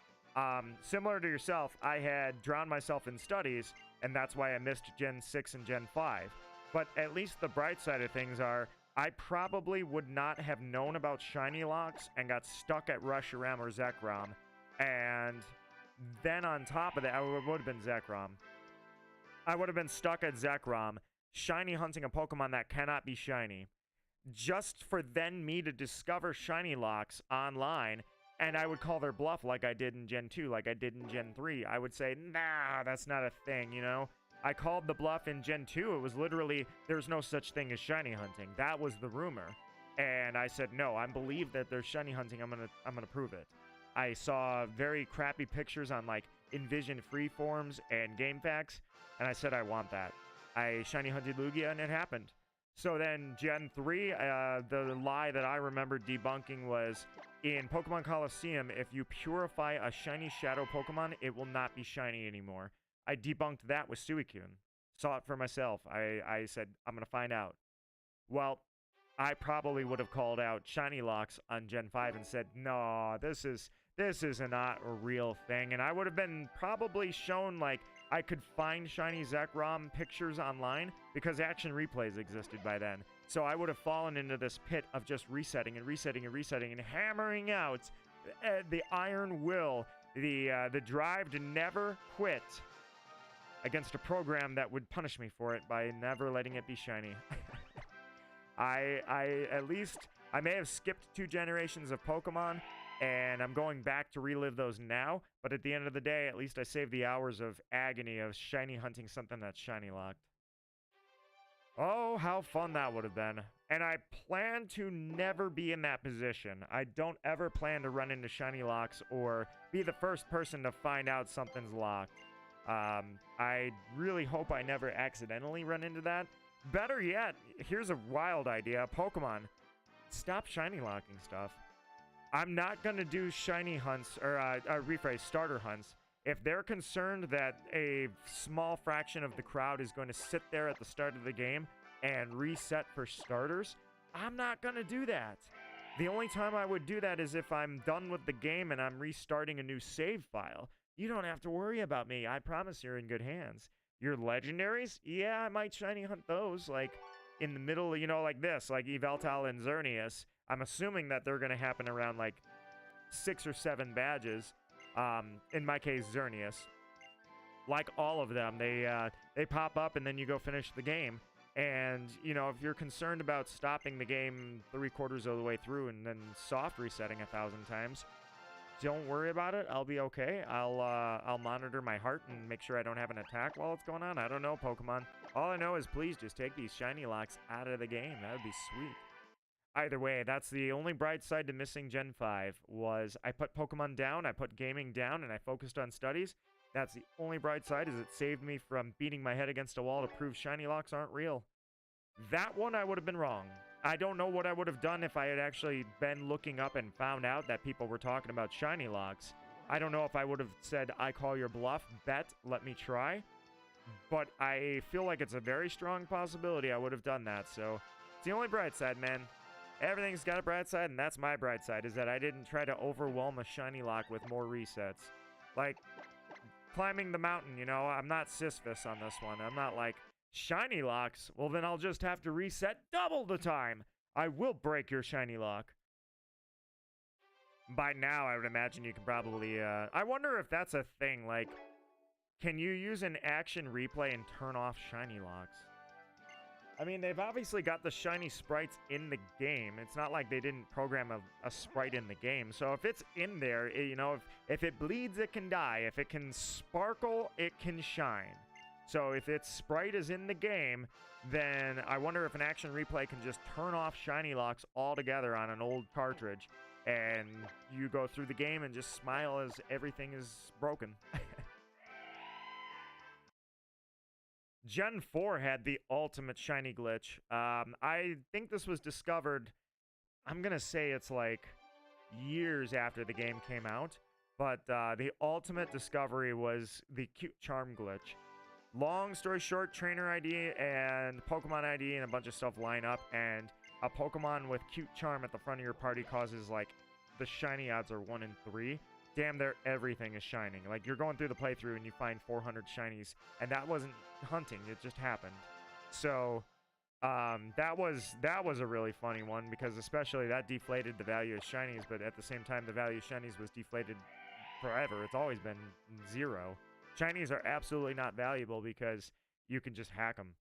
similar to yourself, I had drowned myself in studies, and that's why I missed Gen 6 and Gen 5. But at least the bright side of things are, I probably would not have known about shiny locks and got stuck at Reshiram or Zekrom. And then on top of that, it would have been Zekrom. I would have been stuck at Zekrom, shiny hunting a Pokemon that cannot be shiny. Just for then me to discover shiny locks online, and I would call their bluff like I did in Gen 2, like I did in Gen 3. I would say, nah, that's not a thing, you know? I called the bluff in Gen 2. It was literally, there's no such thing as shiny hunting. That was the rumor. And I said, no, I believe that there's shiny hunting. I'm gonna prove it. I saw very crappy pictures on like Envision Freeforms and GameFAQs, and I said I want that. I shiny hunted Lugia, and it happened. So then Gen 3, the lie that I remember debunking was, in Pokemon Coliseum, if you purify a shiny shadow Pokemon, it will not be shiny anymore. I debunked that with Suicune. Saw it for myself. I said, I'm going to find out. Well, I probably would have called out shiny locks on Gen 5 and said, no, this is not a real thing. And I would have been probably shown, like, I could find shiny Zekrom pictures online because action replays existed by then. So I would have fallen into this pit of just resetting and resetting and resetting and hammering out the iron will, the drive to never quit against a program that would punish me for it by never letting it be shiny. I at least, I may have skipped 2 generations of Pokemon, and I'm going back to relive those now. But at the end of the day, at least I saved the hours of agony of shiny hunting something that's shiny locked. Oh, how fun that would have been. And I plan to never be in that position. I don't ever plan to run into shiny locks or be the first person to find out something's locked. I really hope I never accidentally run into that. Better yet, here's a wild idea. Pokemon, stop shiny locking stuff. I'm not going to do shiny hunts, or rephrase, starter hunts. If they're concerned that a small fraction of the crowd is going to sit there at the start of the game and reset for starters, I'm not going to do that. The only time I would do that is if I'm done with the game and I'm restarting a new save file. You don't have to worry about me. I promise you're in good hands. Your legendaries? Yeah, I might shiny hunt those, like, in the middle, you know, like this, like Yveltal and Xerneas. I'm assuming that they're going to happen around, like, 6 or 7 badges. In my case, Xerneas. Like all of them, they pop up and then you go finish the game. And, you know, if you're concerned about stopping the game 3/4 of the way through and then soft resetting 1,000 times, don't worry about it. I'll be okay. I'll monitor my heart and make sure I don't have an attack while it's going on. I don't know, Pokemon. All I know is please just take these shiny locks out of the game. That would be sweet. Either way, that's the only bright side to missing Gen 5 was I put Pokemon down, I put gaming down, and I focused on studies. That's the only bright side, is it saved me from beating my head against a wall to prove shiny locks aren't real. That one I would have been wrong. I don't know what I would have done if I had actually been looking up and found out that people were talking about shiny locks. I don't know if I would have said, I call your bluff, bet, let me try. But I feel like it's a very strong possibility I would have done that, so it's the only bright side, man. Everything's got a bright side, and that's my bright side, is that I didn't try to overwhelm a shiny lock with more resets. Like, climbing the mountain, you know, I'm not Sisyphus on this one. I'm not like, shiny locks? Well, then I'll just have to reset double the time. I will break your shiny lock. By now, I would imagine you can probably, I wonder if that's a thing, like, can you use an action replay and turn off shiny locks? I mean, they've obviously got the shiny sprites in the game. It's not like they didn't program a sprite in the game. So if it's in there, you know, if it bleeds, it can die. If it can sparkle, it can shine. So if its sprite is in the game, then I wonder if an action replay can just turn off shiny locks altogether on an old cartridge. And you go through the game and just smile as everything is broken. Gen 4 had the ultimate shiny glitch. I think this was discovered, I'm going to say it's like years after the game came out, but the ultimate discovery was the cute charm glitch. Long story short, trainer ID and Pokemon ID and a bunch of stuff line up, and a Pokemon with cute charm at the front of your party causes, like, the shiny odds are 1 in 3. Damn, there everything is shining. Like, you're going through the playthrough and you find 400 shinies, and that wasn't hunting, it just happened. So that was a really funny one, because especially that deflated the value of shinies, but at the same time the value of shinies was deflated forever. It's always been 0. Shinies are absolutely not valuable because you can just hack them.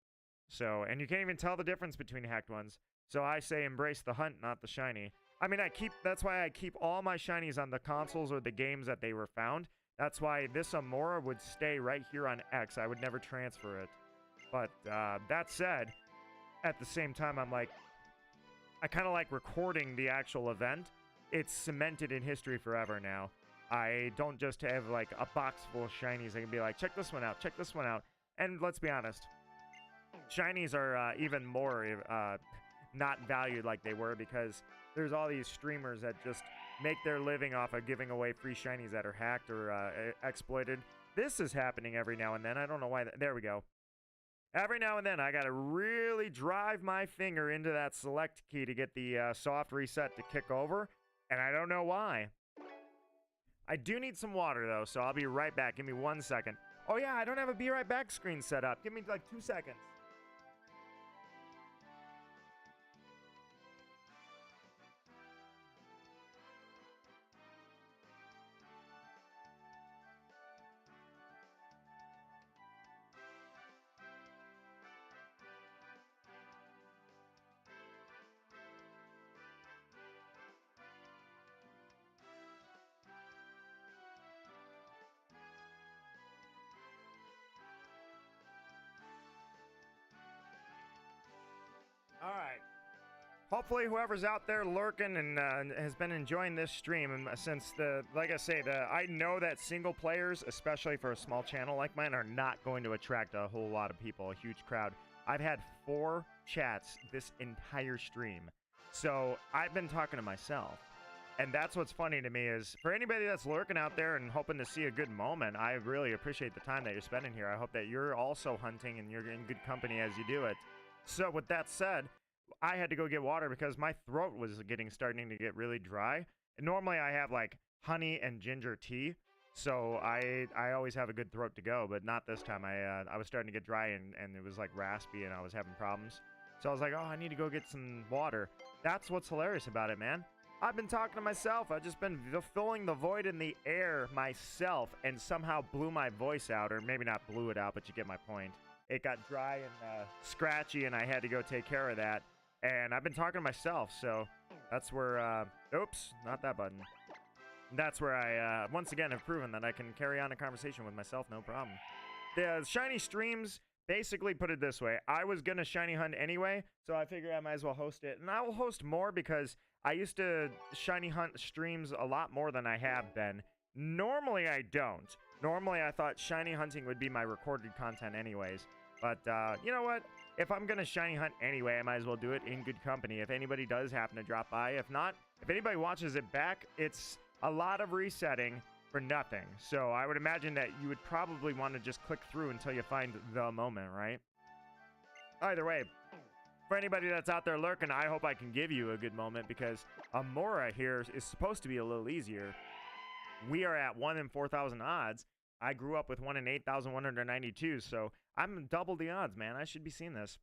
So, and you can't even tell the difference between hacked ones. So I say embrace the hunt, not the shiny. I mean, that's why I keep all my shinies on the consoles or the games that they were found. That's why this Amaura would stay right here on X. I would never transfer it. But that said, at the same time, I'm like, I kind of like recording the actual event. It's cemented in history forever now. I don't just have like a box full of shinies. I can be like, check this one out, check this one out. And let's be honest, shinies are even more not valued like they were, because there's all these streamers that just make their living off of giving away free shinies that are hacked or exploited. This is happening every now and then. I don't know why. There we go. Every now and then, I got to really drive my finger into that select key to get the soft reset to kick over, and I don't know why. I do need some water, though, so I'll be right back. Give me 1 second. Oh, yeah, I don't have a be right back screen set up. Give me, like, 2 seconds. hopefully whoever's out there lurking and has been enjoying this stream, and since like I say, I know that single players, especially for a small channel like mine, are not going to attract a whole lot of people, a huge crowd. I've had 4 chats this entire stream, so I've been talking to myself. And that's what's funny to me is, for anybody that's lurking out there and hoping to see a good moment, I really appreciate the time that you're spending here. I hope that you're also hunting and you're in good company as you do it. So with that said, I had to go get water because my throat was starting to get really dry. And normally I have like honey and ginger tea, so I always have a good throat to go, but not this time. I was starting to get dry and it was like raspy and I was having problems. So I was like, oh, I need to go get some water. That's what's hilarious about it, man. I've been talking to myself. I've just been filling the void in the air myself and somehow blew my voice out, or maybe not blew it out, but you get my point. It got dry and scratchy, and I had to go take care of that. And I've been talking to myself, so that's where, oops, not that button. That's where I, once again, have proven that I can carry on a conversation with myself, no problem. The shiny streams basically put it this way. I was going to shiny hunt anyway, so I figured I might as well host it. And I will host more because I used to shiny hunt streams a lot more than I have been. Normally, I don't. Normally, I thought shiny hunting would be my recorded content anyways. But, you know what? If I'm going to shiny hunt anyway, I might as well do it in good company. If anybody does happen to drop by. If not, if anybody watches it back, it's a lot of resetting for nothing. So I would imagine that you would probably want to just click through until you find the moment, right? Either way, for anybody that's out there lurking, I hope I can give you a good moment because Amaura here is supposed to be a little easier. We are at 1 in 4,000 odds. I grew up with 1 in 8,192, so I'm double the odds, man. I should be seeing this.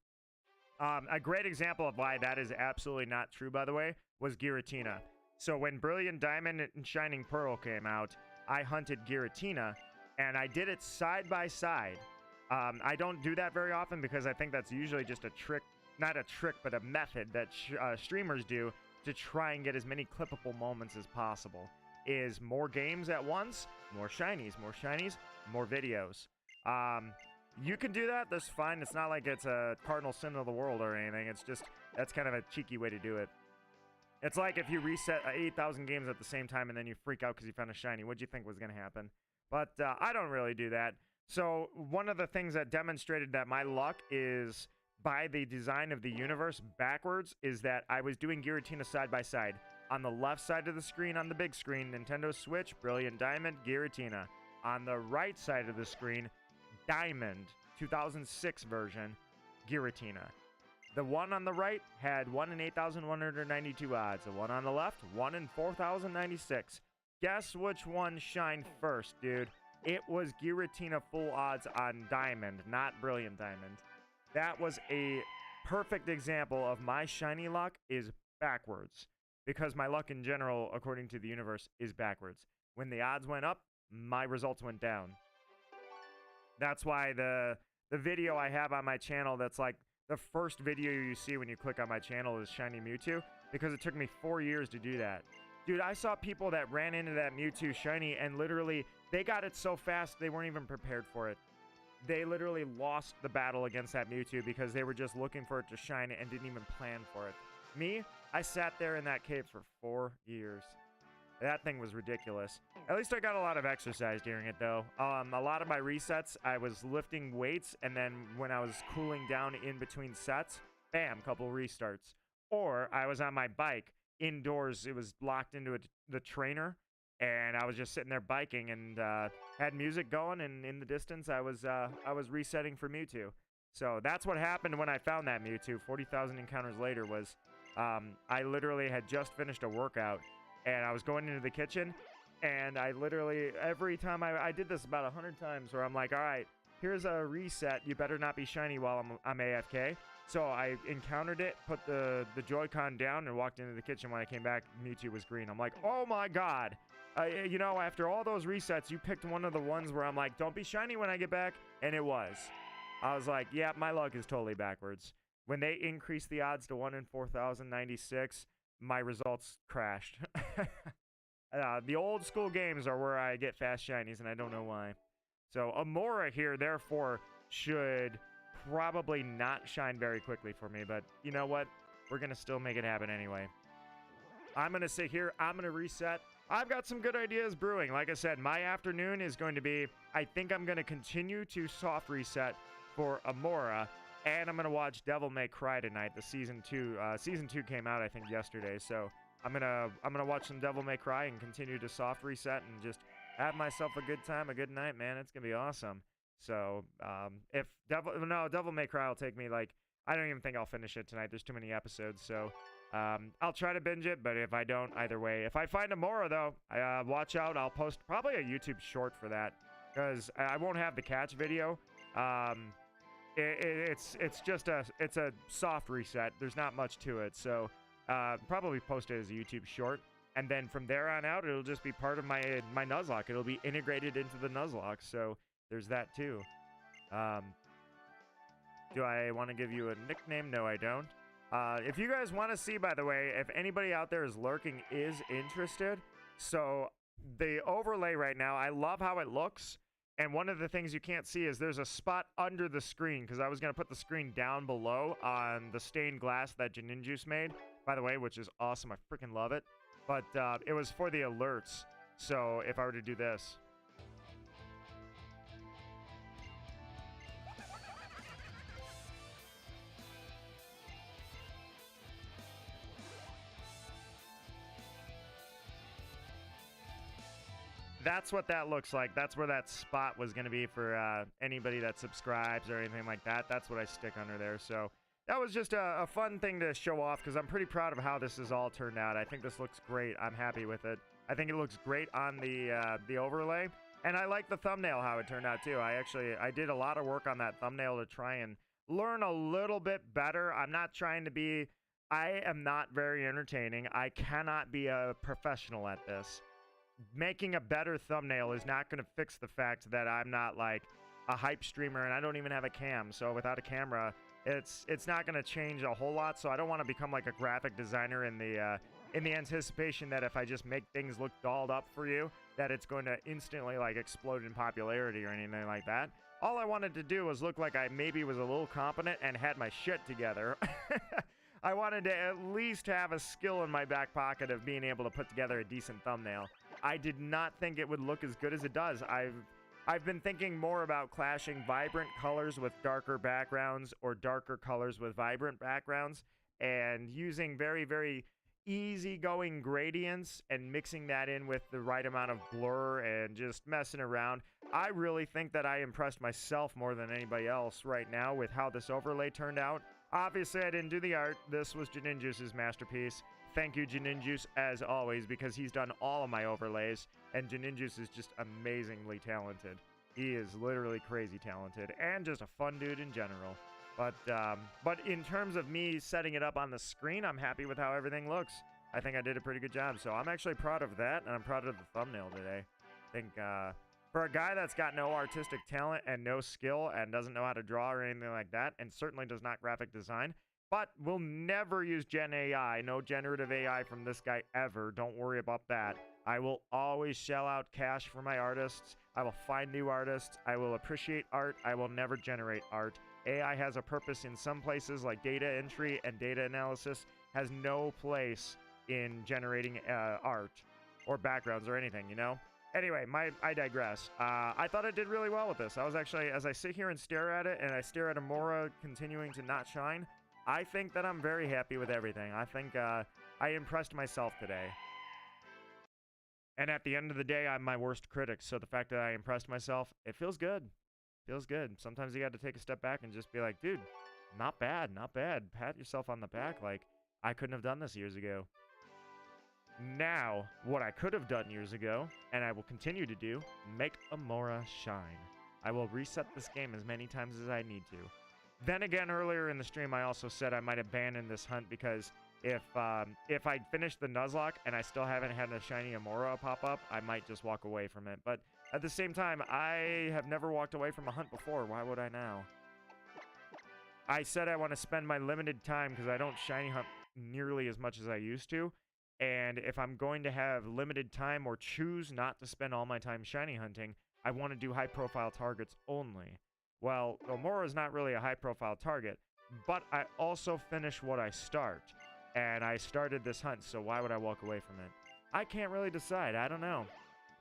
A great example of why that is absolutely not true, by the way, was Giratina. So when Brilliant Diamond and Shining Pearl came out, I hunted Giratina, and I did it side by side. I don't do that very often because I think that's usually just a trick, not a trick, but a method that streamers do to try and get as many clippable moments as possible. Is more games at once, more shinies, more videos. You can do that, that's fine. It's not like it's a cardinal sin of the world or anything. It's just, that's kind of a cheeky way to do it. It's like if you reset 8,000 games at the same time and then you freak out because you found a shiny. What'd you think was going to happen? But I don't really do that. So one of the things that demonstrated that my luck is by the design of the universe backwards is that I was doing Giratina side by side. On the left side of the screen, on the big screen, Nintendo Switch, Brilliant Diamond, Giratina. On the right side of the screen, Diamond, 2006 version, Giratina. The one on the right had 1 in 8,192 odds. The one on the left, 1 in 4,096. Guess which one shined first, dude? It was Giratina full odds on Diamond, not Brilliant Diamond. That was a perfect example of my shiny luck is backwards. Because my luck in general, according to the universe, is backwards. When the odds went up, my results went down. That's why the video I have on my channel that's like the first video you see when you click on my channel is Shiny Mewtwo, because it took me 4 years to do that. Dude, I saw people that ran into that Mewtwo shiny and literally, they got it so fast they weren't even prepared for it. They literally lost the battle against that Mewtwo because they were just looking for it to shine and didn't even plan for it. Me, I sat there in that cave for 4 years. That thing was ridiculous. At least I got a lot of exercise during it, though. A lot of my resets, I was lifting weights, and then when I was cooling down in between sets, bam, couple restarts. Or I was on my bike indoors. It was locked into the trainer, and I was just sitting there biking and had music going, and in the distance, I was resetting for Mewtwo. So that's what happened when I found that Mewtwo. 40,000 encounters later was I literally had just finished a workout. And I was going into the kitchen, and I literally, every time I did this about 100 times, where I'm like, all right, here's a reset. You better not be shiny while I'm AFK. So I encountered it, put the Joy-Con down, and walked into the kitchen. When I came back, Mewtwo was green. I'm like, oh my god. You know, after all those resets, you picked one of the ones where I'm like, don't be shiny when I get back. And it was. I was like, yeah, my luck is totally backwards. When they increased the odds to 1 in 4,096, my results crashed. The old school games are where I get fast shinies, and I don't know why. So Amaura here, therefore, should probably not shine very quickly for me. But you know what? we're going to still make it happen anyway. I'm going to sit here. I'm going to reset. I've got some good ideas brewing. Like I said, my afternoon is going to be, I think I'm going to continue to soft reset for Amaura, and I'm going to watch Devil May Cry tonight. The season 2 came out, I think, yesterday. So I'm gonna watch some Devil May Cry and continue to soft reset and just have myself a good time, a good night, man. It's going to be awesome. So if Devil May Cry will take me, like, I don't even think I'll finish it tonight. There's too many episodes, so I'll try to binge it, but if I don't, either way. If I find Amaura, though, watch out. I'll post probably a YouTube short for that, because I won't have the catch video. It's a soft reset. There's not much to it, so probably post it as a YouTube short, and then from there on out, it'll just be part of my nuzlocke. It'll be integrated into the nuzlocke, so there's that too. Do I want to give you a nickname? No, I don't. If you guys want to see, by the way, if anybody out there is lurking, is interested, so the overlay right now, I love how it looks, and one of the things you can't see is there's a spot under the screen, because I was going to put the screen down below on the stained glass that Janinjuice made, by the way, which is awesome. I freaking love it, but it was for the alerts, so if I were to do this, that's what that looks like. That's where that spot was going to be for anybody that subscribes or anything like that. That's what I stick under there. So that was just a fun thing to show off, because I'm pretty proud of how this has all turned out. I think this looks great. I'm happy with it. I think it looks great on the overlay. And I like the thumbnail, how it turned out too. I did a lot of work on that thumbnail to try and learn a little bit better. I'm not trying to be, I am not very entertaining. I cannot be a professional at this. Making a better thumbnail is not going to fix the fact that I'm not like a hype streamer and I don't even have a cam. So without a camera, it's not going to change a whole lot. So I don't want to become like a graphic designer in the anticipation that if I just make things look dolled up for you, that it's going to instantly like explode in popularity or anything like that. All I wanted to do was look like I maybe was a little competent and had my shit together. I wanted to at least have a skill in my back pocket of being able to put together a decent thumbnail. I did not think it would look as good as it does. I've been thinking more about clashing vibrant colors with darker backgrounds or darker colors with vibrant backgrounds, and using very, very easygoing gradients and mixing that in with the right amount of blur and just messing around. I really think that I impressed myself more than anybody else right now with how this overlay turned out. Obviously, I didn't do the art. This was Janinjuice's masterpiece. Thank you, Janinjuice, as always, because he's done all of my overlays, and Janinjuice is just amazingly talented. He is literally crazy talented, and just a fun dude in general. But in terms of me setting it up on the screen, I'm happy with how everything looks. I think I did a pretty good job, so I'm actually proud of that, and I'm proud of the thumbnail today. I think for a guy that's got no artistic talent and no skill and doesn't know how to draw or anything like that, and certainly does not graphic design, but we'll never use Gen AI, no generative AI from this guy ever. Don't worry about that. I will always shell out cash for my artists. I will find new artists. I will appreciate art. I will never generate art. AI has a purpose in some places, like data entry and data analysis, has no place in generating art or backgrounds or anything, you know? Anyway, I digress. I thought I did really well with this. I was actually, as I sit here and stare at it, and I stare at Amaura continuing to not shine, I think that I'm very happy with everything. I think I impressed myself today. And at the end of the day, I'm my worst critic, so the fact that I impressed myself, it feels good. Feels good. Sometimes you got to take a step back and just be like, dude, not bad, not bad. Pat yourself on the back like, I couldn't have done this years ago. Now, what I could have done years ago, and I will continue to do, make Amaura shine. I will reset this game as many times as I need to. Then again, earlier in the stream, I also said I might abandon this hunt because if I'd finished the nuzlocke and I still haven't had a Shiny Amaura pop up, I might just walk away from it. But at the same time, I have never walked away from a hunt before. Why would I now? I said I want to spend my limited time because I don't shiny hunt nearly as much as I used to. And if I'm going to have limited time or choose not to spend all my time shiny hunting, I want to do high-profile targets only. Well, Amaura is not really a high-profile target, but I also finish what I start. And I started this hunt, so why would I walk away from it? I can't really decide. I don't know.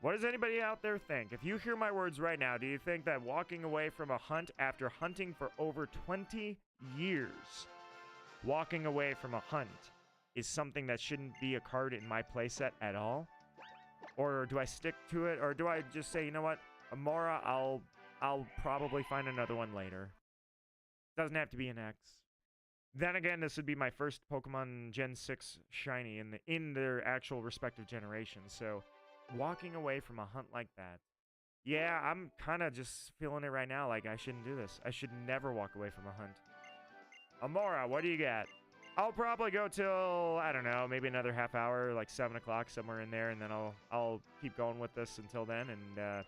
What does anybody out there think? If you hear my words right now, do you think that walking away from a hunt after hunting for over 20 years, walking away from a hunt is something that shouldn't be a card in my playset at all? Or do I stick to it? Or do I just say, you know what, Amaura, I'll probably find another one later. Doesn't have to be an X. Then again, this would be my first Pokemon Gen 6 Shiny in their actual respective generations. So walking away from a hunt like that, yeah, I'm kind of just feeling it right now. Like, I shouldn't do this. I should never walk away from a hunt. Amaura, what do you got? I'll probably go till, I don't know, maybe another half hour, like 7 o'clock, somewhere in there, and then I'll keep going with this until then. And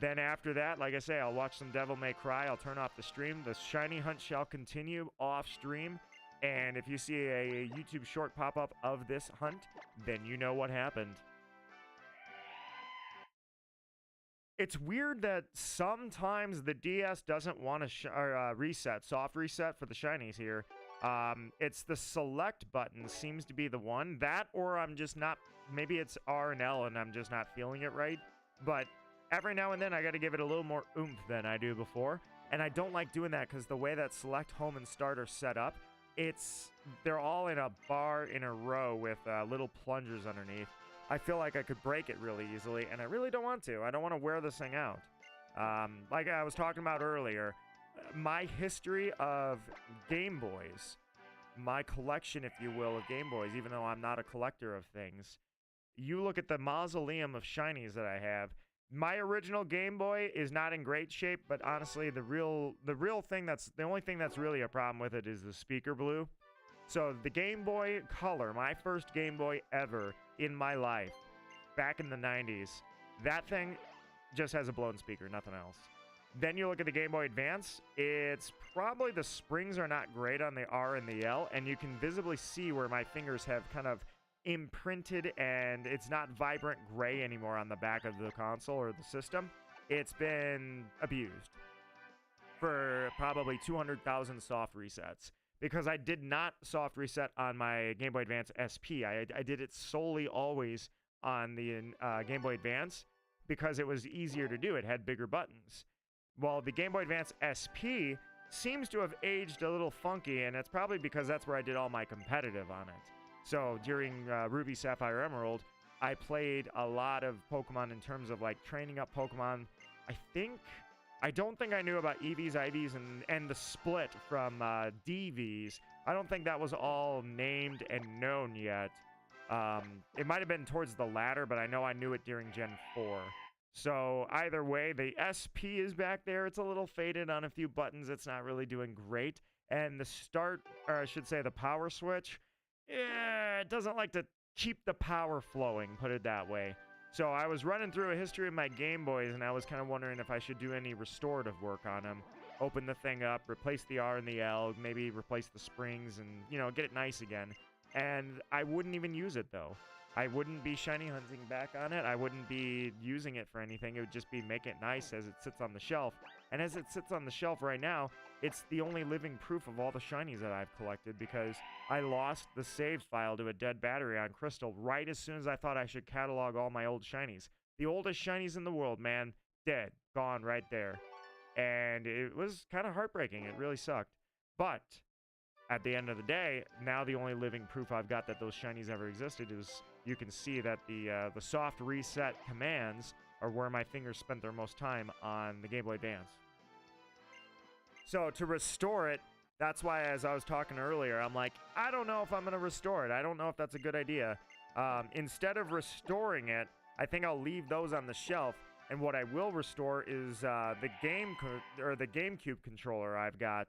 then after that, like I say, I'll watch some Devil May Cry. I'll turn off the stream. The shiny hunt shall continue off stream. And if you see a YouTube short pop up of this hunt, then you know what happened. It's weird that sometimes the DS doesn't want to reset, soft reset for the shinies here. It's the select button seems to be the one. That, or I'm just not, maybe it's R and L and I'm just not feeling it right. But every now and then I got to give it a little more oomph than I do before. And I don't like doing that because the way that select, home, and start are set up, they're all in a bar in a row with little plungers underneath. I feel like I could break it really easily, and I really don't want to. I don't want to wear this thing out. Like I was talking about earlier, my history of Game Boys, my collection, if you will, of Game Boys, even though I'm not a collector of things, you look at the mausoleum of shinies that I have. My original Game Boy is not in great shape, but honestly, the only thing that's really a problem with it is the speaker blue. So the Game Boy Color, my first Game Boy ever in my life, back in the 90s, that thing just has a blown speaker, nothing else. Then you look at the Game Boy Advance, it's probably the springs are not great on the R and the L, and you can visibly see where my fingers have kind of imprinted, and it's not vibrant gray anymore on the back of the console or the system. It's been abused for probably 200,000 soft resets, because I did not soft reset on my Game Boy Advance SP. I did it solely always on the Game Boy Advance because it was easier to do. It had bigger buttons. Well, the Game Boy Advance SP seems to have aged a little funky, and it's probably because that's where I did all my competitive on it. So during Ruby, Sapphire, Emerald, I played a lot of Pokemon in terms of like training up Pokemon. I don't think I knew about EVs, IVs, and the split from DVs. I don't think that was all named and known yet. It might have been towards the latter, but I know I knew it during Gen 4. So either way, the SP is back there. It's a little faded on a few buttons. It's not really doing great. And the start, or I should say the power switch, it doesn't like to keep the power flowing, put it that way. So I was running through a history of my Game Boys, and I was kind of wondering if I should do any restorative work on them. Open the thing up, replace the R and the L, maybe replace the springs, and, you know, get it nice again. And I wouldn't even use it, though. I wouldn't be shiny hunting back on it. I wouldn't be using it for anything. It would just be make it nice as it sits on the shelf. And as it sits on the shelf right now, it's the only living proof of all the shinies that I've collected, because I lost the save file to a dead battery on Crystal right as soon as I thought I should catalog all my old shinies. The oldest shinies in the world, man. Dead. Gone right there. And it was kind of heartbreaking. It really sucked. But at the end of the day, now the only living proof I've got that those shinies ever existed is you can see that the soft reset commands are where my fingers spent their most time on the Game Boy Advance. So to restore it, that's why, as I was talking earlier, I'm like, I don't know if I'm going to restore it. I don't know if that's a good idea. Instead of restoring it, I think I'll leave those on the shelf. And what I will restore is the GameCube controller I've got.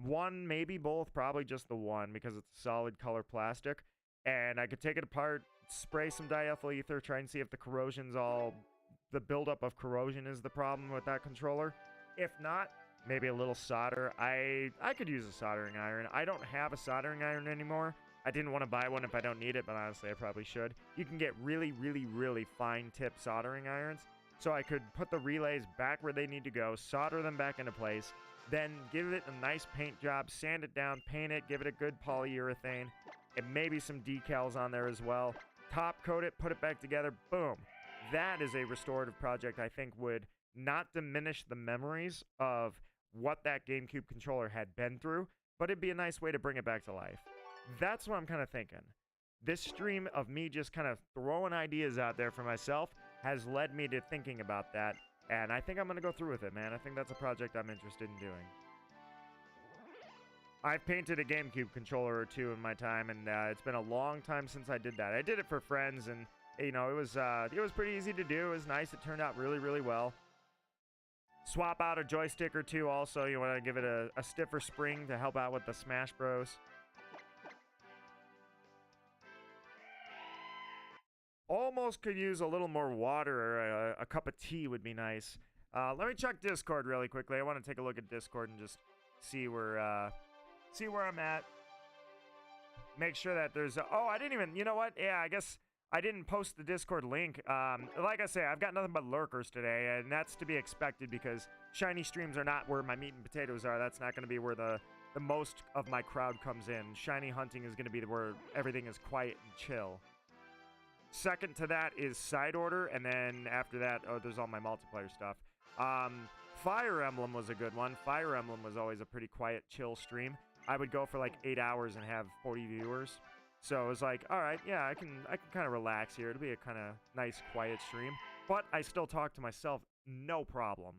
One, maybe both, probably just the one, because it's solid color plastic. And I could take it apart, spray some diethyl ether, try and see if the corrosion's the buildup of corrosion is the problem with that controller. If not, maybe a little solder. I could use a soldering iron. I don't have a soldering iron anymore. I didn't want to buy one if I don't need it, but honestly, I probably should. You can get really, really, really fine tip soldering irons. So I could put the relays back where they need to go, solder them back into place, then give it a nice paint job, sand it down, paint it, give it a good polyurethane, and maybe some decals on there as well. Top coat it, put it back together, boom. That is a restorative project I think would not diminish the memories of what that GameCube controller had been through, but it'd be a nice way to bring it back to life. That's what I'm kind of thinking. This stream of me just kind of throwing ideas out there for myself has led me to thinking about that, and I think I'm going to go through with it, man. I think that's a project I'm interested in doing. I've painted a GameCube controller or two in my time, and it's been a long time since I did that. I did it for friends, and you know, it was pretty easy to do. It was nice. It turned out really, really well. Swap out a joystick or two also. You want to give it a stiffer spring to help out with the Smash Bros. Almost could use a little more water, or a cup of tea would be nice. Let me check Discord really quickly. I want to take a look at Discord and just see where I'm at. Make sure that there's oh, I didn't even, you know what? Yeah, I guess I didn't post the Discord link. Like I say, I've got nothing but lurkers today, and that's to be expected because Shiny streams are not where my meat and potatoes are. That's not going to be where the most of my crowd comes in. Shiny hunting is going to be where everything is quiet and chill. Second to that is Side Order, and then after that, oh, there's all my multiplayer stuff. Fire Emblem was a good one. Fire Emblem was always a pretty quiet, chill stream. I would go for like 8 hours and have 40 viewers. So it was like, all right, yeah, I can kind of relax here. It'll be a kind of nice, quiet stream. But I still talk to myself, no problem.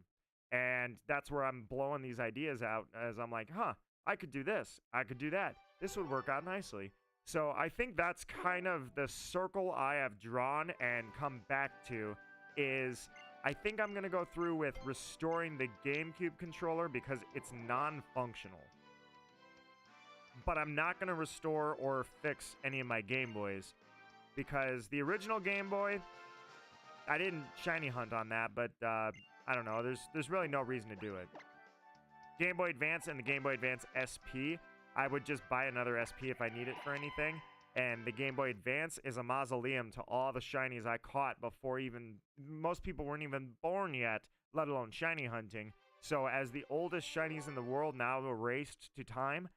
And that's where I'm blowing these ideas out as I'm like, huh, I could do this. I could do that. This would work out nicely. So I think that's kind of the circle I have drawn and come back to is I think I'm going to go through with restoring the GameCube controller because it's non-functional. But I'm not going to restore or fix any of my Game Boys because the original Game Boy, I didn't shiny hunt on that, but I don't know. There's really no reason to do it. Game Boy Advance and the Game Boy Advance SP, I would just buy another SP if I need it for anything. And the Game Boy Advance is a mausoleum to all the shinies I caught before even most people weren't even born yet, let alone shiny hunting. So as the oldest shinies in the world now erased to time,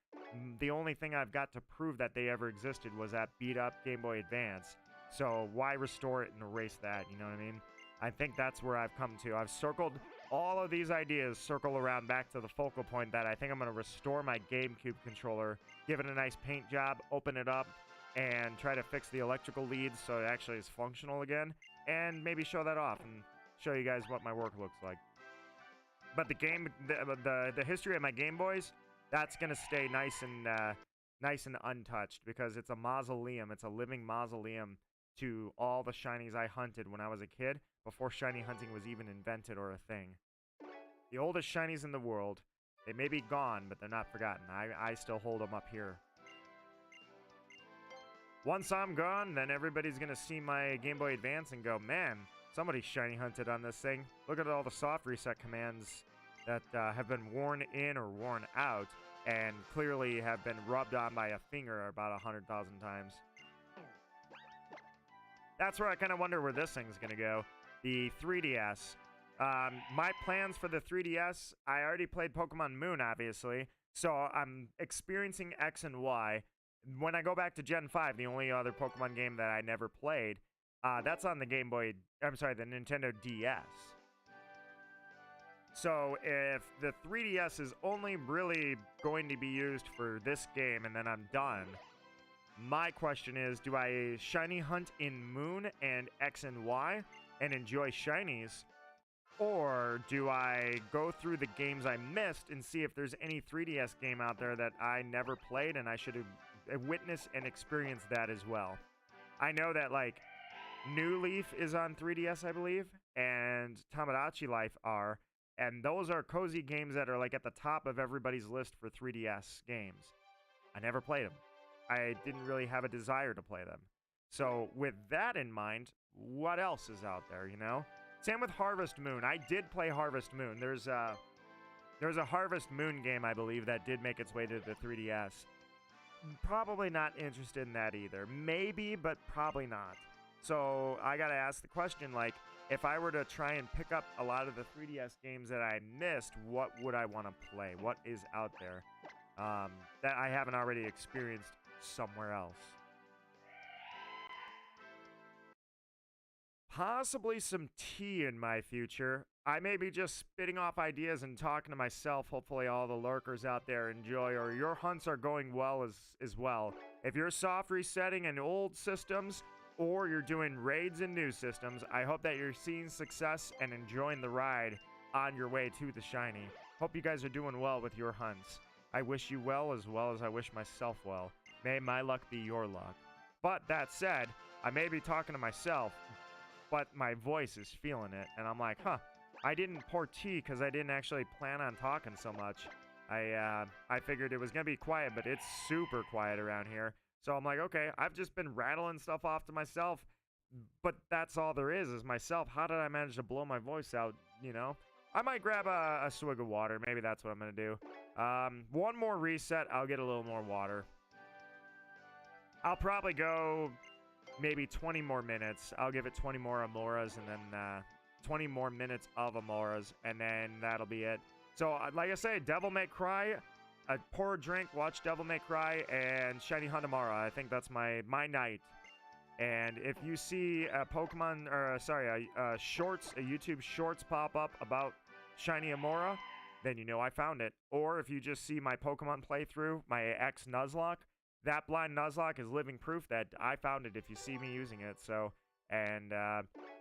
the only thing I've got to prove that they ever existed was that beat up Game Boy Advance. So why restore it and erase that, you know what I mean? I think that's where I've come to. I've circled all of these ideas, circle around back to the focal point that I think I'm going to restore my GameCube controller, give it a nice paint job, open it up, and try to fix the electrical leads so it actually is functional again, and maybe show that off and show you guys what my work looks like. But the history of my Game Boys, that's gonna stay nice and untouched because it's a mausoleum. It's a living mausoleum to all the shinies I hunted when I was a kid before shiny hunting was even invented or a thing. The oldest shinies in the world. They may be gone, but they're not forgotten. I still hold them up here. Once I'm gone, then everybody's gonna see my Game Boy Advance and go, man, somebody shiny hunted on this thing. Look at all the soft reset commands that have been worn in or worn out and clearly have been rubbed on by a finger about 100,000 times. That's where I kind of wonder where this thing's going to go. The 3DS. My plans for the 3DS, I already played Pokemon Moon, obviously, so I'm experiencing X and Y. When I go back to Gen 5, the only other Pokemon game that I never played, that's on the the Nintendo DS. So if the 3DS is only really going to be used for this game and then I'm done, my question is, do I shiny hunt in Moon and X and Y and enjoy shinies? Or do I go through the games I missed and see if there's any 3DS game out there that I never played and I should have witnessed and experienced that as well? I know that, like, New Leaf is on 3DS, I believe, and Tamagotchi Life are, and those are cozy games that are, like, at the top of everybody's list for 3DS games. I never played them. I didn't really have a desire to play them. So with that in mind, what else is out there, you know? Same with Harvest Moon. I did play Harvest Moon. There's a Harvest Moon game, I believe, that did make its way to the 3DS. Probably not interested in that either. Maybe, but probably not. So I gotta ask the question, like, if I were to try and pick up a lot of the 3DS games that I missed, what would I want to play? What is out there that I haven't already experienced somewhere else? Possibly some tea in my future. I may be just spitting off ideas and talking to myself. Hopefully all the lurkers out there enjoy, or your hunts are going well as well. If you're soft resetting in old systems, or you're doing raids in new systems, I hope that you're seeing success and enjoying the ride on your way to the shiny. Hope you guys are doing well with your hunts. I wish you well as I wish myself well. May my luck be your luck. But that said, I may be talking to myself, but my voice is feeling it, and I'm like, huh, I didn't pour tea because I didn't actually plan on talking so much. I figured it was going to be quiet, but it's super quiet around here. So I'm like, okay, I've just been rattling stuff off to myself, but that's all there is myself. How did I manage to blow my voice out, you know? I might grab a swig of water. Maybe that's what I'm going to do. One more reset, I'll get a little more water. I'll probably go maybe 20 more minutes. I'll give it 20 more Amauras and then 20 more minutes of Amauras, and then that'll be it. So, like I say, Devil May Cry, pour a drink, watch Devil May Cry, and Shiny Amaura. I think that's my night. And if you see a Pokemon, or sorry, a YouTube Shorts pop up about Shiny Amaura, then you know I found it. Or if you just see my Pokemon playthrough, my ex-Nuzlocke, that blind Nuzlocke is living proof that I found it if you see me using it. So, and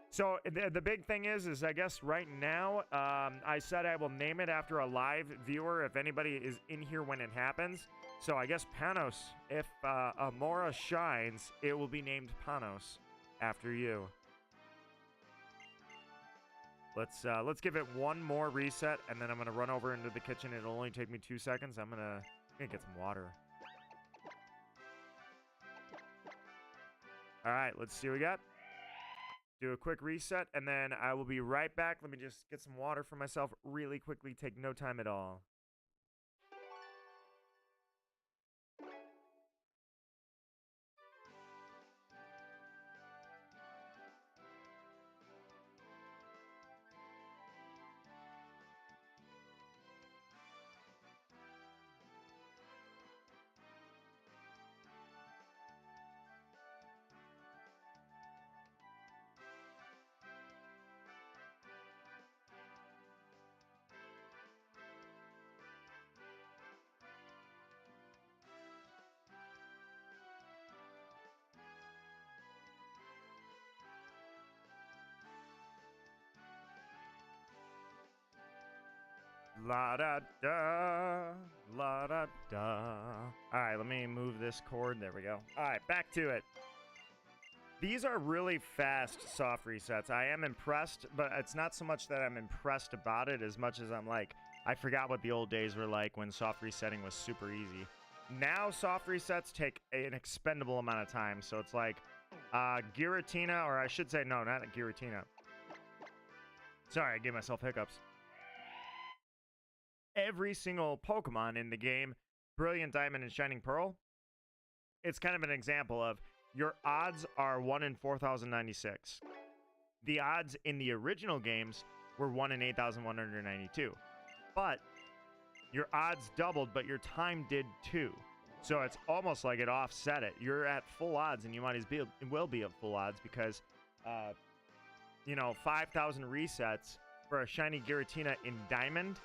so the big thing is I guess right now, I said I will name it after a live viewer if anybody is in here when it happens. So I guess Panos, if Amaura shines, it will be named Panos after you. Let's give it one more reset, and then I'm gonna run over into the kitchen. It'll only take me 2 seconds. I'm gonna get some water. All right, let's see what we got. Do a quick reset, and then I will be right back. Let me just get some water for myself really quickly. Take no time at all. La da da, la da da. All right, let me move this cord. There we go. All right, back to it. These are really fast soft resets. I am impressed, but it's not so much that I'm impressed about it as much as I'm like, I forgot what the old days were like when soft resetting was super easy. Now soft resets take an expendable amount of time. So it's like Giratina, or I should say, no, not Giratina. Sorry, I gave myself hiccups. Every single Pokemon in the game, Brilliant Diamond and Shining Pearl, it's kind of an example of your odds are 1 in 4,096. The odds in the original games were 1 in 8,192. But your odds doubled, but your time did too. So it's almost like it offset it. You're at full odds, and you might as well be at full odds because, 5,000 resets for a Shiny Giratina in Diamond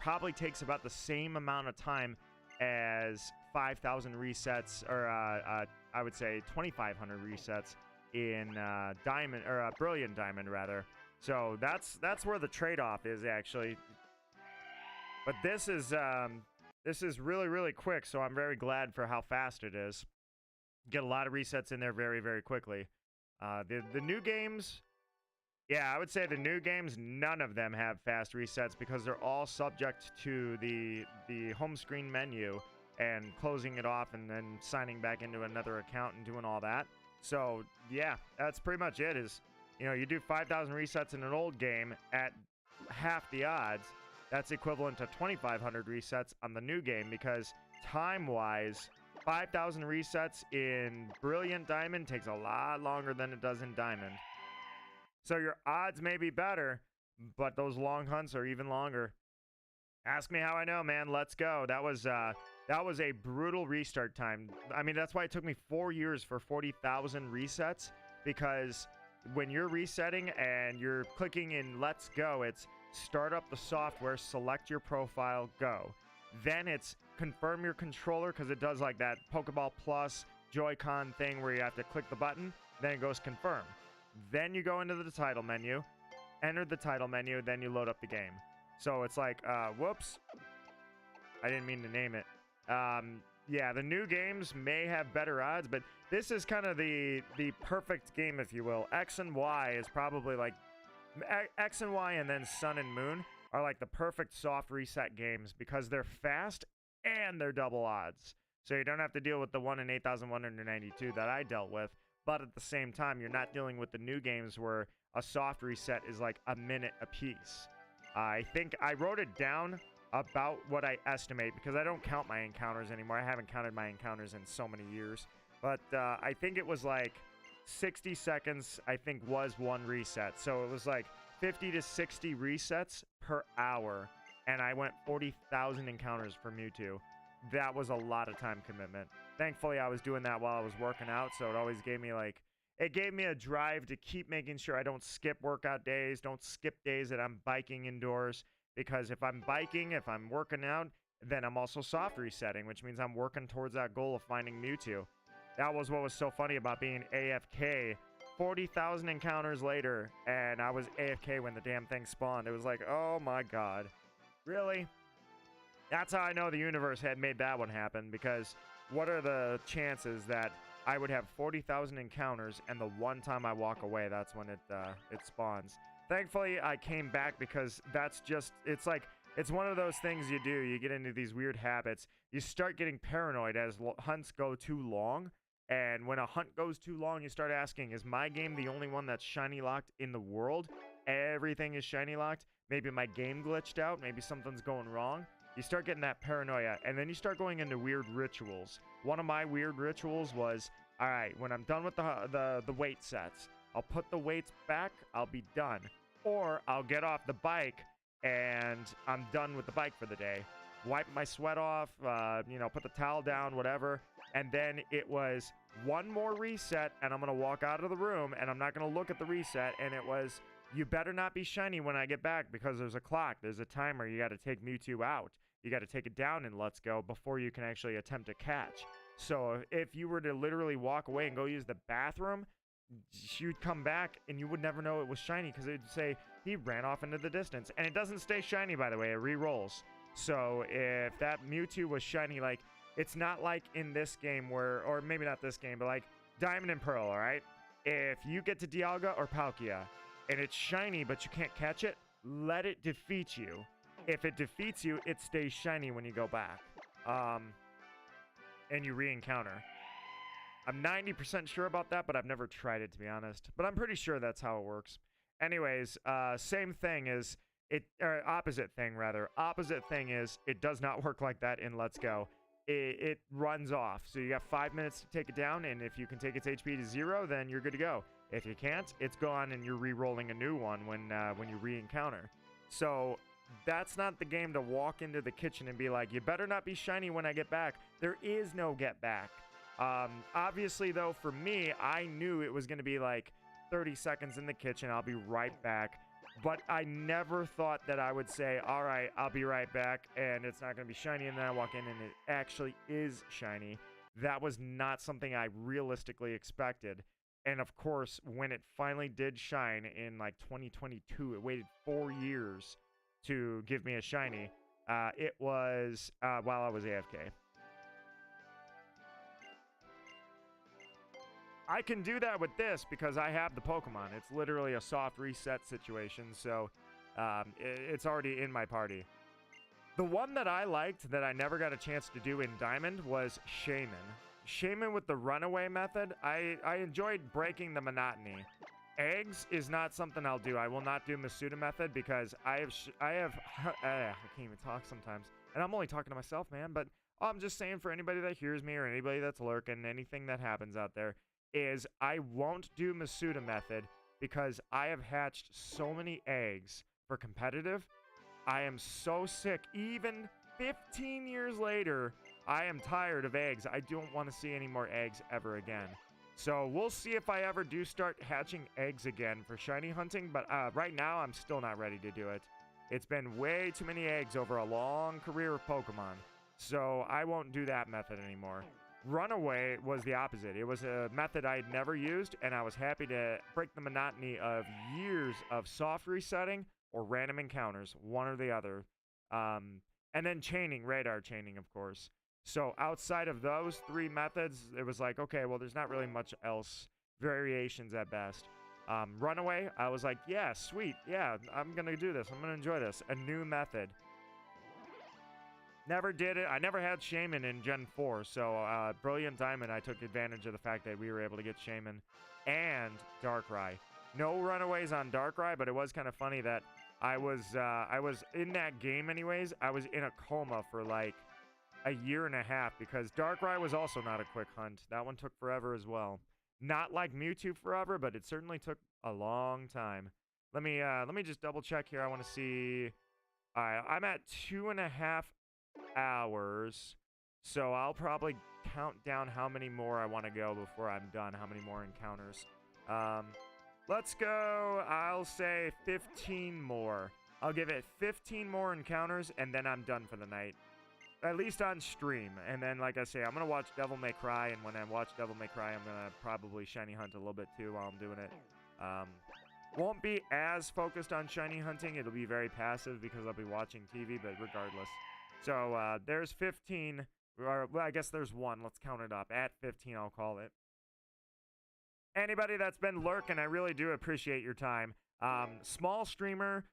probably takes about the same amount of time as 5,000 resets, or I would say 2,500 resets in Diamond, or Brilliant Diamond rather. So that's where the trade-off is actually. But this is really, really quick, so I'm very glad for how fast it is. Get a lot of resets in there very, very quickly. The new games. Yeah, I would say the new games, none of them have fast resets because they're all subject to the home screen menu and closing it off and then signing back into another account and doing all that. So, yeah, that's pretty much it. You do 5,000 resets in an old game at half the odds. That's equivalent to 2,500 resets on the new game because time-wise, 5,000 resets in Brilliant Diamond takes a lot longer than it does in Diamond. So your odds may be better, but those long hunts are even longer. Ask me how I know, man. Let's go. That was a brutal restart time. I mean, that's why it took me 4 years for 40,000 resets, because when you're resetting and you're clicking in Let's Go, it's start up the software, select your profile, go. Then it's confirm your controller, because it does like that Pokeball Plus Joy-Con thing where you have to click the button. Then it goes confirm. Then you go into the title menu, enter the title menu, then you load up the game. So it's like, whoops. I didn't mean to name it. Yeah, the new games may have better odds, but this is kind of the perfect game, if you will. X and Y is probably like... X and Y and then Sun and Moon are like the perfect soft reset games because they're fast and they're double odds. So you don't have to deal with the 1 in 8,192 that I dealt with, but at the same time, you're not dealing with the new games where a soft reset is like a minute apiece. I think I wrote it down about what I estimate because I don't count my encounters anymore. I haven't counted my encounters in so many years. But I think it was like 60 seconds, I think, was one reset. So it was like 50 to 60 resets per hour. And I went 40,000 encounters for Mewtwo. That was a lot of time commitment. Thankfully, I was doing that while I was working out. So it always gave me like... It gave me a drive to keep making sure I don't skip workout days, don't skip days that I'm biking indoors. Because if I'm biking, if I'm working out, then I'm also soft resetting, which means I'm working towards that goal of finding Mewtwo. That was what was so funny about being AFK. 40,000 encounters later, and I was AFK when the damn thing spawned. It was like, oh my god. Really? That's how I know the universe had made that one happen, because what are the chances that I would have 40,000 encounters, and the one time I walk away, that's when it spawns. Thankfully, I came back because that's just, it's like, it's one of those things you do. You get into these weird habits. You start getting paranoid as hunts go too long. And when a hunt goes too long, you start asking, is my game the only one that's shiny locked in the world? Everything is shiny locked. Maybe my game glitched out. Maybe something's going wrong. You start getting that paranoia, and then you start going into weird rituals. One of my weird rituals was, all right, when I'm done with the weight sets, I'll put the weights back, I'll be done. Or I'll get off the bike, and I'm done with the bike for the day. Wipe my sweat off, put the towel down, whatever. And then it was one more reset, and I'm going to walk out of the room, and I'm not going to look at the reset. And it was, you better not be shiny when I get back, because there's a clock, there's a timer. You got to take Mewtwo out. You got to take it down in Let's Go before you can actually attempt to catch. So if you were to literally walk away and go use the bathroom, you'd come back and you would never know it was shiny because it would say he ran off into the distance. And it doesn't stay shiny, by the way. It re-rolls. So if that Mewtwo was shiny, like, it's not like in this game where, or maybe not this game, but like Diamond and Pearl, all right? If you get to Dialga or Palkia and it's shiny but you can't catch it, let it defeat you. If it defeats you, it stays shiny when you go back. And you re-encounter. I'm 90% sure about that, but I've never tried it, to be honest. But I'm pretty sure that's how it works. Anyways, same thing is, opposite thing, rather. Opposite thing is, it does not work like that in Let's Go. It runs off. So you got 5 minutes to take it down, and if you can take its HP to 0, then you're good to go. If you can't, it's gone, and you're re-rolling a new one when you re-encounter. So that's not the game to walk into the kitchen and be like, you better not be shiny when I get back. There is no get back. Obviously, though, for me, I knew it was going to be like 30 seconds in the kitchen. I'll be right back. But I never thought that I would say, all right, I'll be right back, and it's not going to be shiny, and then I walk in, and it actually is shiny. That was not something I realistically expected. And, of course, when it finally did shine in, like, 2022, it waited 4 years to give me a shiny. It was while I was AFK. I can do that with this because I have the Pokemon. It's literally a soft reset situation, so it's already in my party. The one that I liked that I never got a chance to do in Diamond was Shaman. Shaman with the runaway method, I enjoyed breaking the monotony. Eggs is not something I'll do. I will not do Masuda method because I can't even talk sometimes. And I'm only talking to myself, man, but All I'm just saying for anybody that hears me or anybody that's lurking, anything that happens out there, is I won't do Masuda method because I have hatched so many eggs for competitive. I am so sick. Even 15 years later, I am tired of eggs. I don't want to see any more eggs ever again. So we'll see if I ever do start hatching eggs again for shiny hunting, but right now I'm still not ready to do it. It's been way too many eggs over a long career of Pokemon, so I won't do that method anymore. Runaway was the opposite. It was a method I had never used, and I was happy to break the monotony of years of soft resetting or random encounters, one or the other. And then chaining, radar chaining, of course. So outside of those three methods, it was like, okay, well, there's not really much else. Variations at best. Runaway, I was like, yeah, sweet. Yeah, I'm going to do this. I'm going to enjoy this. A new method. Never did it. I never had Shaman in Gen 4, so Brilliant Diamond, I took advantage of the fact that we were able to get Shaman and Darkrai. No runaways on Darkrai, but it was kind of funny that I was in that game anyways. I was in a coma for like a year and a half because Darkrai was also not a quick hunt. That one took forever as well. Not like Mewtwo forever, but it certainly took a long time. Let me just double check here. I want to see. All right, I'm at 2.5 hours, so I'll probably count down how many more I want to go before I'm done. How many more encounters? Let's go. I'll say 15 more. I'll give it 15 more encounters, and then I'm done for the night. At least on stream. And then, like I say, I'm going to watch Devil May Cry, and when I watch Devil May Cry, I'm going to probably shiny hunt a little bit too while I'm doing it. Won't be as focused on shiny hunting. It'll be very passive because I'll be watching TV, but regardless. So, there's 15. Or, well, I guess there's one. Let's count it up. At 15, I'll call it. Anybody that's been lurking, I really do appreciate your time. Small streamer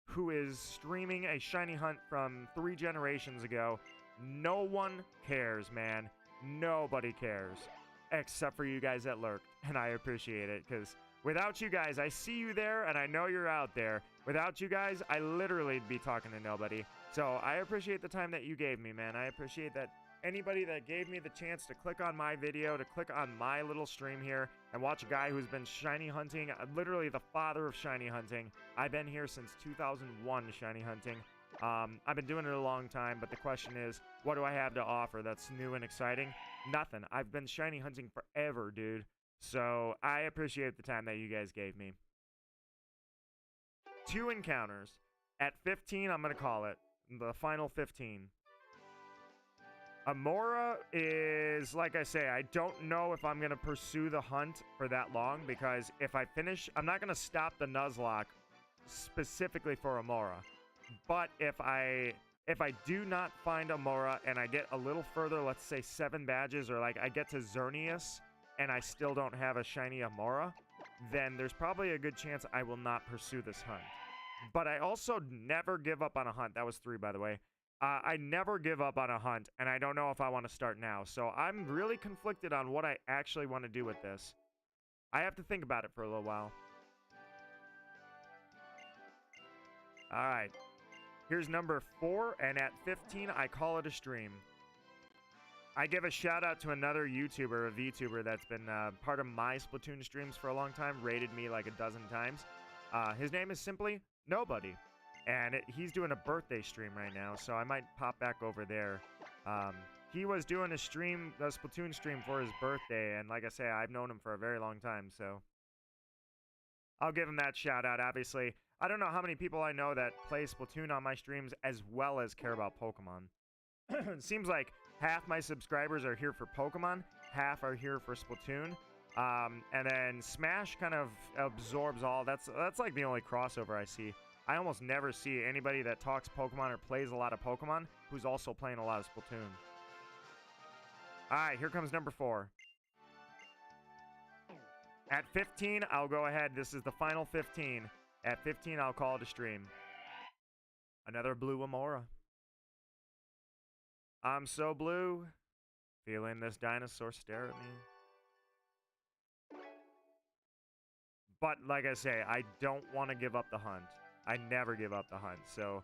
who is streaming a shiny hunt from 3 generations ago. No one cares, man. Nobody cares. Except for you guys that lurk. And I appreciate it, because without you guys, I see you there, and I know you're out there. Without you guys, I literally be talking to nobody. So I appreciate the time that you gave me, man. I appreciate that anybody that gave me the chance to click on my video, to click on my little stream here, and watch a guy who's been shiny hunting, literally the father of shiny hunting. I've been here since 2001 shiny hunting. I've been doing it a long time, but the question is, what do I have to offer that's new and exciting? Nothing. I've been shiny hunting forever, dude. So I appreciate the time that you guys gave me. 2 encounters. At 15, I'm going to call it. The final 15. Amaura is, like I say, I don't know if I'm going to pursue the hunt for that long, because if I finish, I'm not going to stop the nuzlocke specifically for Amaura. But if I do not find Amaura and I get a little further, let's say 7 badges, or like I get to Xerneas and I still don't have a shiny Amaura, then there's probably a good chance I will not pursue this hunt. But I also never give up on a hunt. That was 3, by the way. I never give up on a hunt, and I don't know if I want to start now. So I'm really conflicted on what I actually want to do with this. I have to think about it for a little while. All right. Here's number 4, and at 15, I call it a stream. I give a shout out to another YouTuber, a VTuber that's been part of my Splatoon streams for a long time, rated me like a dozen times. His name is simply Nobody. And he's doing a birthday stream right now, so I might pop back over there. He was doing a Splatoon stream for his birthday, and like I say, I've known him for a very long time, so I'll give him that shout out. Obviously, I don't know how many people I know that play Splatoon on my streams as well as care about Pokemon. It seems like half my subscribers are here for Pokemon, half are here for Splatoon. And then Smash kind of absorbs all. That's like the only crossover I see. I almost never see anybody that talks Pokemon or plays a lot of Pokemon who's also playing a lot of Splatoon. Alright, here comes number 4. At 15, I'll go ahead. This is the final 15. At 15, I'll call it a stream. Another blue Amaura. I'm so blue. Feeling this dinosaur stare at me. But like I say, I don't want to give up the hunt. I never give up the hunt. So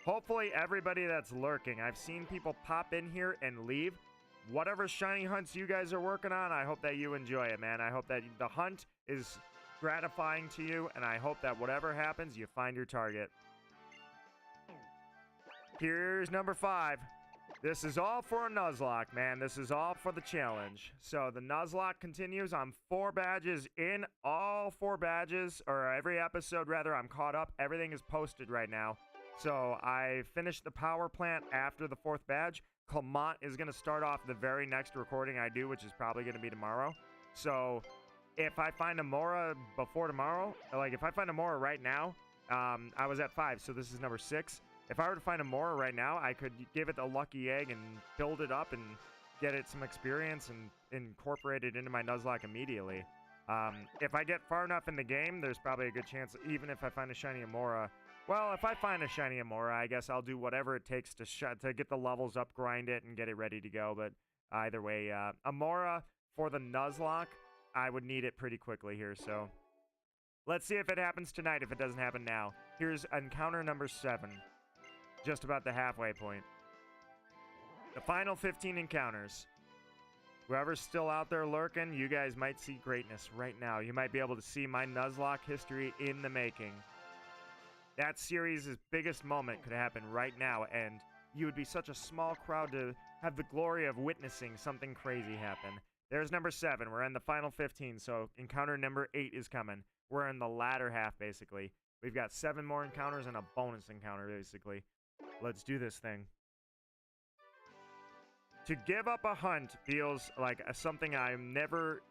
Hopefully everybody that's lurking, I've seen people pop in here and leave. Whatever shiny hunts you guys are working on, I hope that you enjoy it, man. I hope that the hunt is gratifying to you, and I hope that whatever happens, you find your target. Here's number 5. This is all for a nuzlocke, man. This is all for the challenge. So the nuzlocke continues. I'm 4 badges in. All 4 badges, or every episode, rather, I'm caught up. Everything is posted right now. So I finished the power plant after the 4th badge. Clement is going to start off the very next recording I do, which is probably going to be tomorrow. So if I find Amaura before tomorrow, like if I find Amaura right now, I was at 5, so this is number 6. If I were to find Amaura right now, I could give it a lucky egg and build it up and get it some experience and incorporate it into my nuzlocke immediately. If I get far enough in the game, there's probably a good chance, even if I find a Shiny Amaura. Well, if I find a Shiny Amaura, I guess I'll do whatever it takes to get the levels up, grind it, and get it ready to go. But either way, Amaura for the nuzlocke, I would need it pretty quickly here. So let's see if it happens tonight, if it doesn't happen now. Here's encounter number 7. Just about the halfway point. The final 15 encounters. Whoever's still out there lurking, you guys might see greatness right now. You might be able to see my nuzlocke history in the making. That series' biggest moment could happen right now, and you would be such a small crowd to have the glory of witnessing something crazy happen. There's number 7. We're in the final 15, so encounter number 8 is coming. We're in the latter half, basically. We've got 7 more encounters and a bonus encounter, basically. Let's do this thing. To give up a hunt feels like something I'm never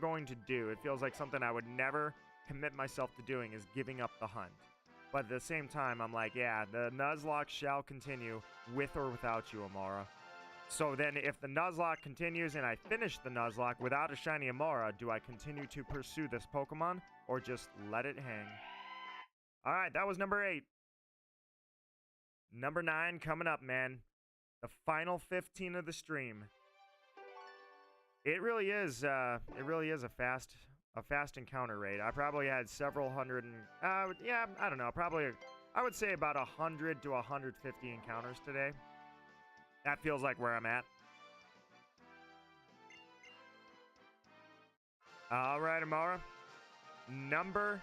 going to do. It feels like something I would never commit myself to doing, is giving up the hunt. But at the same time, I'm like, yeah, the nuzlocke shall continue with or without you, Amaura. So then if the nuzlocke continues and I finish the nuzlocke without a Shiny Amaura, do I continue to pursue this Pokemon or just let it hang? All right, that was number 8. Number 9 coming up, man. The final 15 of the stream. It really is a fast encounter rate. I probably had several hundred, yeah, I don't know, probably, I would say about 100 to 150 encounters today. That feels like where I'm at. All right, Amaura. Number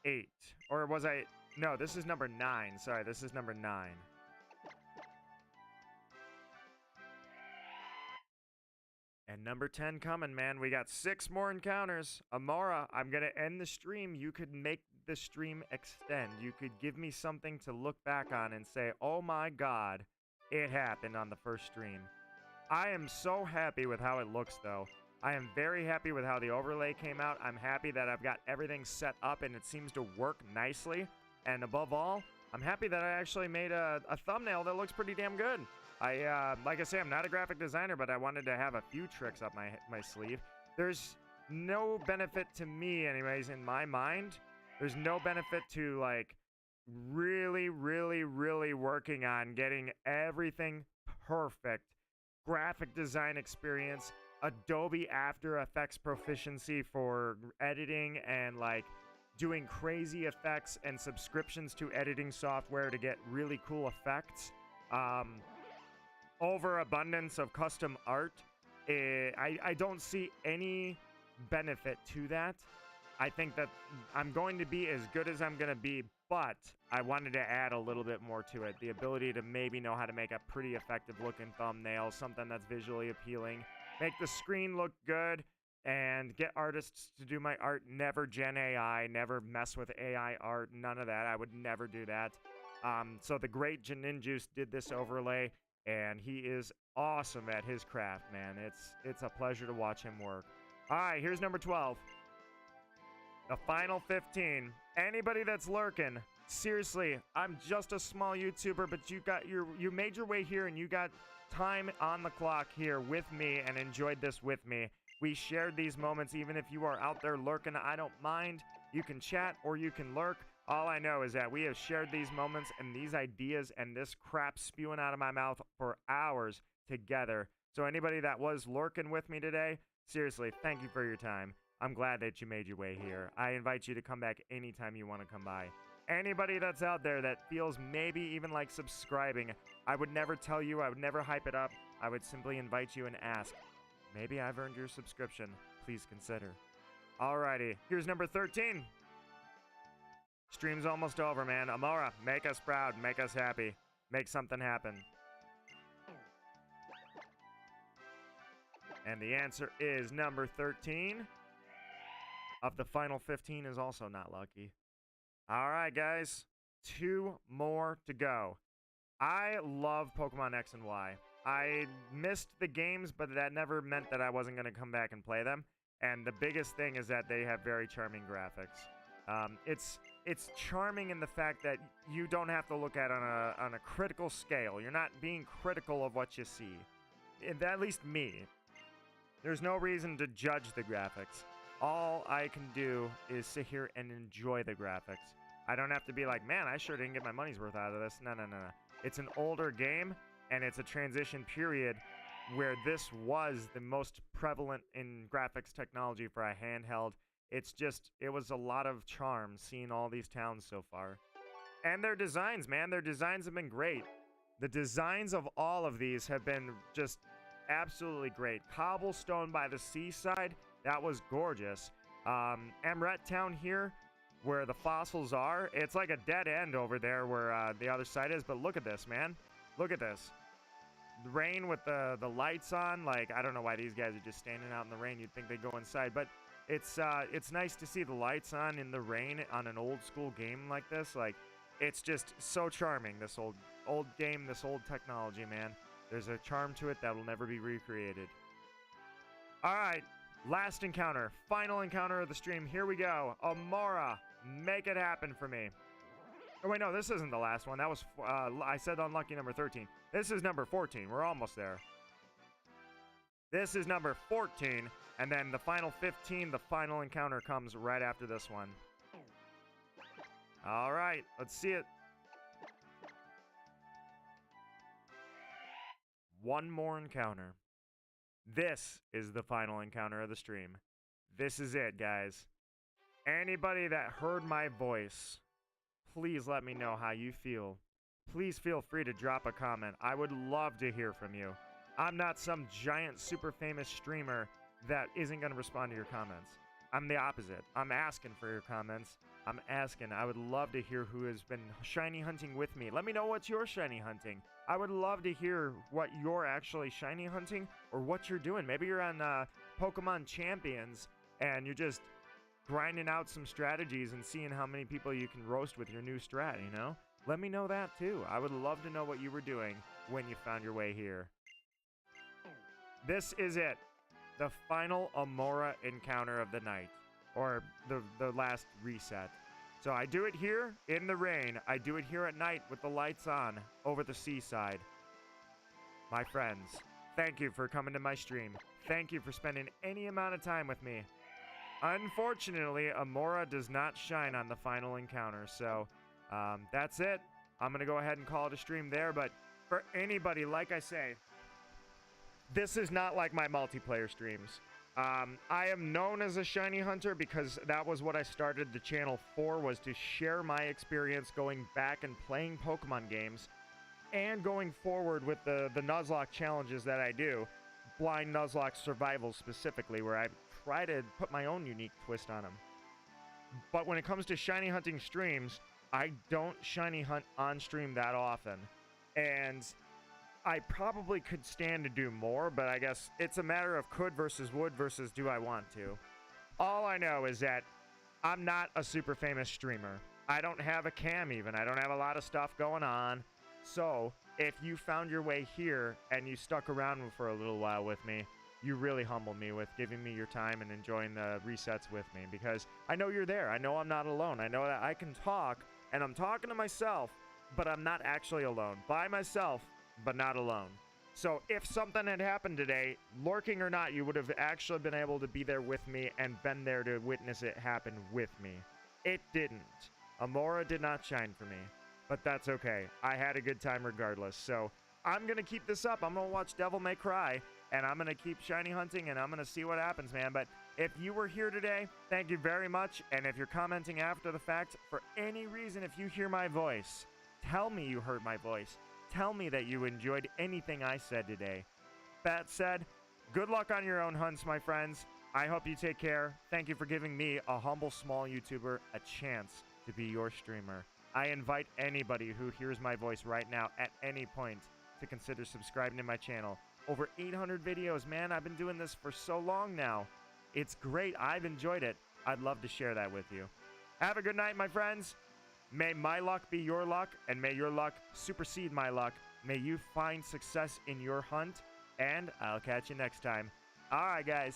8. Or was I... No, this is number 9. Sorry, this is number 9. And number 10 coming, man. We got 6 more encounters. Amaura, I'm going to end the stream. You could make the stream extend. You could give me something to look back on and say, oh my god, it happened on the first stream. I am so happy with how it looks, though. I am very happy with how the overlay came out. I'm happy that I've got everything set up and it seems to work nicely. And above all, I'm happy that I actually made a thumbnail that looks pretty damn good. Like I say, I'm not a graphic designer, but I wanted to have a few tricks up my sleeve. There's no benefit to me, anyways, in my mind. There's no benefit to, like, really working on getting everything perfect. Graphic design experience, Adobe After Effects proficiency for editing, and, like, doing crazy effects and subscriptions to editing software to get really cool effects. Overabundance of custom art. I don't see any benefit to that. I think that I'm going to be as good as I'm going to be, but I wanted to add a little bit more to it. The ability to maybe know how to make a pretty effective looking thumbnail, something that's visually appealing, make the screen look good, and get artists to do my art. Never gen AI, never mess with AI art, none of that. I would never do that. So the great Janinjuice did this overlay, and he is awesome at his craft, man. It's a pleasure to watch him work. All right, here's number 12. The final 15. Anybody that's lurking, seriously, I'm just a small YouTuber, but you made your way here and you got time on the clock here with me and enjoyed this with me. We shared these moments. Even if you are out there lurking, I don't mind. You can chat or you can lurk. All I know is that we have shared these moments and these ideas and this crap spewing out of my mouth for hours together. So anybody that was lurking with me today, seriously, thank you for your time. I'm glad that you made your way here. I invite you to come back anytime you want to come by. Anybody that's out there that feels maybe even like subscribing, I would never tell you, I would never hype it up. I would simply invite you and ask, maybe I've earned your subscription. Please consider. Alrighty, here's number 13. Stream's almost over, man. Amaura, make us proud, make us happy. Make something happen. And the answer is number 13. Of the final 15 is also not lucky. All right, guys. 2 more to go. I love Pokemon X and Y. I missed the games, but that never meant that I wasn't going to come back and play them. And the biggest thing is that they have very charming graphics. It's charming in the fact that you don't have to look at it on a critical scale. You're not being critical of what you see. At least me. There's no reason to judge the graphics. All I can do is sit here and enjoy the graphics. I don't have to be like, man, I sure didn't get my money's worth out of this. No. It's an older game, and it's a transition period where this was the most prevalent in graphics technology for a handheld. It was a lot of charm seeing all these towns so far. And their designs, man, their designs have been great. The designs of all of these have been just absolutely great. Cobblestone by the seaside, that was gorgeous. Amaura Town here, where the fossils are, it's like a dead end over there where the other side is, but look at this, man. Look at this. The rain with the lights on, like, I don't know why these guys are just standing out in the rain. You'd think they'd go inside, but it's nice to see the lights on in the rain on an old school game like this. Like, it's just so charming, this old game, this old technology, man. There's a charm to it that will never be recreated. All right, last encounter, final encounter of the stream. Here we go. Amaura, make it happen for me. Oh, wait, no, this isn't the last one. That was, I said unlucky number 13. This is number 14. We're almost there. This is number 14, and then the final 15, the final encounter comes right after this one. All right, let's see it. One more encounter. This is the final encounter of the stream. This is it, guys. Anybody that heard my voice, please let me know how you feel. Please feel free to drop a comment. I would love to hear from you. I'm not some giant super famous streamer that isn't going to respond to your comments. I'm the opposite. I'm asking for your comments. I'm asking. I would love to hear who has been shiny hunting with me. Let me know what you're shiny hunting. I would love to hear what you're actually shiny hunting or what you're doing. Maybe you're on Pokemon Champions and you're just grinding out some strategies and seeing how many people you can roast with your new strat, you know? Let me know that too. I would love to know what you were doing when you found your way here. This is it. The final Amaura encounter of the night. Or the last reset. So I do it here in the rain. I do it here at night with the lights on over the seaside. My friends, thank you for coming to my stream. Thank you for spending any amount of time with me. Unfortunately, Amaura does not shine on the final encounter. So that's it. I'm going to go ahead and call it a stream there. But for anybody, like I say, this is not like my multiplayer streams. I am known as a shiny hunter because that was what I started the channel for, was to share my experience going back and playing Pokemon games and going forward with the Nuzlocke challenges that I do, blind Nuzlocke survival specifically, where I try to put my own unique twist on them. But when it comes to shiny hunting streams, I don't shiny hunt on stream that often, and I probably could stand to do more, but I guess it's a matter of could versus would versus do I want to. All I know is that I'm not a super famous streamer. I don't have a cam even. I don't have a lot of stuff going on. So if you found your way here and you stuck around for a little while with me, you really humbled me with giving me your time and enjoying the resets with me, because I know you're there. I know I'm not alone. I know that I can talk, and I'm talking to myself, but I'm not actually alone. By myself, but not alone. So if something had happened today, lurking or not, you would have actually been able to be there with me and been there to witness it happen with me. It didn't. Amaura did not shine for me, but that's okay. I had a good time regardless. So I'm going to keep this up. I'm going to watch Devil May Cry, and I'm going to keep shiny hunting, and I'm going to see what happens, man. But If you were here today, thank you very much. And if you're commenting after the fact, for any reason, if you hear my voice, tell me you heard my voice. Tell me that you enjoyed anything I said today. That said, good luck on your own hunts, my friends. I hope you take care. Thank you for giving me, a humble small YouTuber, a chance to be your streamer. I invite anybody who hears my voice right now at any point to consider subscribing to my channel. Over 800 videos, man. I've been doing this for so long now. It's great. I've enjoyed it. I'd love to share that with you. Have a good night, my friends. May my luck be your luck, and may your luck supersede my luck. May you find success in your hunt, and I'll catch you next time. All right, guys.